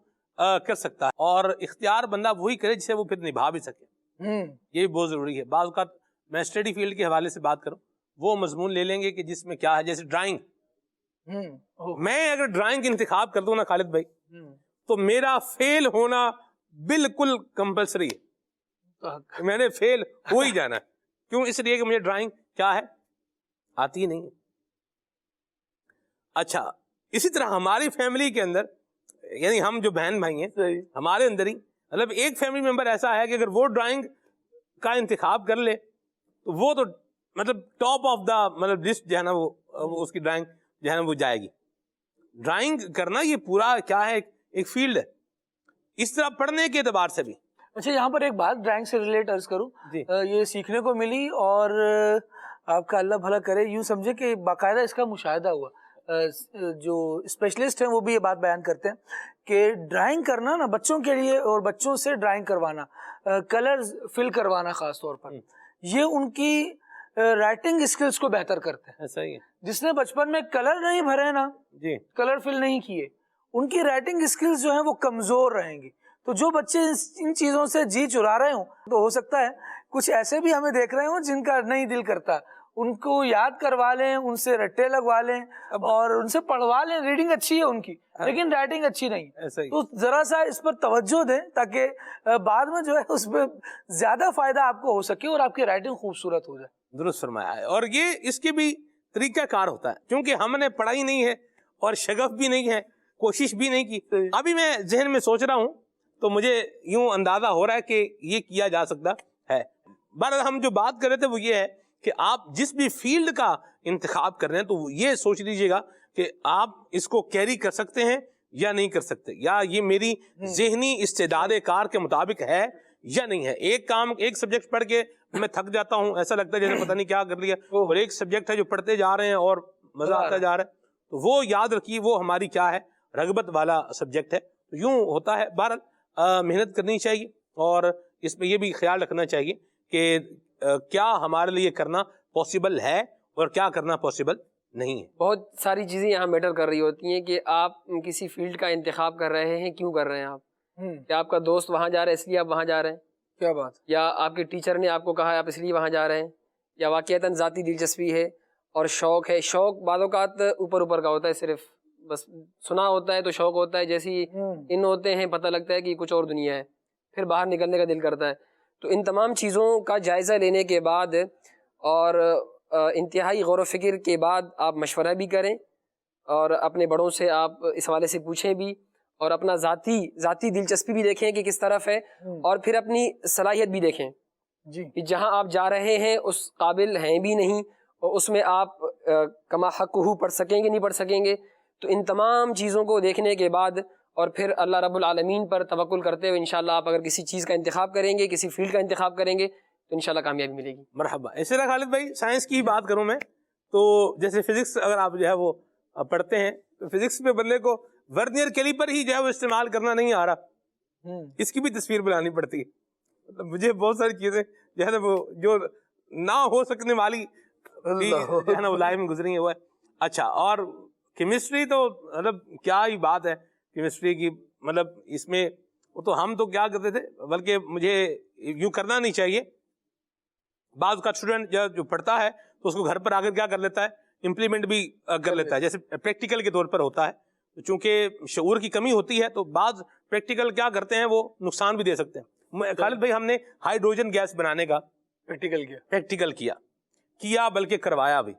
کر سکتا ہے، اور اختیار بندہ وہی کرے جسے وہ پھر نبھا بھی سکے. یہ بھی بہت ضروری ہے. بعض اوقات میں اسٹڈی فیلڈ کے حوالے سے بات کروں، وہ مضمون لے لیں گے کہ جس میں کیا ہے، جیسے ڈرائنگ. میں اگر ڈرائنگ انتخاب کر دوں نا خالد بھائی، تو میرا فیل ہونا بالکل کمپلسری ہے. میں نے فیل ہو ہی جانا ہے. کیوں؟ اس لیے کہ مجھے ڈرائنگ کیا ہے، آتی ہی نہیں ہے. اچھا، اسی طرح ہماری فیملی کے اندر، یعنی ہم جو بہن بھائی ہیں ہمارے اندر ہی، مطلب ایک فیملی ممبر ایسا ہے کہ اگر وہ ڈرائنگ کا انتخاب کر لے تو وہ تو مطلب ٹاپ آف دا مطلب لسٹ جو ہے نا، وہ اس کی ڈرائنگ جو ہے نا وہ جائے گی. ڈرائنگ کرنا یہ پورا کیا ہے، ایک فیلڈ ہے. اس طرح پڑھنے کے اعتبار سے بھی. اچھا، یہاں پر ایک بات ڈرائنگ سے ریلیٹ عرض کروں، یہ سیکھنے کو ملی، اور آپ کا اللہ بھلا کرے، یوں سمجھے کہ باقاعدہ اس کا مشاہدہ ہوا. جو اسپیشلسٹ ہیں وہ بھی یہ بات بیان کرتے ہیں کہ ڈرائنگ کرنا نا بچوں کے لیے، اور بچوں سے ڈرائنگ کروانا، کلرز فل کروانا خاص طور پر، یہ ان کی رائٹنگ اسکلز کو بہتر کرتے ہیں. صحیح ہے. جس نے بچپن میں کلر نہیں بھرے نا، کلر فل نہیں کیے، ان کی رائٹنگ اسکلز جو ہیں وہ کمزور رہیں گی. تو جو بچے ان چیزوں سے جی چرا رہے ہوں، تو ہو سکتا ہے کچھ ایسے بھی ہمیں دیکھ رہے ہوں جن کا نہیں دل کرتا، ان کو یاد کروا لیں، ان سے رٹے لگوا لیں اور ان سے پڑھوا لیں. ریڈنگ اچھی ہے ان کی، لیکن رائٹنگ اچھی نہیں. تو ذرا سا اس پر توجہ دیں تاکہ بعد میں جو ہے اس پہ زیادہ فائدہ آپ کو ہو سکے اور آپ کی رائٹنگ خوبصورت ہو جائے. درست فرمایا ہے. اور یہ اس کے بھی طریقہ کار ہوتا ہے، کیونکہ ہم نے پڑھائی نہیں ہے اور شغف بھی نہیں ہے، کوشش بھی نہیں کی. ابھی میں ذہن میں سوچ رہا ہوں تو مجھے یوں اندازہ ہو رہا ہے کہ یہ کیا جا سکتا ہے. بہرحال ہم جو بات کر رہے تھے وہ یہ ہے کہ آپ جس بھی فیلڈ کا انتخاب کر رہے ہیں تو یہ سوچ لیجئے گا کہ آپ اس کو کیری کر سکتے ہیں یا نہیں کر سکتے، یا یہ میری ذہنی استعداد کار کے مطابق ہے یا نہیں ہے. ایک سبجیکٹ پڑھ کے میں تھک جاتا ہوں، ایسا لگتا ہے جیسے پتہ نہیں کیا کر لیا، اور ایک سبجیکٹ ہے جو پڑھتے جا رہے ہیں اور مزہ آتا جا رہا ہے. تو وہ یاد رکھیے، وہ ہماری کیا ہے، رغبت والا سبجیکٹ ہے. تو یوں ہوتا ہے. بہرحال محنت کرنی چاہیے، اور اس میں یہ بھی خیال رکھنا چاہیے کہ کیا ہمارے لیے کرنا پاسبل ہے اور کیا کرنا پاسبل نہیں ہے. بہت ساری چیزیں یہاں میٹر کر رہی ہوتی ہیں کہ آپ کسی فیلڈ کا انتخاب کر رہے ہیں، کیوں کر رہے ہیں آپ. کیا آپ کا دوست وہاں جا رہا ہے اس لیے آپ وہاں جا رہے ہیں؟ کیا بات. یا آپ کے ٹیچر نے آپ کو کہا ہے آپ اس لیے وہاں جا رہے ہیں، یا واقعتاً ذاتی دلچسپی ہے اور شوق ہے. شوق بعض اوقات اوپر کا ہوتا ہے، صرف بس سنا ہوتا ہے تو شوق ہوتا ہے، جیسی ان ہوتے ہیں پتہ لگتا ہے کہ کچھ اور دنیا ہے، پھر باہر نکلنے کا دل کرتا ہے. تو ان تمام چیزوں کا جائزہ لینے کے بعد اور انتہائی غور و فکر کے بعد آپ مشورہ بھی کریں، اور اپنے بڑوں سے آپ اس حوالے سے پوچھیں بھی، اور اپنا ذاتی دلچسپی بھی دیکھیں کہ کس طرف ہے، اور پھر اپنی صلاحیت بھی دیکھیں کہ جہاں آپ جا رہے ہیں اس قابل ہیں بھی نہیں، اور اس میں آپ کما حق پڑھ سکیں گے نہیں پڑھ سکیں گے. تو ان تمام چیزوں کو دیکھنے کے بعد اور پھر اللہ رب العالمین پر توکل کرتے ہوئے انشاءاللہ آپ اگر کسی چیز کا انتخاب کریں گے، کسی فیلڈ کا انتخاب کریں گے تو انشاءاللہ کامیابی ملے گی. مرحبا. اسی طرح خالد بھائی سائنس کی بات کروں میں تو جیسے فزکس اگر آپ جو ہے وہ پڑھتے ہیں تو فزکس میں بندے کو ورنیئر کیلیپر ہی جو ہے وہ استعمال کرنا نہیں آ رہا، اس کی بھی تصویر بنانی پڑتی ہے. مطلب مجھے بہت ساری چیزیں جو ہے نا وہ جو نہ ہو سکنے والی جو ہے نا وہ لائف میں گزری ہے وہ ہے. اچھا، اور کیمسٹری تو مطلب کیا ہی بات ہے کیمسٹری کی. مطلب اس میں وہ تو ہم تو کیا کرتے تھے، بلکہ مجھے یوں کرنا نہیں چاہیے. بعض کا اسٹوڈنٹ جو پڑھتا ہے تو اس کو گھر پر آ کر کیا کر لیتا ہے، امپلیمنٹ بھی کر لیتا ہے، جیسے پریکٹیکل کے طور پر ہوتا ہے. چونکہ شعور کی کمی ہوتی ہے تو بعض پریکٹیکل کیا کرتے ہیں وہ نقصان بھی دے سکتے ہیں. خالد بھائی ہم نے ہائیڈروجن گیس بنانے کا پریکٹیکل کیا بلکہ کروایا بھی.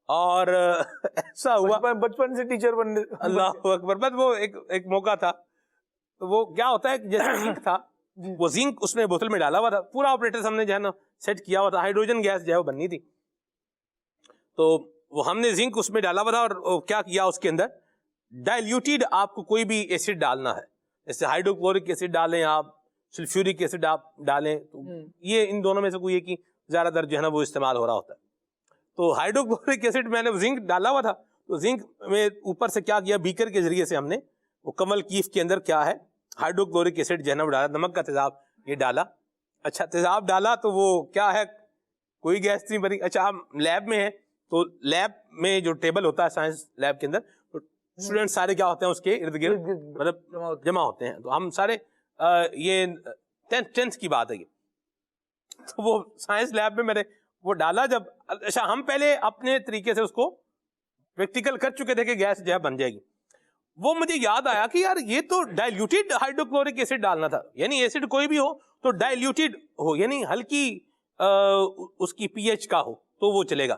اور ایسا ہوا بچپن سے ٹیچر بننے. اللہ اکبر. بس وہ ایک موقع تھا تو وہ کیا ہوتا ہے جیسے زنک تھا، وہ زنک اس میں بوتل میں ڈالا ہوا تھا، پورا آپریٹر ہم نے جو ہے نا سیٹ کیا ہوا تھا. ہائیڈروجن گیس جو ہے وہ بننی تھی، تو وہ ہم نے زنک اس میں ڈالا ہوا تھا. اور کیا کیا اس کے اندر ڈائلیوٹیڈ آپ کو کوئی بھی ایسڈ ڈالنا ہے، جیسے ہائیڈروکلورک ایسڈ ڈالیں آپ، سلفیورک ایسڈ آپ ڈالیں، تو یہ ان دونوں میں سے کوئی ایک ہی زیادہ تر جو ہے نا وہ استعمال ہو رہا ہوتا ہے. تو ہائیڈروکلورک ایسڈ میں نے زنک ڈالا ہوا تھا، تو زنک میں اوپر سے کیا کیا، بیکر کے ذریعے سے ہم نے وہ کمل کیف کے اندر کیا ہے ہائیڈروکلورک ایسڈ جو ہے نا وہ ڈالا، نمک کا تیزاب یہ ڈالا. اچھا تیزاب ڈالا تو وہ کیا ہے، کوئی گیس نہیں بنی. اچھا ہم لیب میں ہیں تو لیب میں جو ٹیبل ہوتا ہے سائنس لیب کے اندر، تو اسٹوڈینٹ سارے کیا ہوتے ہیں اس کے ارد گرد مطلب جمع ہوتے ہیں. تو ہم سارے یہ 10th کی بات ہے یہ. تو وہ سائنس لیب میں میں نے وہ ڈالا جب. اچھا ہم پہلے اپنے طریقے سے اس کو پریکٹیکل کر چکے تھے کہ گیس جو ہے بن جائے گی. وہ مجھے یاد آیا کہ یار یہ تو ڈائلیوٹیڈ ہائیڈروکلورک ایسڈ ڈالنا تھا, یعنی ایسڈ کوئی بھی ہو تو ڈائلیوٹیڈ ہو, یعنی ہلکی اس کی پی ایچ کا ہو تو وہ چلے گا.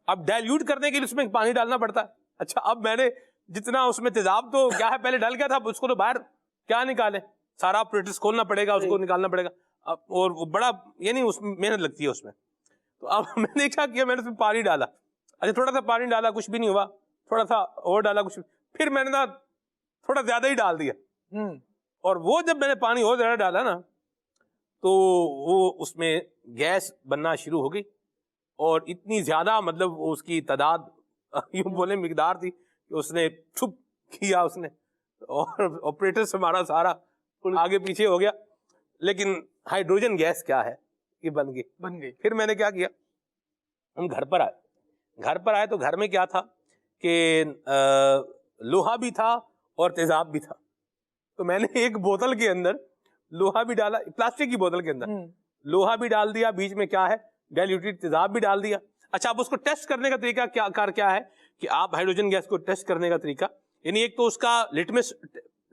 اب ڈائلیوٹ کرنے کے لیے اس میں پانی ڈالنا پڑتا ہے. اچھا اب میں نے جتنا اس میں تیزاب تو کیا ہے پہلے ڈل گیا تھا, اس کو تو باہر کیا نکالے, سارا آپریٹرس کھولنا پڑے گا, اس کو نکالنا پڑے گا, اور وہ بڑا یعنی اس میں محنت لگتی ہے اس میں. تو اب میں نے کیا کیا, میں نے اس میں پانی ڈالا. اچھا تھوڑا سا پانی ڈالا, کچھ بھی نہیں ہوا. تھوڑا سا اور ڈالا, کچھ پھر میں نے نا تھوڑا زیادہ ہی ڈال دیا. اور وہ جب میں نے پانی اور زیادہ ڈالا نا تو وہ اس میں گیس بننا شروع ہو گئی. اور اتنی زیادہ مطلب اس کی تعداد یوں بولے مقدار تھی کہ اس نے چھپ کیا اس نے, اور آپریٹر سے ہمارا سارا آگے پیچھے ہو گیا. لیکن ہائیڈروجن گیس کیا ہے یہ بن گئی. پھر میں نے کیا کیا, ہم گھر پر آئے تو گھر میں کیا تھا کہ لوہا بھی تھا اور تیزاب بھی تھا. تو میں نے ایک بوتل کے اندر لوہا بھی ڈالا, پلاسٹک کی بوتل کے اندر لوہا بھی ڈال دیا, بیچ میں کیا ہے ڈائلیوٹیڈ تیزاب بھی ڈال دیا. اچھا اب اس کو ٹیسٹ کرنے کا طریقہ کیا ہے کہ آپ ہائیڈروجن گیس کو ٹیسٹ کرنے کا طریقہ, یعنی ایک تو اس کا لٹمس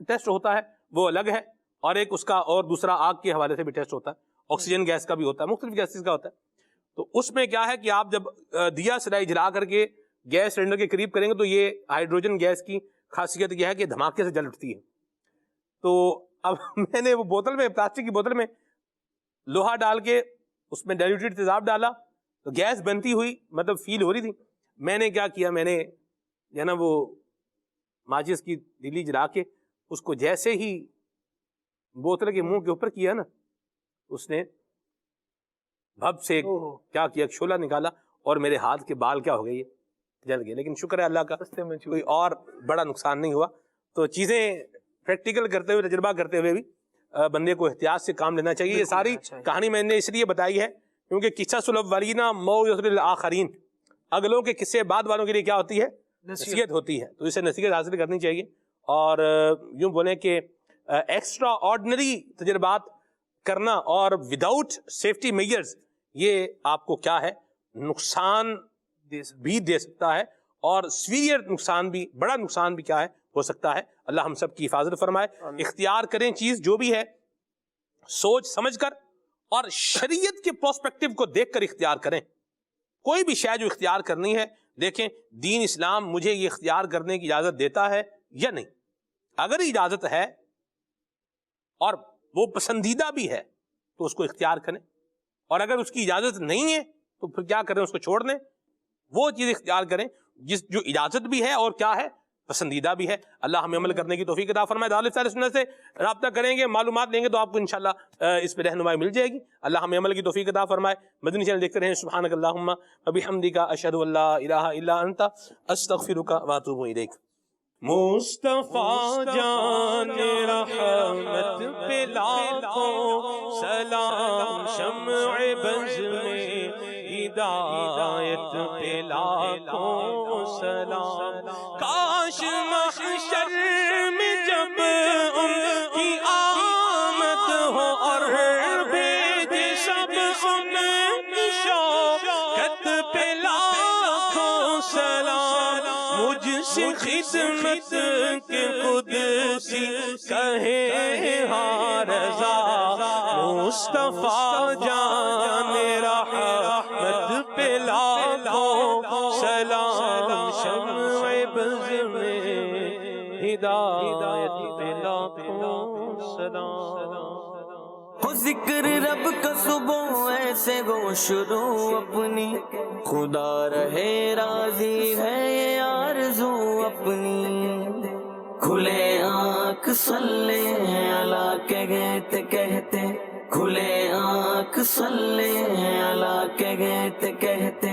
ٹیسٹ ہوتا ہے وہ الگ ہے, اور ایک اس کا اور دوسرا آگ کے حوالے سے بھی ٹیسٹ ہوتا ہے, آکسیجن گیس کا بھی ہوتا ہے, مختلف گیسز کا ہوتا ہے. تو اس میں کیا ہے کہ آپ جب دیا سرائی جلا کر کے گیس سلنڈر کے قریب کریں گے تو یہ ہائیڈروجن گیس کی خاصیت یہ ہے کہ دھماکے سے جل اٹھتی ہے. تو اب میں نے وہ بوتل میں, پلاسٹک کی بوتل میں لوہا ڈال کے اس میں ڈائلیوٹیڈ تیزاب ڈالا تو گیس بنتی ہوئی مطلب فیل ہو رہی تھی. میں نے کیا کیا, میں نے جو نا وہ ماچس کی تیلی جلا کے اس کو جیسے ہی بوتل کے منہ کے اوپر کیا نا, اس نے بھب سے کیا کیا, ایک شعلہ نکالا اور میرے ہاتھ کے بال کیا ہو گئے, جل گئے. لیکن شکر ہے اللہ کا کوئی اور بڑا نقصان نہیں ہوا. تو چیزیں پریکٹیکل کرتے ہوئے, تجربہ کرتے ہوئے بھی بندے کو احتیاط سے کام لینا چاہیے. یہ ساری کہانی میں نے اس لیے بتائی ہے کیونکہ قصص الاولین موعظۃ للآخرین, اگلوں کے قصے بعد والوں کے لیے کیا ہوتی ہے, نصیحت ہوتی ہے. تو اسے نصیحت حاصل کرنی چاہیے. اور یوں بولیں کہ ایکسٹرا آرڈنری تجربات کرنا اور وداؤٹ سیفٹی میجرز یہ آپ کو کیا ہے نقصان بھی دے سکتا ہے, اور سیویئر نقصان بھی, بڑا نقصان بھی کیا ہے ہو سکتا ہے. اللہ ہم سب کی حفاظت فرمائے. اختیار کریں چیز جو بھی ہے سوچ سمجھ کر اور شریعت کے پرسپیکٹو کو دیکھ کر اختیار کریں. کوئی بھی شے جو اختیار کرنی ہے دیکھیں دین اسلام مجھے یہ اختیار کرنے کی اجازت دیتا ہے یا نہیں. اگر اجازت ہے اور وہ پسندیدہ بھی ہے تو اس کو اختیار کریں, اور اگر اس کی اجازت نہیں ہے تو پھر کیا کریں, اس کو چھوڑ دیں. وہ چیز اختیار کریں جو اجازت بھی ہے اور کیا ہے پسندیدہ بھی ہے. اللہ ہمیں عمل کرنے کی توفیق عطا فرمائے. دعوت اہل سنت سے رابطہ کریں گے, معلومات لیں گے تو آپ کو انشاءاللہ اس پہ رہنمائی مل جائے گی. اللہ ہمیں عمل کی توفیق عطا فرمائے. مدنی چینل دیکھتے رہیں. سبحانک اللہم و بحمدک اشہد ان لا الہ الا انت استغفرک و اتوب الیک. مصطفیٰ جان رحمت پہ لاکھوں سلام, شمع بز میں ہدایت پہ لاکھوں سلام. کاش محشر میں جب ان کی آمد ہو اور بھیج سب ان کی شوکت پہ لاکھوں سلام. مجھ سے خدمت کے قدسی کہے ہاں رضا, مصطفیٰ جان رحمت پہ لاکھوں سلام, شمع بز میں ہدایت پہ لاکھوں سلام. ہو ذکر رب کا صبح ایسے گو شروع اپنی, خدا رہے راضی ہے یہ آرزو اپنی. کھلے آنکھ صلی اللہ کہتے کہتے, کھلے آنکھ صلی اللہ کہتے کہتے,